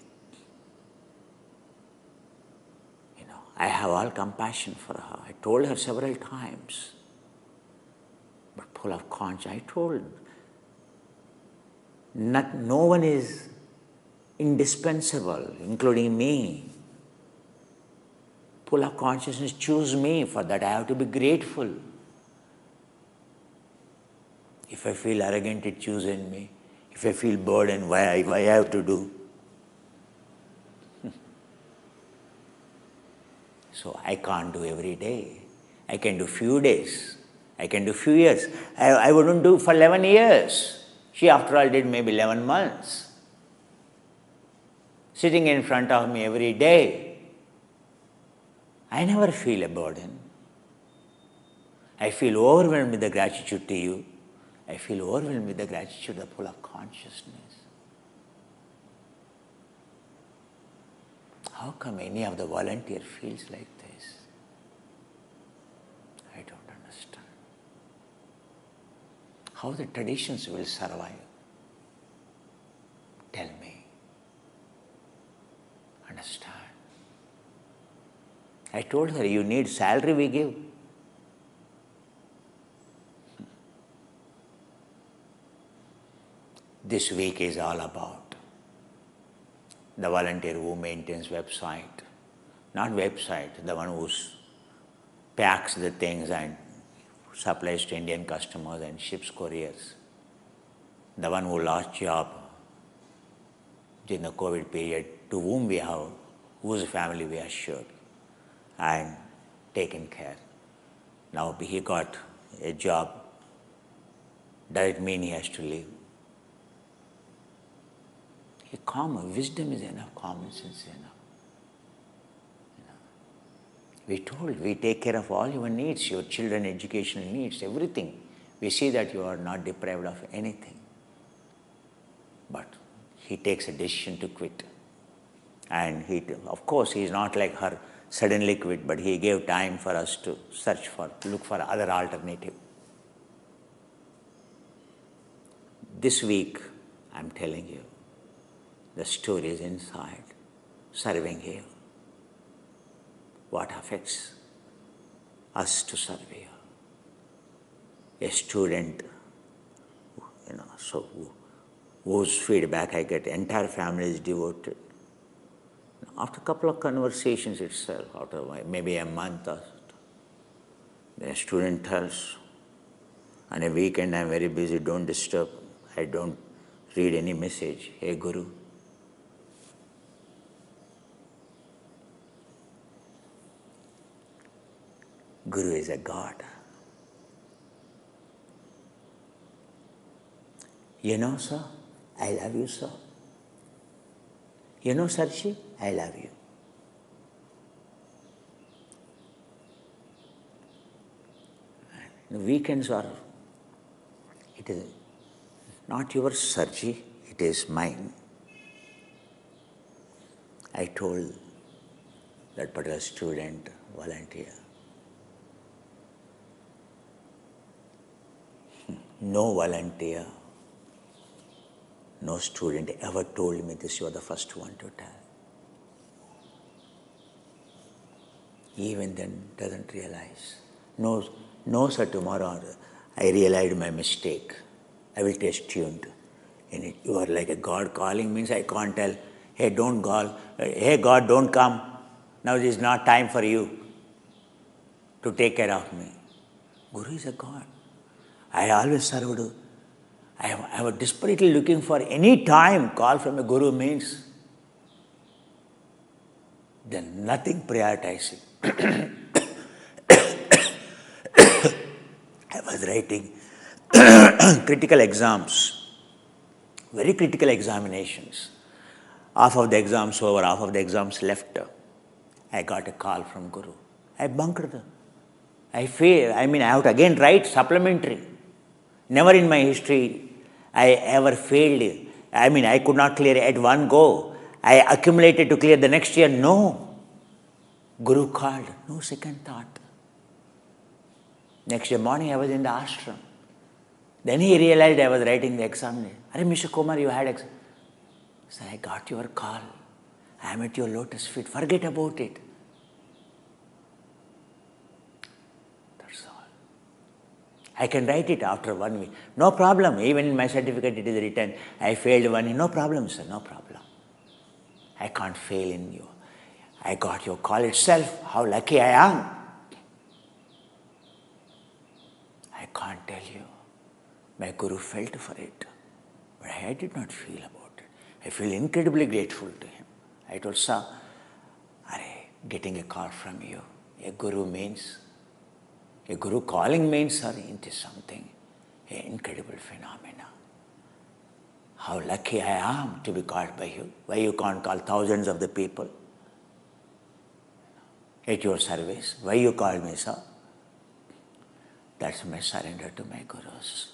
I have all compassion for her. I told her several times. But full of conscience, I told no one is indispensable, including me. Full of consciousness, choose me. For that I have to be grateful. If I feel arrogant, it chooses me. If I feel burdened, why I have to do? So I can't do every day. I can do few days. I can do few years. I wouldn't do for 11 years. She, after all, did maybe 11 months. Sitting in front of me every day. I never feel a burden. I feel overwhelmed with the gratitude to you. I feel overwhelmed with the gratitude of full of consciousness. How come any of the volunteer feels like this? I don't understand. How the traditions will survive? Tell me. Understand. I told her, you need salary, we give. This week is all about the volunteer who maintains website. Not website, the one who packs the things and supplies to Indian customers and ships couriers. The one who lost job during the COVID period, to whose family we assured and taken care. Now he got a job. Does it mean he has to leave? Common wisdom is enough, common sense is enough. We take care of all your needs, your children educational needs, everything. We see that you are not deprived of anything. But he takes a decision to quit. And of course, he is not like her, suddenly quit, but he gave time for us to look for other alternative. This week, I'm telling you, the story is inside, serving you. What affects us to serve you? A student, whose feedback I get, entire family is devoted. After a couple of conversations itself, after maybe a month or so, the student tells, on a weekend I'm very busy, don't disturb. I don't read any message. Hey Guru. Guru is a God. Sir, I love you, sir. Sarchi, I love you. The weekends it is not yours, Sarchi, it is mine. I told that particular student, volunteer, no volunteer, no student ever told me this. You are the first one to tell. Even then, doesn't realize. No, sir, tomorrow I realized my mistake. I will stay tuned in it. You are like a God calling means I can't tell, hey, don't call. Hey, God, don't come. Now it is not time for you. to take care of me. Guru is a God. I always served. I was desperately looking for any time call from a Guru means then nothing prioritizing. I was writing critical exams, very critical examinations. Half of the exams over, half of the exams left. I got a call from Guru. I bunked them. I failed. I have to again write supplementary. Never in my history I ever failed. I could not clear at one go. I accumulated to clear the next year. No. Guru called. No second thought. Next day morning I was in the ashram. Then he realized I was writing the exam. Are Mr. Kumar, you had exam. So I got your call. I am at your lotus feet. Forget about it. That's all. I can write it after 1 week. No problem. Even in my certificate it is written. I failed 1 year. No problem, sir. No problem. I can't fail in you. I got your call itself. How lucky I am. I can't tell you. My Guru felt for it. But I did not feel about it. I feel incredibly grateful to him. I told, sir, getting a call from you, a Guru calling means, sir, it is something, an incredible phenomena. How lucky I am to be called by you. Why you can't call thousands of the people at your service? Why you called me, sir? That's my surrender to my Gurus.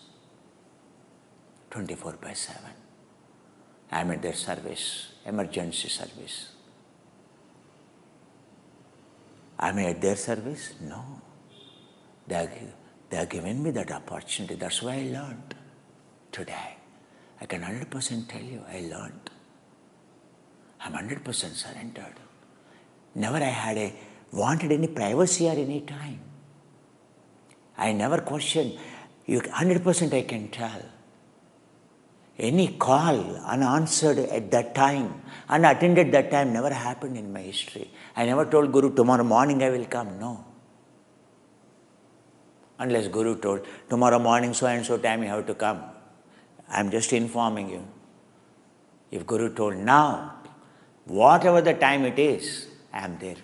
24/7. I am at their service, emergency service. I am at their service? No. They are giving me that opportunity. That's why I learned today. I can 100% tell you, I learned. I'm 100% surrendered. Never I had wanted any privacy or any time. I never questioned. 100% I can tell. Any call unanswered at that time, unattended that time never happened in my history. I never told Guru, tomorrow morning I will come. No. Unless Guru told, tomorrow morning so and so time you have to come. I am just informing you. If Guru told now, whatever the time it is, I am there.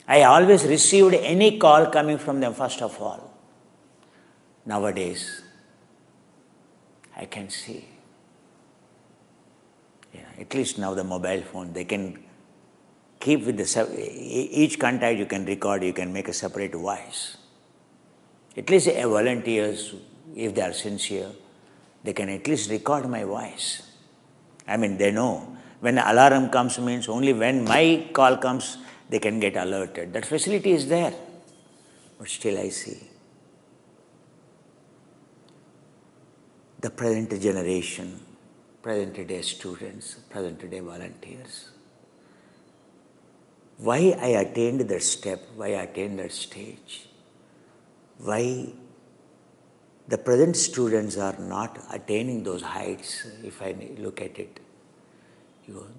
I always received any call coming from them first of all. Nowadays, I can see. At least now the mobile phone, they can keep with each contact you can record, you can make a separate voice. At least volunteers, if they are sincere, they can at least record my voice. They know. When the alarm comes means only when my call comes, they can get alerted. That facility is there. But still I see. The present generation, present day students, present day volunteers. Why I attained that step, why I attained that stage, why the present students are not attaining those heights, if I look at it.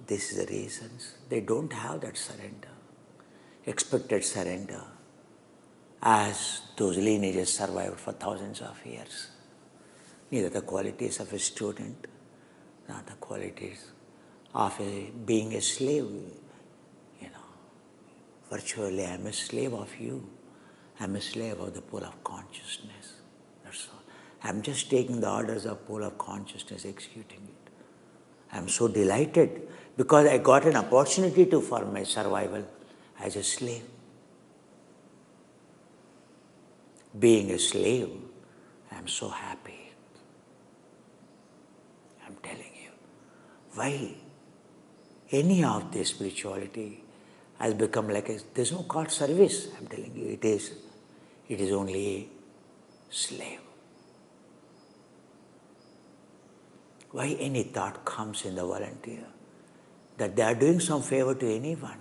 This is the reasons. They don't have that surrender, expected surrender, as those lineages survived for thousands of years. Neither the qualities of a student, nor the qualities of being a slave. Virtually I am a slave of you. I am a slave of the pole of consciousness. That's all. I am just taking the orders of pole of consciousness, executing it. I am so delighted because I got an opportunity for my survival as a slave. Being a slave, I am so happy. I am telling you. Why? Any of this spirituality has become there's no God service. I'm telling you, it is only a slave. Why any thought comes in the volunteer that they are doing some favor to anyone?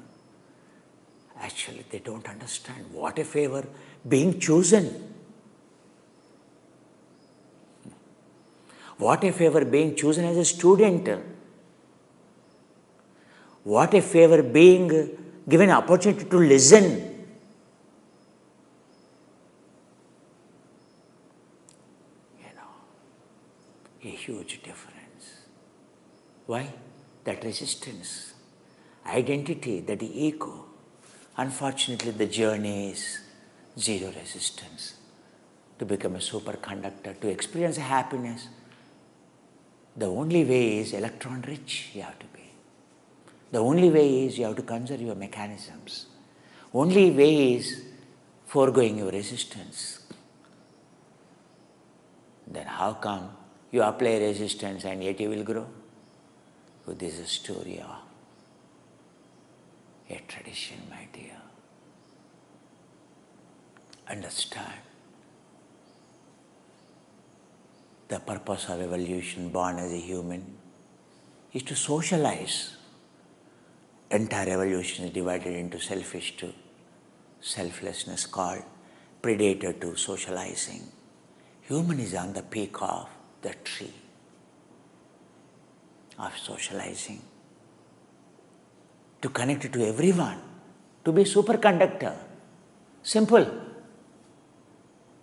Actually, they don't understand what a favor being chosen. What a favor being chosen as a student. What a favor being given an opportunity to listen. huge difference. Why? That resistance, identity, that ego. Unfortunately, the journey is zero resistance. To become a superconductor, to experience happiness, the only way is electron rich you have to be. The only way is you have to conserve your mechanisms. Only way is foregoing your resistance. Then how come you apply resistance and yet you will grow? So this is a story of a tradition, my dear. Understand. The purpose of evolution, born as a human, is to socialize. Entire evolution is divided into selfish to selflessness, called predator to socializing. Human is on the peak of the tree of socializing. To connect to everyone, to be superconductor. Simple.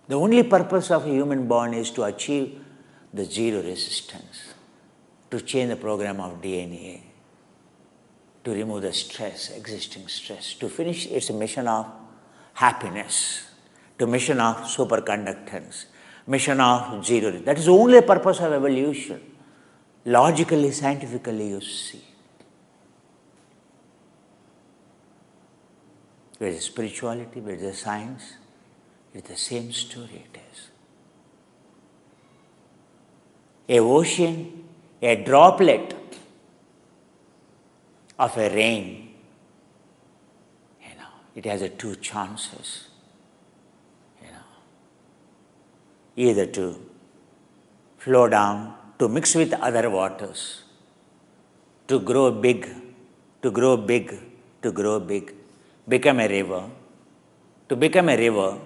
The only purpose of a human born is to achieve the zero resistance, to change the program of DNA, to remove the stress, existing stress, to finish its mission of happiness, to mission of superconductance, mission of zero. That is the only purpose of evolution. Logically, scientifically, you see. Where is spirituality, where is the science? It's the same story it is. A ocean, a droplet of a rain, it has two chances, either to flow down, to mix with other waters, to grow big, to grow big, to grow big, become a river, to become a river,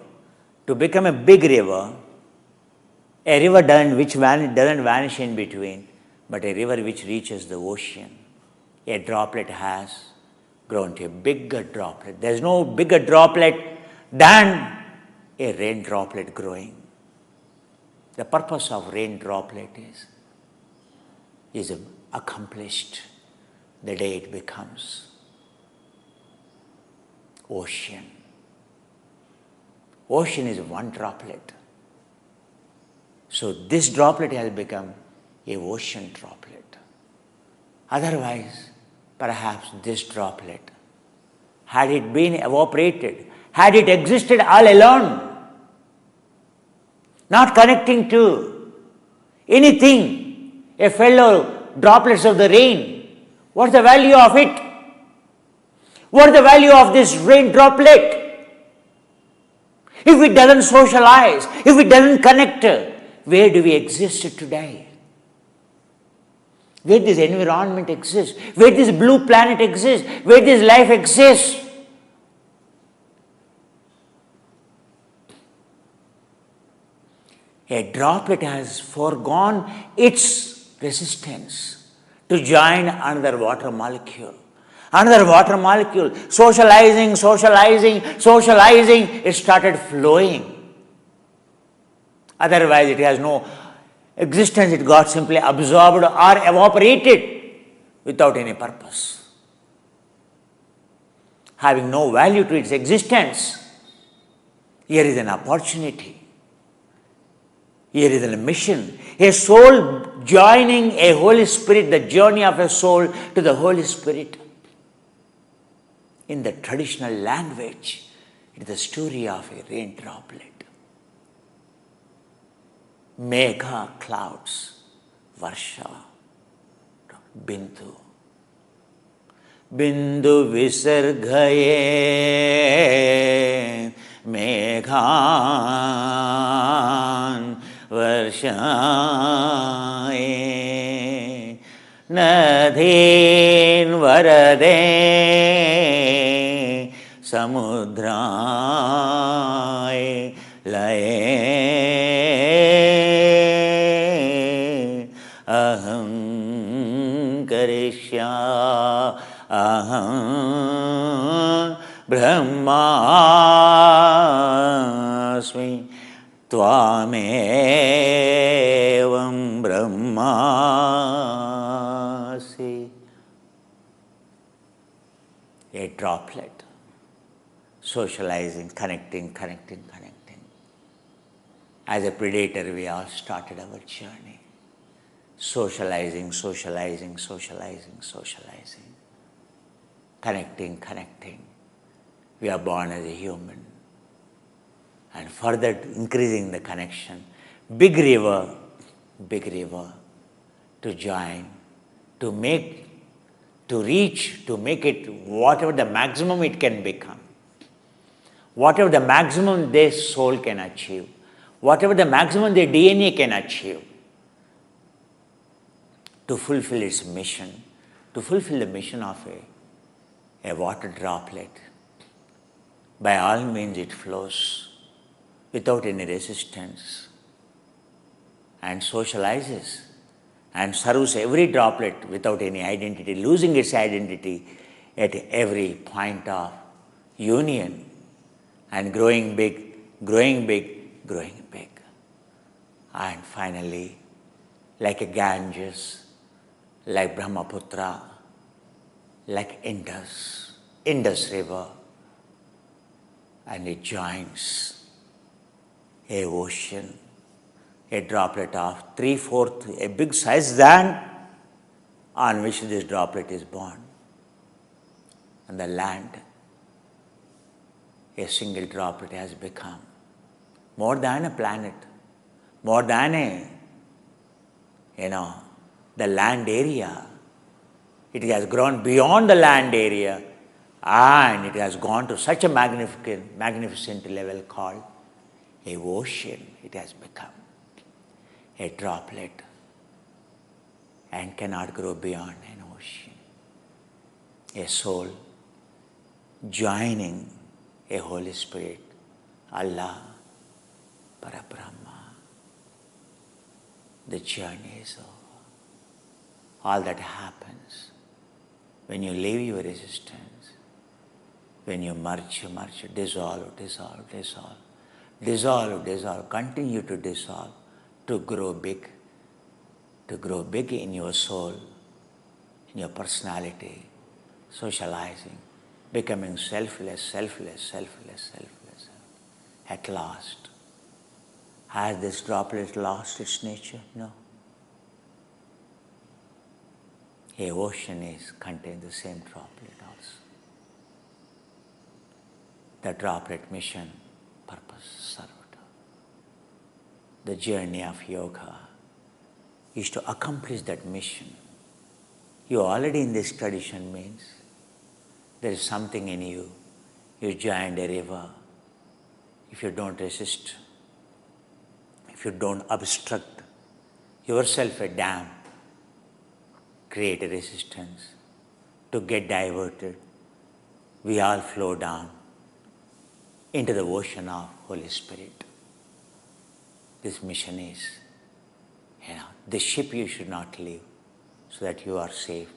to become a big river, a river doesn't vanish in between, but a river which reaches the ocean. A droplet has grown to a bigger droplet. There is no bigger droplet than a rain droplet growing. The purpose of rain droplet is accomplished the day it becomes ocean. Ocean is one droplet. So this droplet has become a ocean droplet. Otherwise, perhaps this droplet, had it been evaporated, had it existed all alone, not connecting to anything, a fellow droplets of the rain, what's the value of it? What's the value of this rain droplet? If it doesn't socialize, if it doesn't connect, where do we exist today? Where this environment exists, where this blue planet exists, where this life exists. A droplet has foregone its resistance to join another water molecule. Another water molecule, socializing, it started flowing. Otherwise, it has no existence, it got simply absorbed or evaporated without any purpose. Having no value to its existence, here is an opportunity. Here is a mission. A soul joining a Holy Spirit, the journey of a soul to the Holy Spirit. In the traditional language, it is the story of a rain droplet. Megha, clouds, Varsha, Bindu. Bindu visargaye, Meghan, Varshaye, Nadhin varade, Samudraye, laye, aham karishya, aham brahmasmi, tvamevam brahma Brahma. See, a droplet, socializing, connecting. As a predator, we all started our journey. Socializing. Connecting. We are born as a human. And further increasing the connection. Big river to join, to make, to reach, to make it whatever the maximum it can become. Whatever the maximum their soul can achieve. Whatever the maximum their DNA can achieve. To fulfill its mission, to fulfill the mission of a water droplet. By all means it flows without any resistance and socializes and serves every droplet without any identity, losing its identity at every point of union and growing big. And finally, like a Ganges, like Brahmaputra, like Indus River, and it joins a ocean, a droplet of 3/4, a big size than on which this droplet is born. And the land, a single droplet has become more than a planet, more than the land area. It has grown beyond the land area and it has gone to such a magnificent level called a ocean. It has become a droplet and cannot grow beyond an ocean. A soul joining a Holy Spirit, Allah, Parabrahma. The journey is over. All that happens when you leave your resistance, when you merge, dissolve, continue to dissolve, to grow big in your soul, in your personality, socializing, becoming selfless. At last, has this droplet lost its nature? No. A ocean contains the same droplet also. The droplet mission, purpose served. The journey of yoga is to accomplish that mission. You are already in this tradition means there is something in you. You joined a river. If you don't resist, if you don't obstruct yourself a dam, create a resistance to get diverted, we all flow down into the ocean of Holy Spirit. This mission is, the ship you should not leave so that you are safe.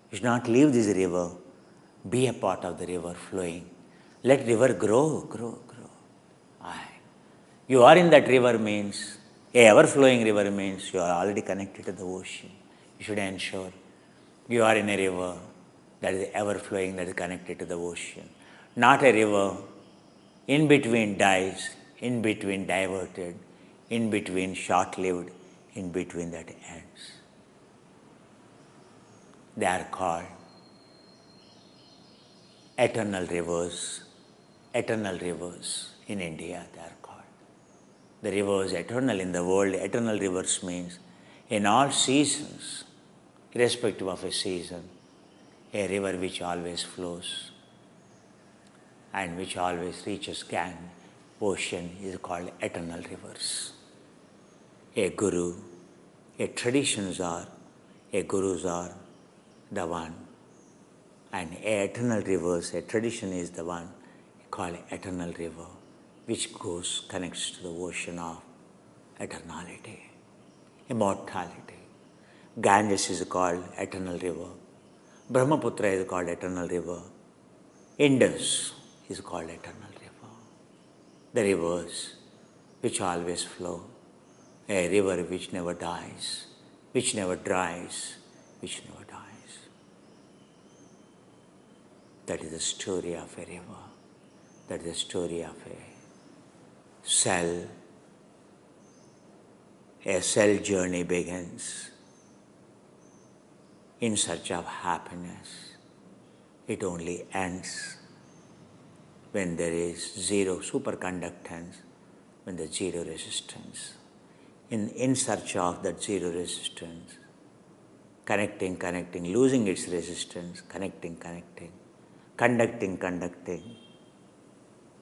You should not leave this river. Be a part of the river flowing. Let river grow. You are in that river means, a ever-flowing river means you are already connected to the ocean. You should ensure you are in a river that is ever-flowing, that is connected to the ocean. Not a river in between dies, in between diverted, in between short-lived, in between that ends. They are called eternal rivers in India, they are called. The rivers eternal in the world, eternal rivers means in all seasons, irrespective of a season, a river which always flows and which always reaches ocean is called eternal rivers. A guru, a gurus are the one, and eternal rivers, a tradition is the one called eternal river, which connects to the ocean of eternality, immortality. Ganges is called eternal river. Brahmaputra is called eternal river. Indus is called eternal river. The rivers which always flow, a river which never dies, which never dries, which never dies. That is the story of a river. That is the story of a cell. A cell journey begins in search of happiness. It only ends when there is zero superconductance, when there is zero resistance. In search of that zero resistance, connecting, losing its resistance, connecting, conducting.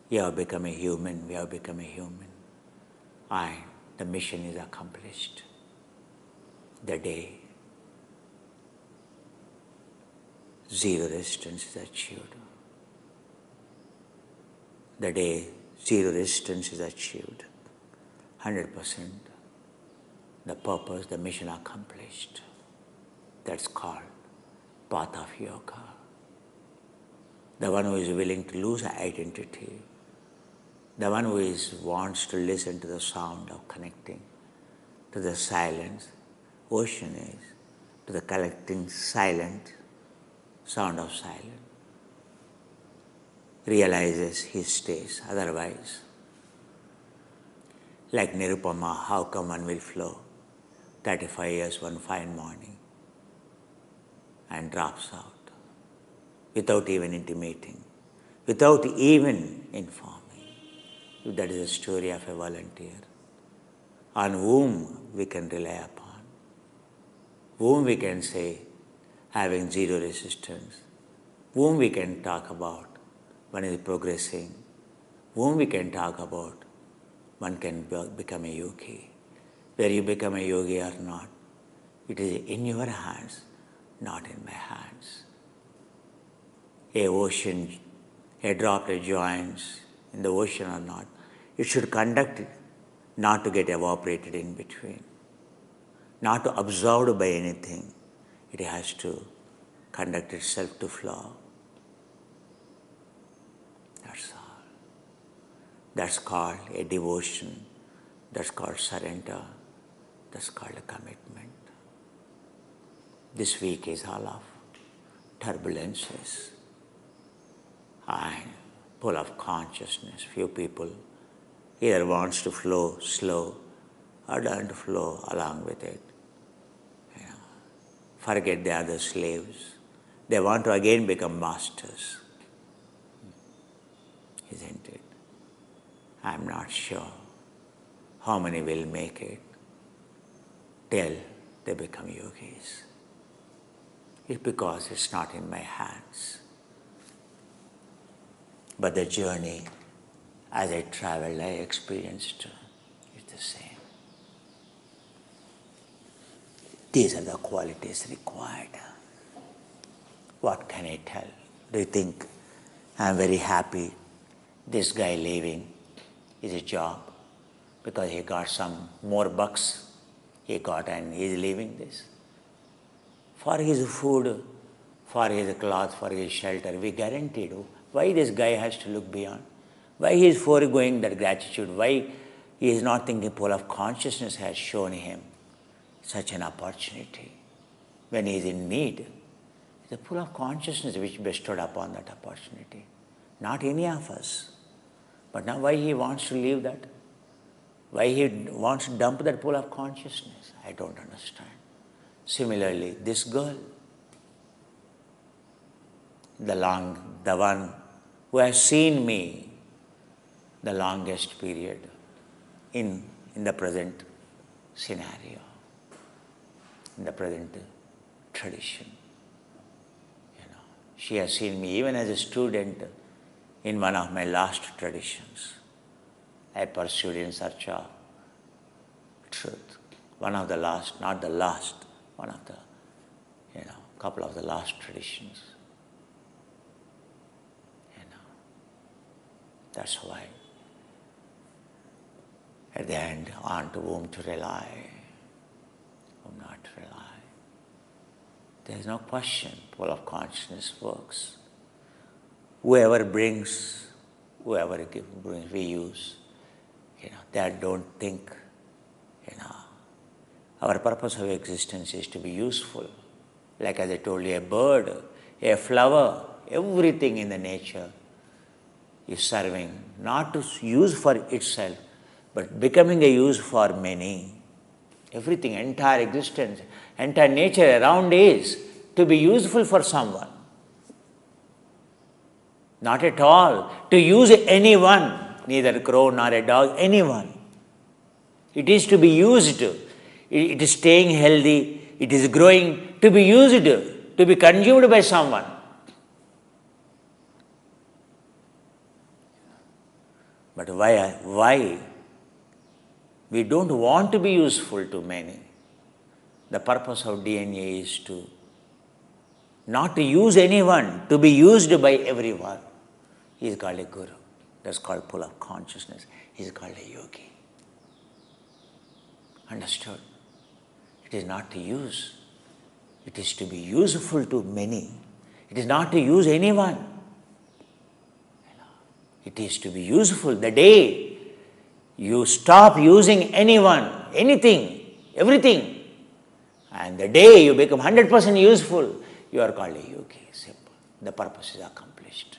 You have become a human, we have become a human. And the mission is accomplished. The day zero resistance is achieved. The day zero resistance is achieved, 100%, the purpose, the mission accomplished. That's called path of yoga. The one who is willing to lose identity, the one who wants to listen to the sound of connecting, to the silence, ocean is, to the collecting silent sound of silence, realizes he stays. Otherwise, like Nirupama, how come one will flow 35 years one fine morning and drops out without even intimating, without even informing. That is the story of a volunteer on whom we can rely upon, whom we can say having zero resistance, whom we can talk about one is progressing, whom we can talk about one can become a yogi. Whether you become a yogi or not, it is in your hands, not in my hands. A ocean, a droplet joins in the ocean or not, it should conduct it, not to get evaporated in between, not to absorbed by anything. It has to conduct itself to flow. That's all. That's called a devotion. That's called surrender. That's called a commitment. This week is all of turbulences and full of consciousness. Few people either wants to flow slow or don't flow along with it. Forget they are the slaves. They want to again become masters. Isn't it? I'm not sure how many will make it till they become yogis. It's because it's not in my hands. But the journey, as I traveled, I experienced, it's the same. These are the qualities required. What can I tell? Do you think I'm very happy this guy leaving his job because he got some more bucks he got and he's leaving this? For his food, for his cloth, for his shelter, we guaranteed. Why this guy has to look beyond? Why he is foregoing that gratitude? Why he is not thinking pool of consciousness has shown him such an opportunity when he is in need? The pool of consciousness which bestowed upon that opportunity, not any of us. But now why he wants to leave that? Why he wants to dump that pool of consciousness? I don't understand. Similarly, this girl, the one who has seen me the longest period in the present scenario, in the present tradition. She has seen me even as a student in one of my last traditions. I pursued in search of truth. One of the last, not the last, one of the, couple of the last traditions. That's why at the end, on to whom to rely, whom not to rely. There is no question, pool of consciousness works. Whoever brings, we use, that don't think, Our purpose of existence is to be useful. Like as I told you, a bird, a flower, everything in the nature is serving not to use for itself, but becoming a use for many. Everything, entire existence, entire nature around is to be useful for someone. Not at all to use anyone, neither a crow nor a dog, anyone. It is to be used. It is staying healthy. It is growing to be used, to be consumed by someone. But why? We don't want to be useful to many. The purpose of DNA is to not to use anyone, to be used by everyone. He is called a guru. That's called pull of consciousness. He is called a yogi. Understood? It is not to use. It is to be useful to many. It is not to use anyone. It is to be useful. The day you stop using anyone, anything, everything, and the day you become 100% useful, you are called a yogi. Simple. The purpose is accomplished.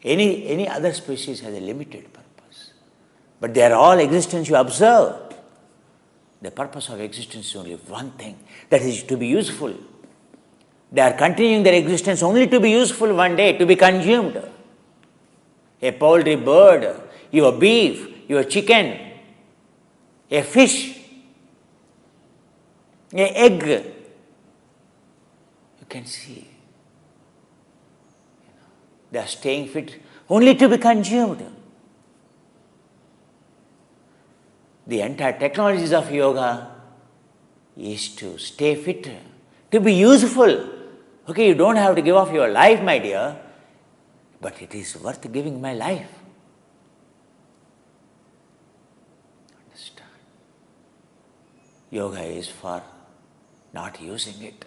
Any other species has a limited purpose. But they are all existence you observe. The purpose of existence is only one thing, that is to be useful. They are continuing their existence only to be useful one day, to be consumed. A poultry bird, your beef, your chicken, a fish, an egg. You can see. They are staying fit only to be consumed. The entire technologies of yoga is to stay fit, to be useful. Okay, you don't have to give off your life, my dear, but it is worth giving my life. Understand? Yoga is for not using it.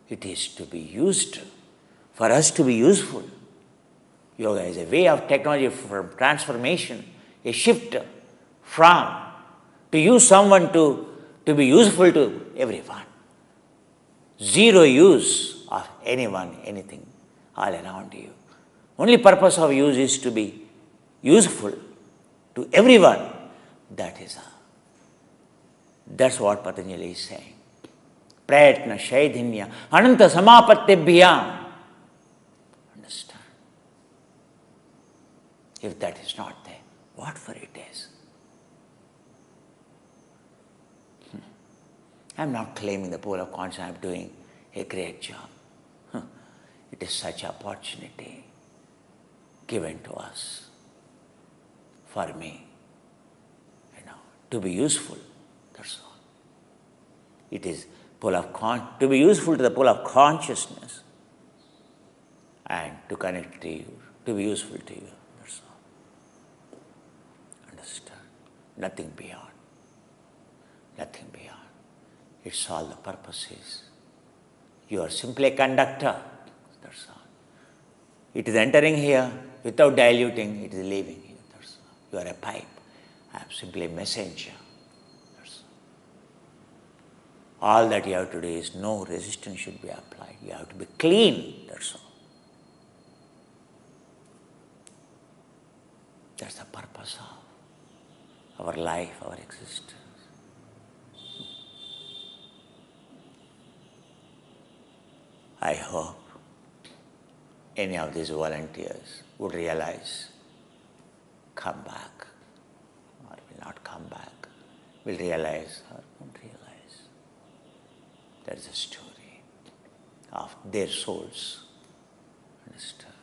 It is to be used, for us to be useful. Yoga is a way of technology for transformation, a shift from to use someone to be useful to everyone. Zero use of anyone, anything, all around you. Only purpose of use is to be useful to everyone. That's what Patanjali is saying. Prayatna shaidhinya ananta samapattebhyam. Understand? If that is not there, what for it is? I am not claiming the pool of consciousness I am doing a great job. It is such opportunity given to us, for me, to be useful. That's all. It is to be useful to the pool of consciousness and to connect to you, to be useful to you. That's all. Understand? Nothing beyond. Nothing beyond. It's all the purposes. You are simply a conductor. That's all. It is entering here without diluting, it is leaving here. That's all. You are a pipe. I am simply a messenger. That's all. All that you have to do is no resistance should be applied. You have to be clean. That's all. That's the purpose of our life, our existence. I hope any of these volunteers would realize, come back, or will not come back, will realize or won't realize. That is a story of their souls. Understand?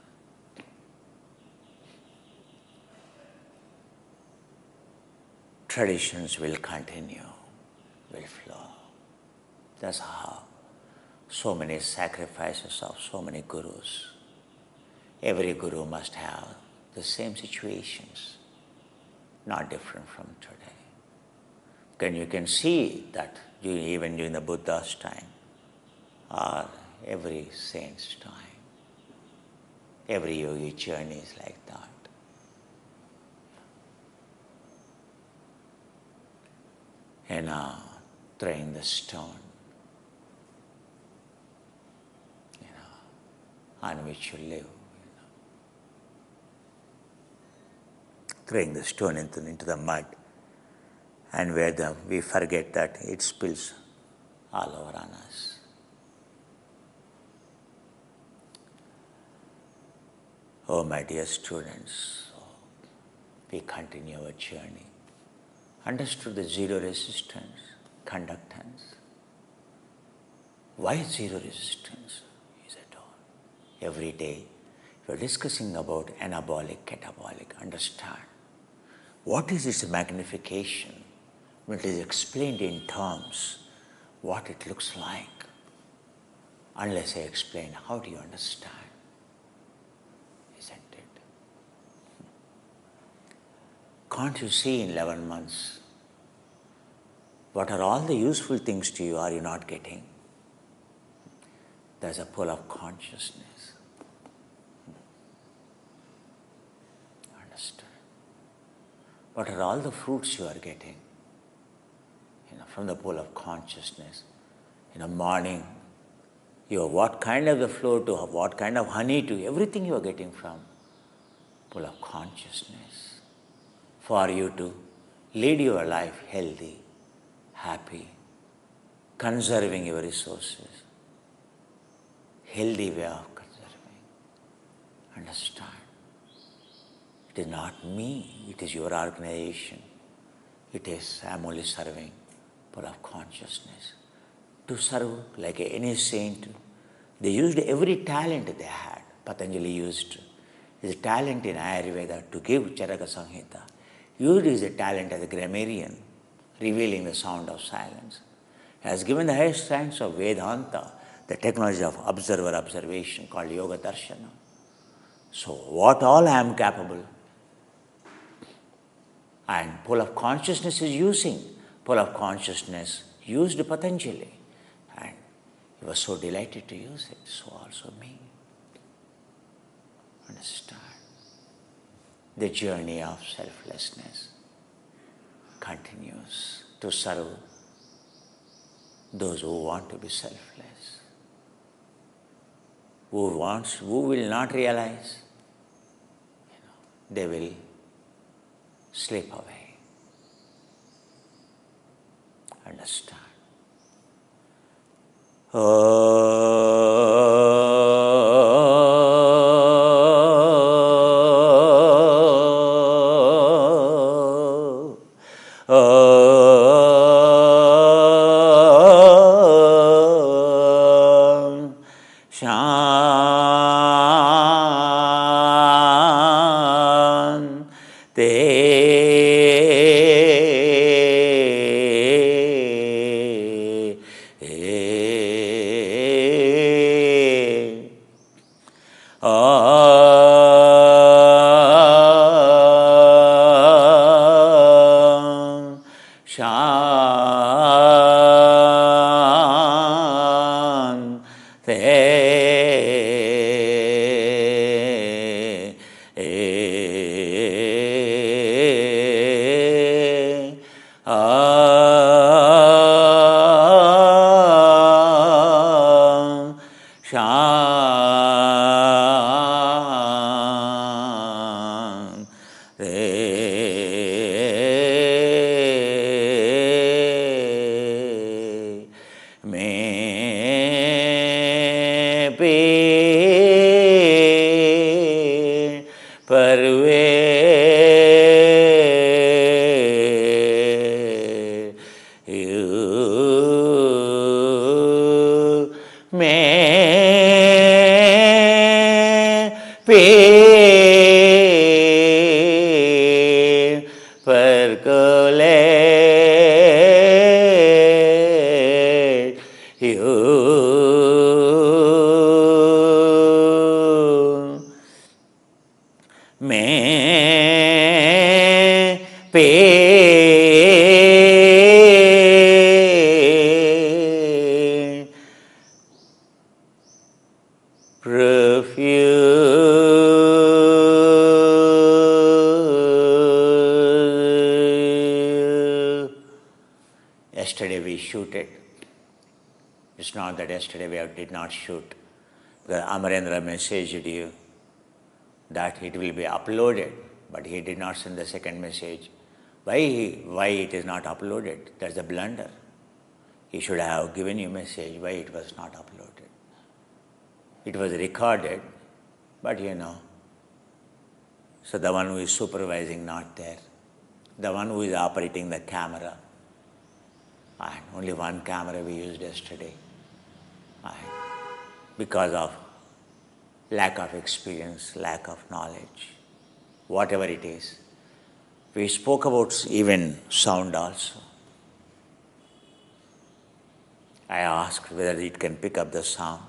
Traditions will continue, will flow. That's how. So many sacrifices of so many gurus. Every guru must have the same situations, not different from today. You can see that even during the Buddha's time, or every saint's time, every yogi journey is like that. throwing the stone, on which you live. Throwing the stone into the mud, and where we forget that it spills all over on us. Oh, my dear students, we continue our journey. Understood the zero resistance, conductance. Why zero resistance? Is at all. Every day, we are discussing about anabolic, catabolic. Understand. What is its magnification? When it is explained in terms, what it looks like. Unless I explain, how do you understand? Isn't it? Can't you see in 11 months? What are all the useful things to you are you not getting? There's a pull of consciousness. Understand? What are all the fruits you are getting? From the pool of consciousness. In the morning, you have what kind of the flow to, what kind of honey to, everything you are getting from pool of consciousness. For you to lead your life healthy, happy, conserving your resources. Healthy way of conserving. Understand. It is not me, it is your organization. It is, I am only serving pool of consciousness. To serve like any saint, they used every talent they had. Patanjali used his talent in Ayurveda to give Charaka Samhita. Used his talent as a grammarian, revealing the sound of silence. He has given the highest science of Vedanta, the technology of observation called Yoga Darshana. So what all I am capable, and pool of consciousness is using. Pool of consciousness used Patanjali, and he was so delighted to use it, so also me. Understand? The journey of selflessness continues to serve those who want to be selfless. Who will not realize, they will slip away. Understand? yesterday we shoot it. It's not that yesterday we did not shoot. Because Amarendra messaged you that it will be uploaded, but he did not send the second message. Why it is not uploaded? That's a blunder. He should have given you a message why it was not uploaded. It was recorded, but so the one who is supervising not there, the one who is operating the camera, and only one camera we used yesterday, and because of lack of experience, lack of knowledge, whatever it is. We spoke about even sound also. I asked whether it can pick up the sound.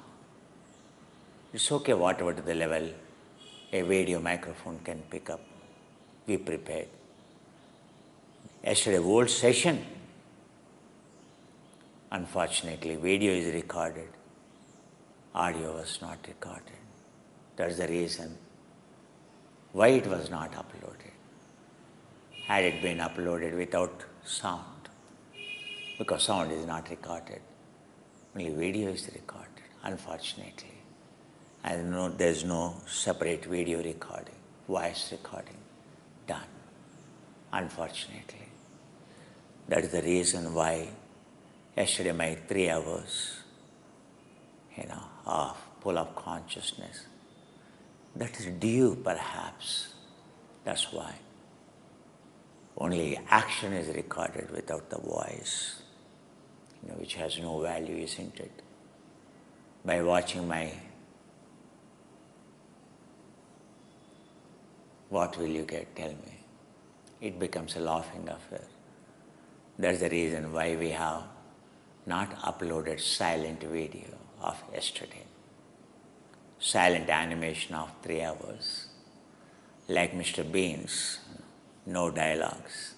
It's okay, whatever to the level a video microphone can pick up. We prepared. Yesterday, whole session, unfortunately, video is recorded. Audio was not recorded. That's the reason why it was not uploaded. Had it been uploaded without sound, because sound is not recorded, only video is recorded, unfortunately. And there's no separate video recording, voice recording done, unfortunately. That is the reason why yesterday my 3 hours, of full of consciousness, that is due perhaps. That's why. Only action is recorded without the voice, which has no value, isn't it? By watching what will you get, tell me? It becomes a laughing affair. That's the reason why we have not uploaded silent video of yesterday. Silent animation of 3 hours. Like Mr. Bean's, no dialogues.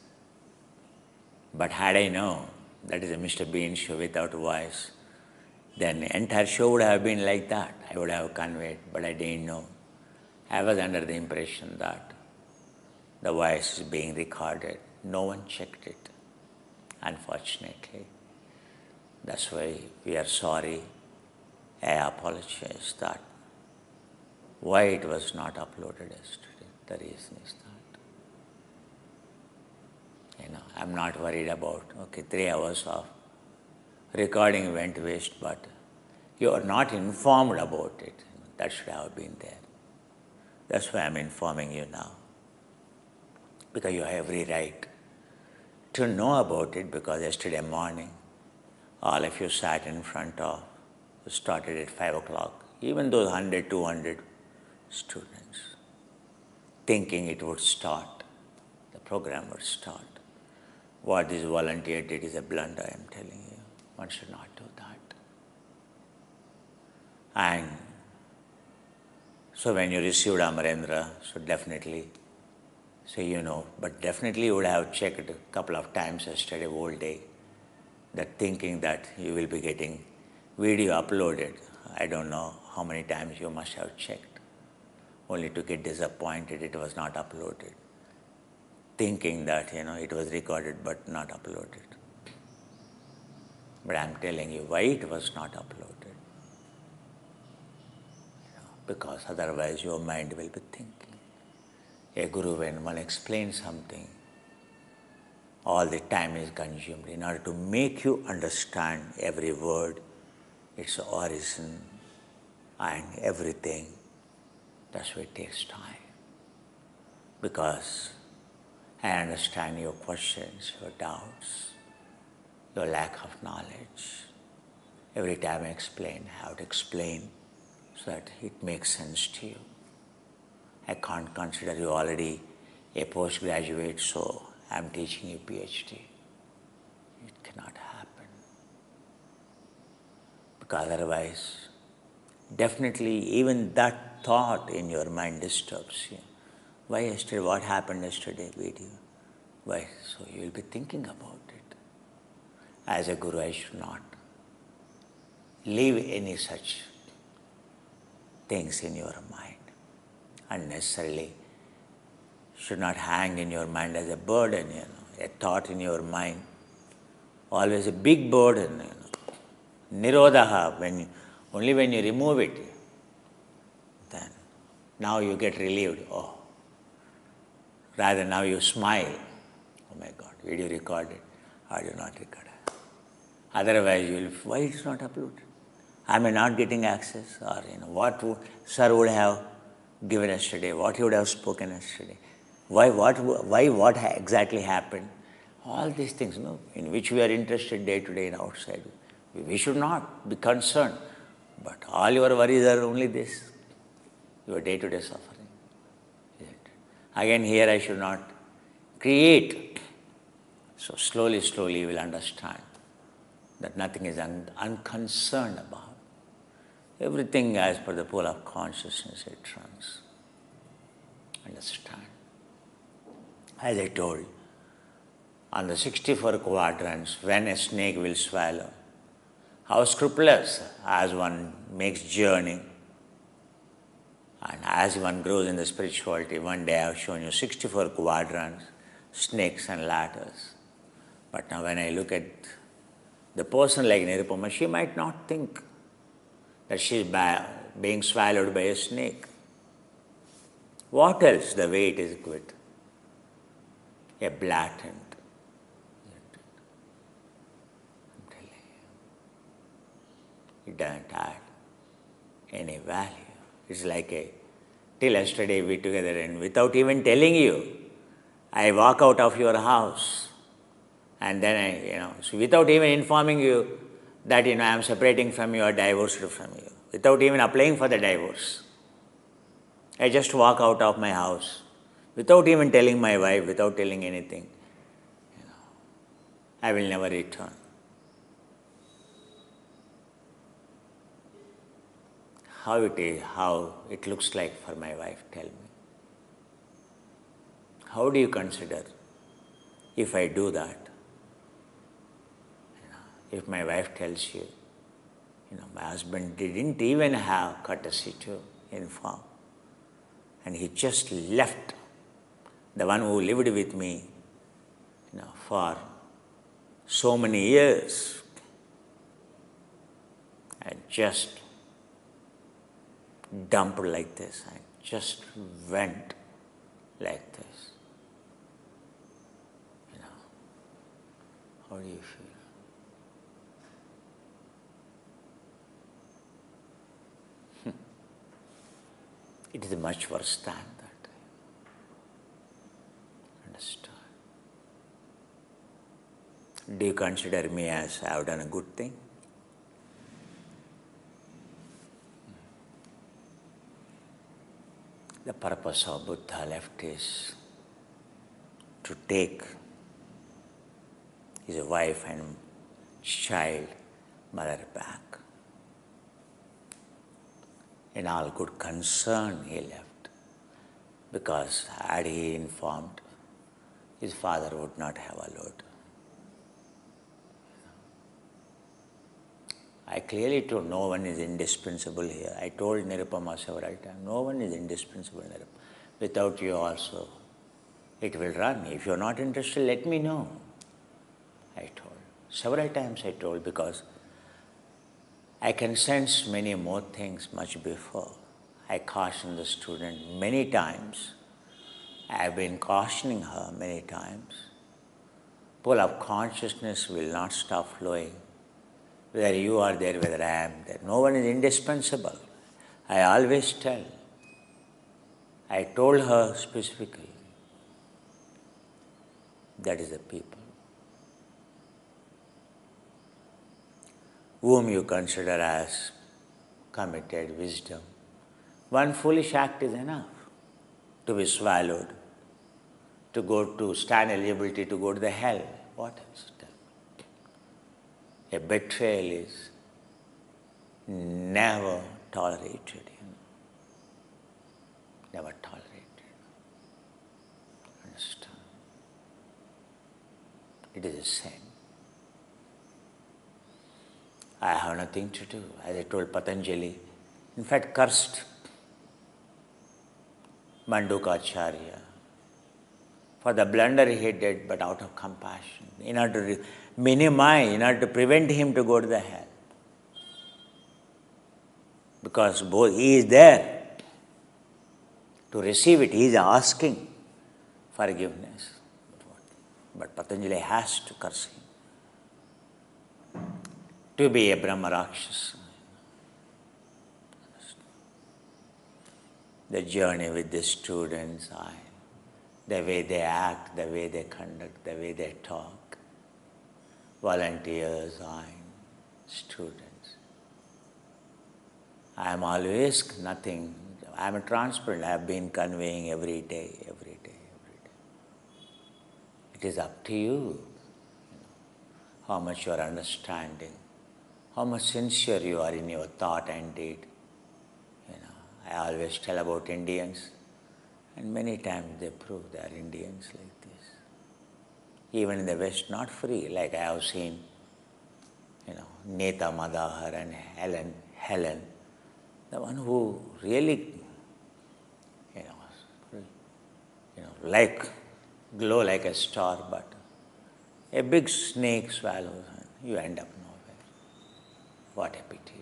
But had I known that is a Mr. Bean show without voice, then the entire show would have been like that. I would have conveyed, but I didn't know. I was under the impression that the voice is being recorded. No one checked it, unfortunately. That's why we are sorry. I apologize that why it was not uploaded yesterday. The reason is that. I'm not worried about, 3 hours of recording went waste, but you are not informed about it. That should have been there. That's why I'm informing you now. Because you have every right to know about it, because yesterday morning, all of you sat in front of, started at 5 o'clock, even those 100, 200 students, thinking it would start, the program would start. What this volunteer did is a blunder, I am telling you. One should not do that. And so when you received Amarendra, so definitely, but definitely you would have checked a couple of times yesterday, whole day, that thinking that you will be getting video uploaded. I don't know how many times you must have checked, only to get disappointed it was not uploaded. Thinking that, it was recorded but not uploaded. But I'm telling you why it was not uploaded. Because otherwise your mind will be thinking. A guru, when one explains something, all the time is consumed in order to make you understand every word, its origin and everything. That's why it takes time. Because I understand your questions, your doubts, your lack of knowledge. Every time I explain, I have to explain so that it makes sense to you. I can't consider you already a postgraduate, so I'm teaching you PhD. It cannot happen. Because otherwise, definitely even that thought in your mind disturbs you. Why yesterday? What happened yesterday video? Why? So you will be thinking about it. As a guru, I should not leave any such things in your mind. Unnecessarily should not hang in your mind as a burden, a thought in your mind always a big burden. Nirodha, only when you remove it, then now you get relieved. Oh, rather now you smile. Oh my God, video recorded. I do not record it. Otherwise, you will, why it is not uploaded? Am I not getting access? Or what sir would have given yesterday? What he would have spoken yesterday? What exactly happened? All these things, in which we are interested day to day and outside. We should not be concerned. But all your worries are only this, your day-to-day suffering. Again, here I should not create. So slowly you will understand that nothing is unconcerned about. Everything as per the pole of consciousness it runs. Understand. As I told, on the 64 quadrants, when a snake will swallow, how scrupulous as one makes journey, and as one grows in the spirituality. One day I have shown you 64 quadrants, snakes and ladders. But now when I look at the person like Nirupama, she might not think that she is being swallowed by a snake. What else the way it is equipped? A blatant. I'm telling you. It doesn't add any value. It's like till yesterday we together, and without even telling you, I walk out of your house, and then so without even informing you that I am separating from you or divorced from you, without even applying for the divorce. I just walk out of my house without even telling my wife, without telling anything. I will never return. How it looks like for my wife, tell me. How do you consider if I do that? If my wife tells you, my husband didn't even have courtesy to inform, and he just left the one who lived with me, for so many years, and just dumped like this, and just went like this. How do you feel? It is much worse than that. Understand? Do you consider me as I have done a good thing? The purpose of Buddha left is to take his wife and child, mother back. In all good concern he left, because had he informed, his father would not have allowed. I clearly told no one is indispensable here. I told Nirupama several times, no one is indispensable, Nirupama. Without you also, it will run. If you are not interested, let me know. I told. Several times I told, because I can sense many more things much before. I cautioned the student many times. I have been cautioning her many times. Pool of consciousness will not stop flowing. Whether you are there, whether I am there. No one is indispensable. I always tell. I told her specifically. That is the people whom you consider as committed wisdom. One foolish act is enough to be swallowed, to stand eligibility to go to the hell. What else? A betrayal is never tolerated. Never tolerated. Understand? It is a sin. I have nothing to do. As I told Patanjali, in fact cursed Mandukacharya for the blunder he did, but out of compassion, in order to minimize, in order to prevent him to go to the hell. Because both he is there to receive it, he is asking forgiveness. But Patanjali has to curse him to be a Brahma Rakshasa. The journey with the students, the way they act, the way they conduct, the way they talk, volunteers, students. I am always nothing. I am transparent. I have been conveying every day. It is up to you, how much you are understanding, how much sincere you are in your thought and deed. I always tell about Indians, and many times they prove they are Indians like this. Even in the West, not free, like I have seen, Neta Madahar and Helen, the one who really, glow like a star, but a big snake swallows, you end up nowhere. What a pity.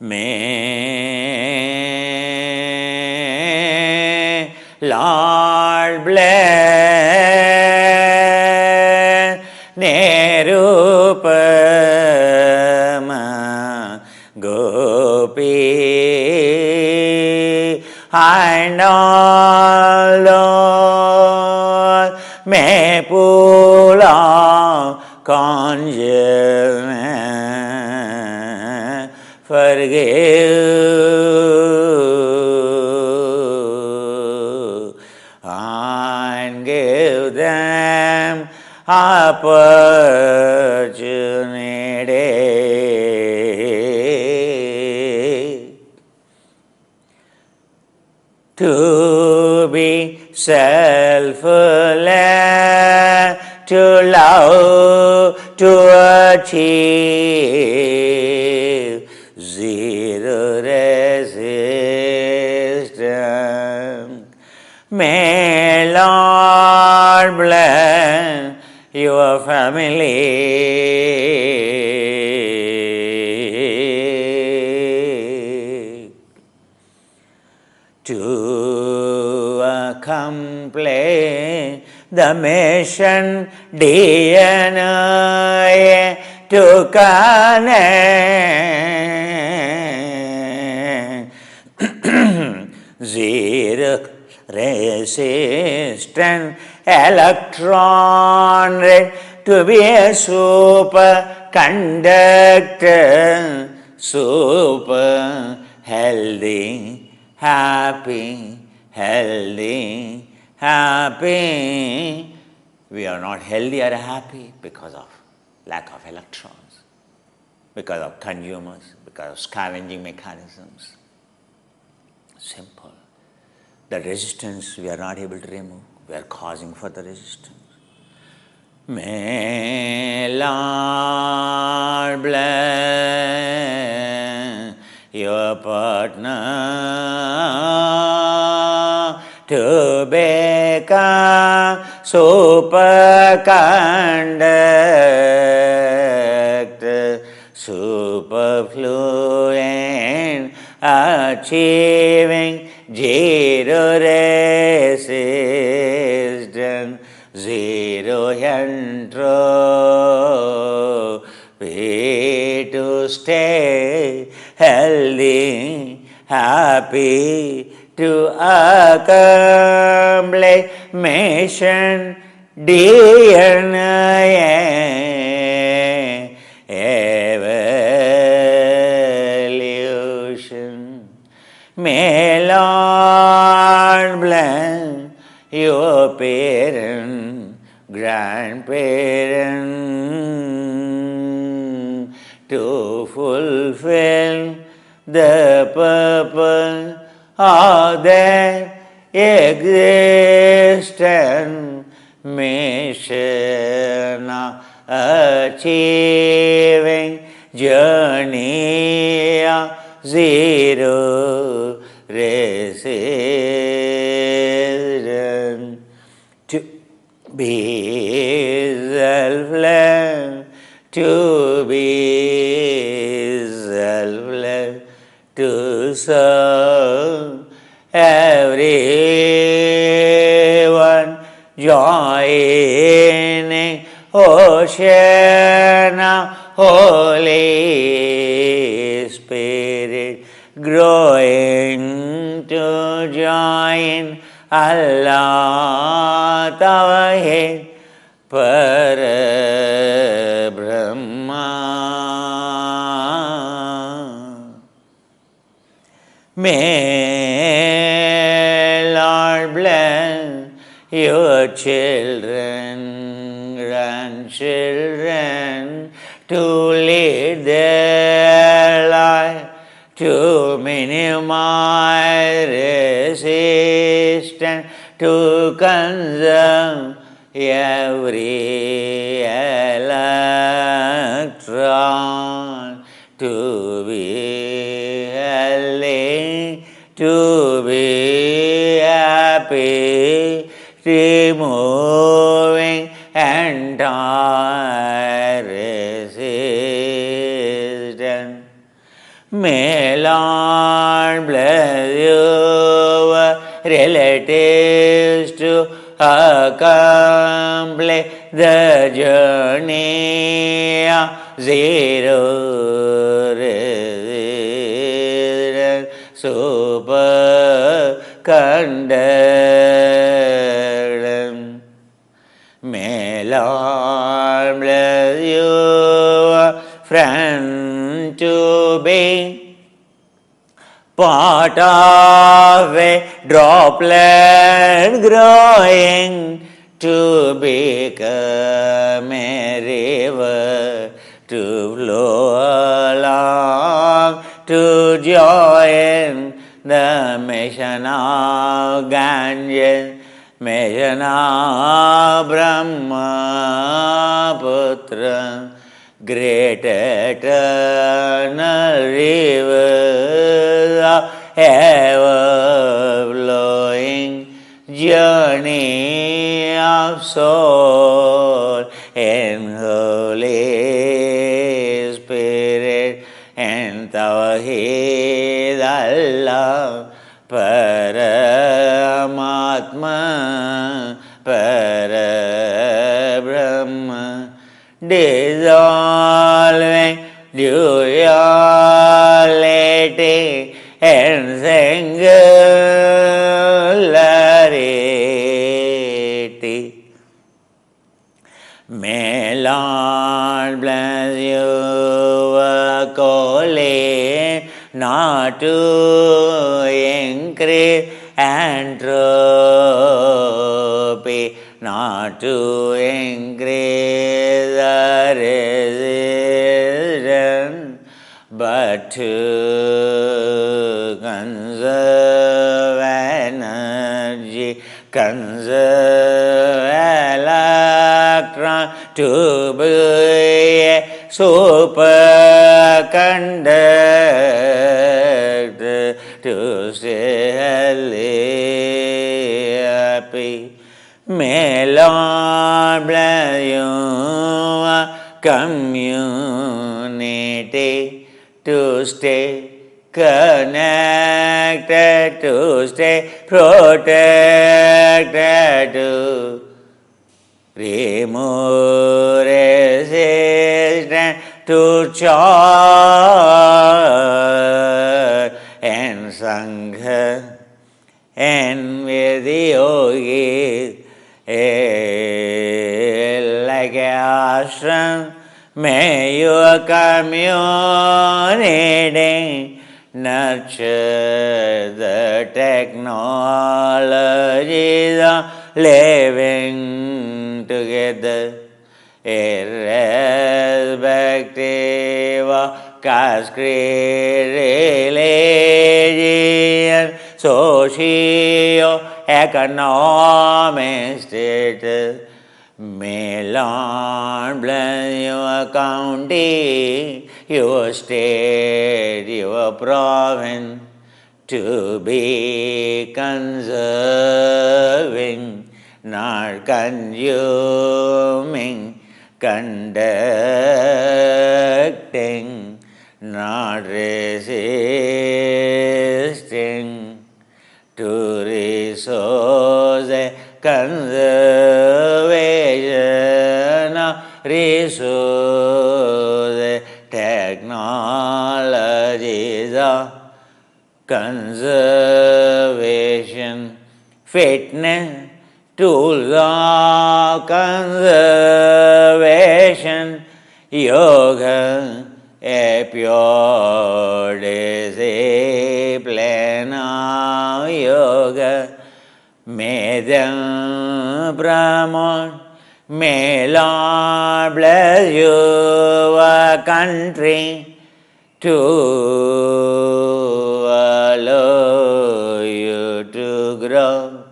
May Lord bless Nirupama Gopi and all those may pull out conjure forgive and give them opportunity to be selfless, to love, to achieve zero resistance. May Lord bless your family to accomplish the mission DNA to connect zero resistance electron to be a superconductor, super healthy, happy, happy. We are not healthy or happy because of lack of electrons, because of consumers, because of scavenging mechanisms. Simple. The resistance we are not able to remove, we are causing for the resistance. May Lord bless your partner to become superconductor, superfluent, achieving zero resistance, zero entropy, to stay healthy, happy, to accomplish mission DNA evolution. May Lord bless your parent, grandparent, to fulfill the purpose of their existence, mission of achieving journey of zero resistance, to be selfless, to be selfless, to serve everyone, joining ocean of Holy Spirit, growing to join Allah Tawhid Parabrahma. May Lord bless your children, grandchildren, to lead their life, to minimize resistance, to conserve every electron, to be healthy, to be happy, removing entire resistance. May Lord bless your relatives to accomplish the journey of zero resistance, superconductor. May Lord bless your friend to be part of a droplet growing to become a river, to flow along, to join the mission of Ganges, mission of Brahmaputra, great eternal rivers of ever-flowing journey of soul in Holy Spirit and Tawheed Allah Paramatma Parabrahma, dissolving duality and singularity. May Lord bless you, calling not to increase entropy, not to increase the resistance, but to conserve energy, conserve electron, to be a superconductor, to stay healthy, May Lord bless your community to stay connected, to stay protected, to remove resistance to chart and sangha and with the yogis like ashram. May your community nurture the technologies of living together, irrespective of caste, creed, religion, socio-economic status. May Lord bless your county, your state, your province to be conserving, not consuming, conducting, not resisting, to resource conservation of resource technologies of conservation, fitness, tools of conservation, yoga, a pure discipline of yoga. May the Brahman, may Lord bless your country to allow you to grow,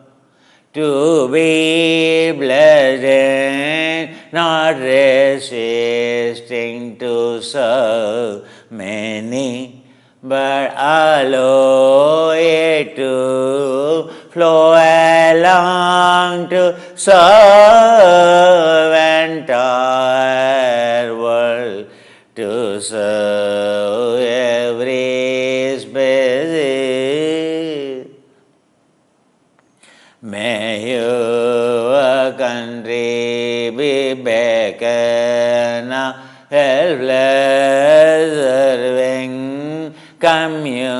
to be blessed, not resisting to serve many, but allow it to flow along to serve entire world, to serve every species. May your country be beacon of helpless serving community,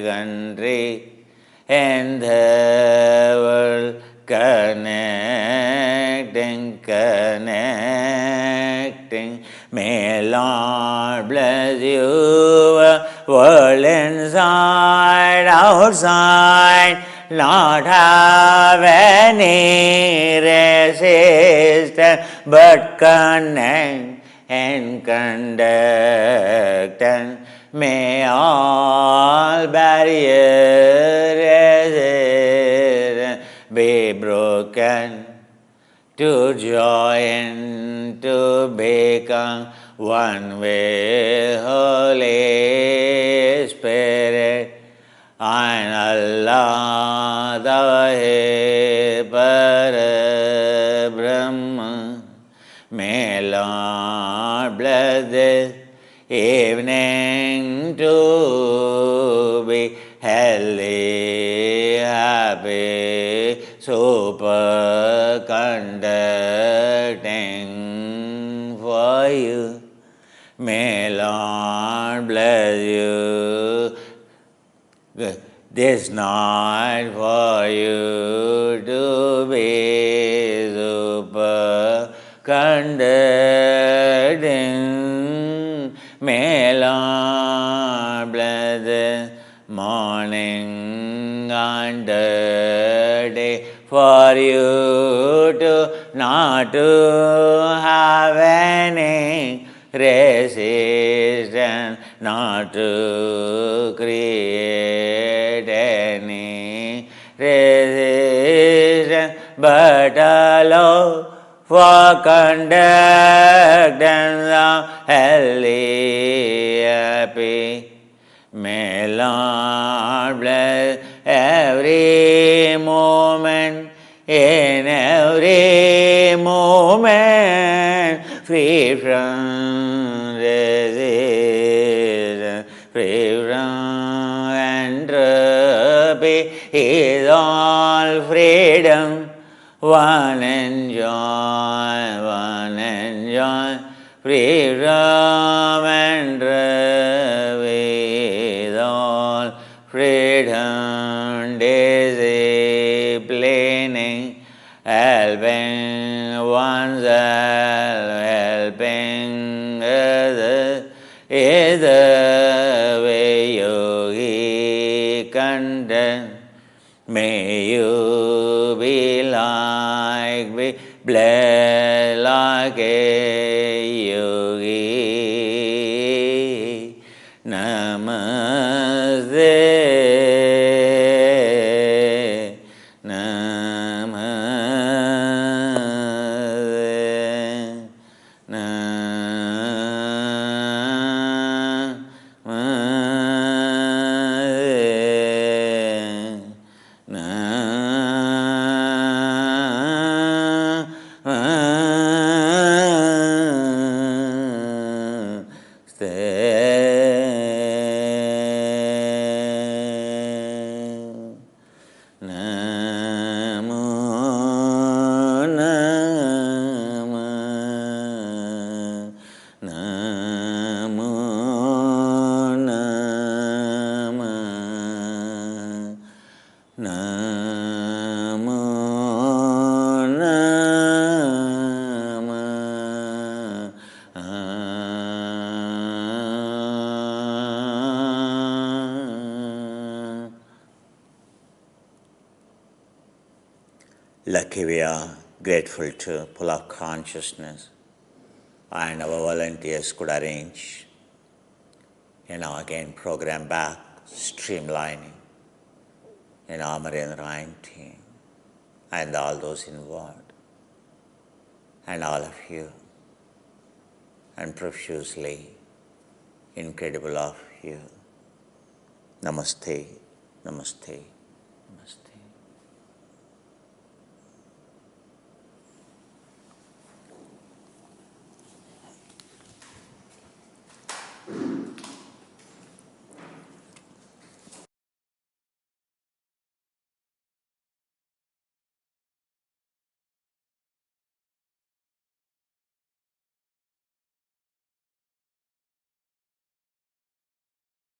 country and the world connecting. May Lord bless you, world inside, outside, not have any resistance, but connect and conduct. And may all barriers be broken, to join, to become one with Holy Spirit. And Allah the Parabrahma. May Lord bless this evening to be healthy, happy, superconducting for you. May Lord bless you. This night for you to be superconducting. May Lord bless the morning and the day for you to not to have any resistance, not to create any resistance, but allow for conductance of healthy, happy. May Lord bless every moment, in every moment, free from resistance, free from entropy, is all freedom. One enjoy, free from entropy, is all freedom, disciplining, helping oneself, helping others, is the way yogi content. May you be blessed like a yogi. Namaste. Lucky we are grateful to pull up consciousness, and our volunteers could arrange, again program back, streamlining, Amarendra and team, and all those involved, and all of you, and profusely incredible of you. Namaste, namaste.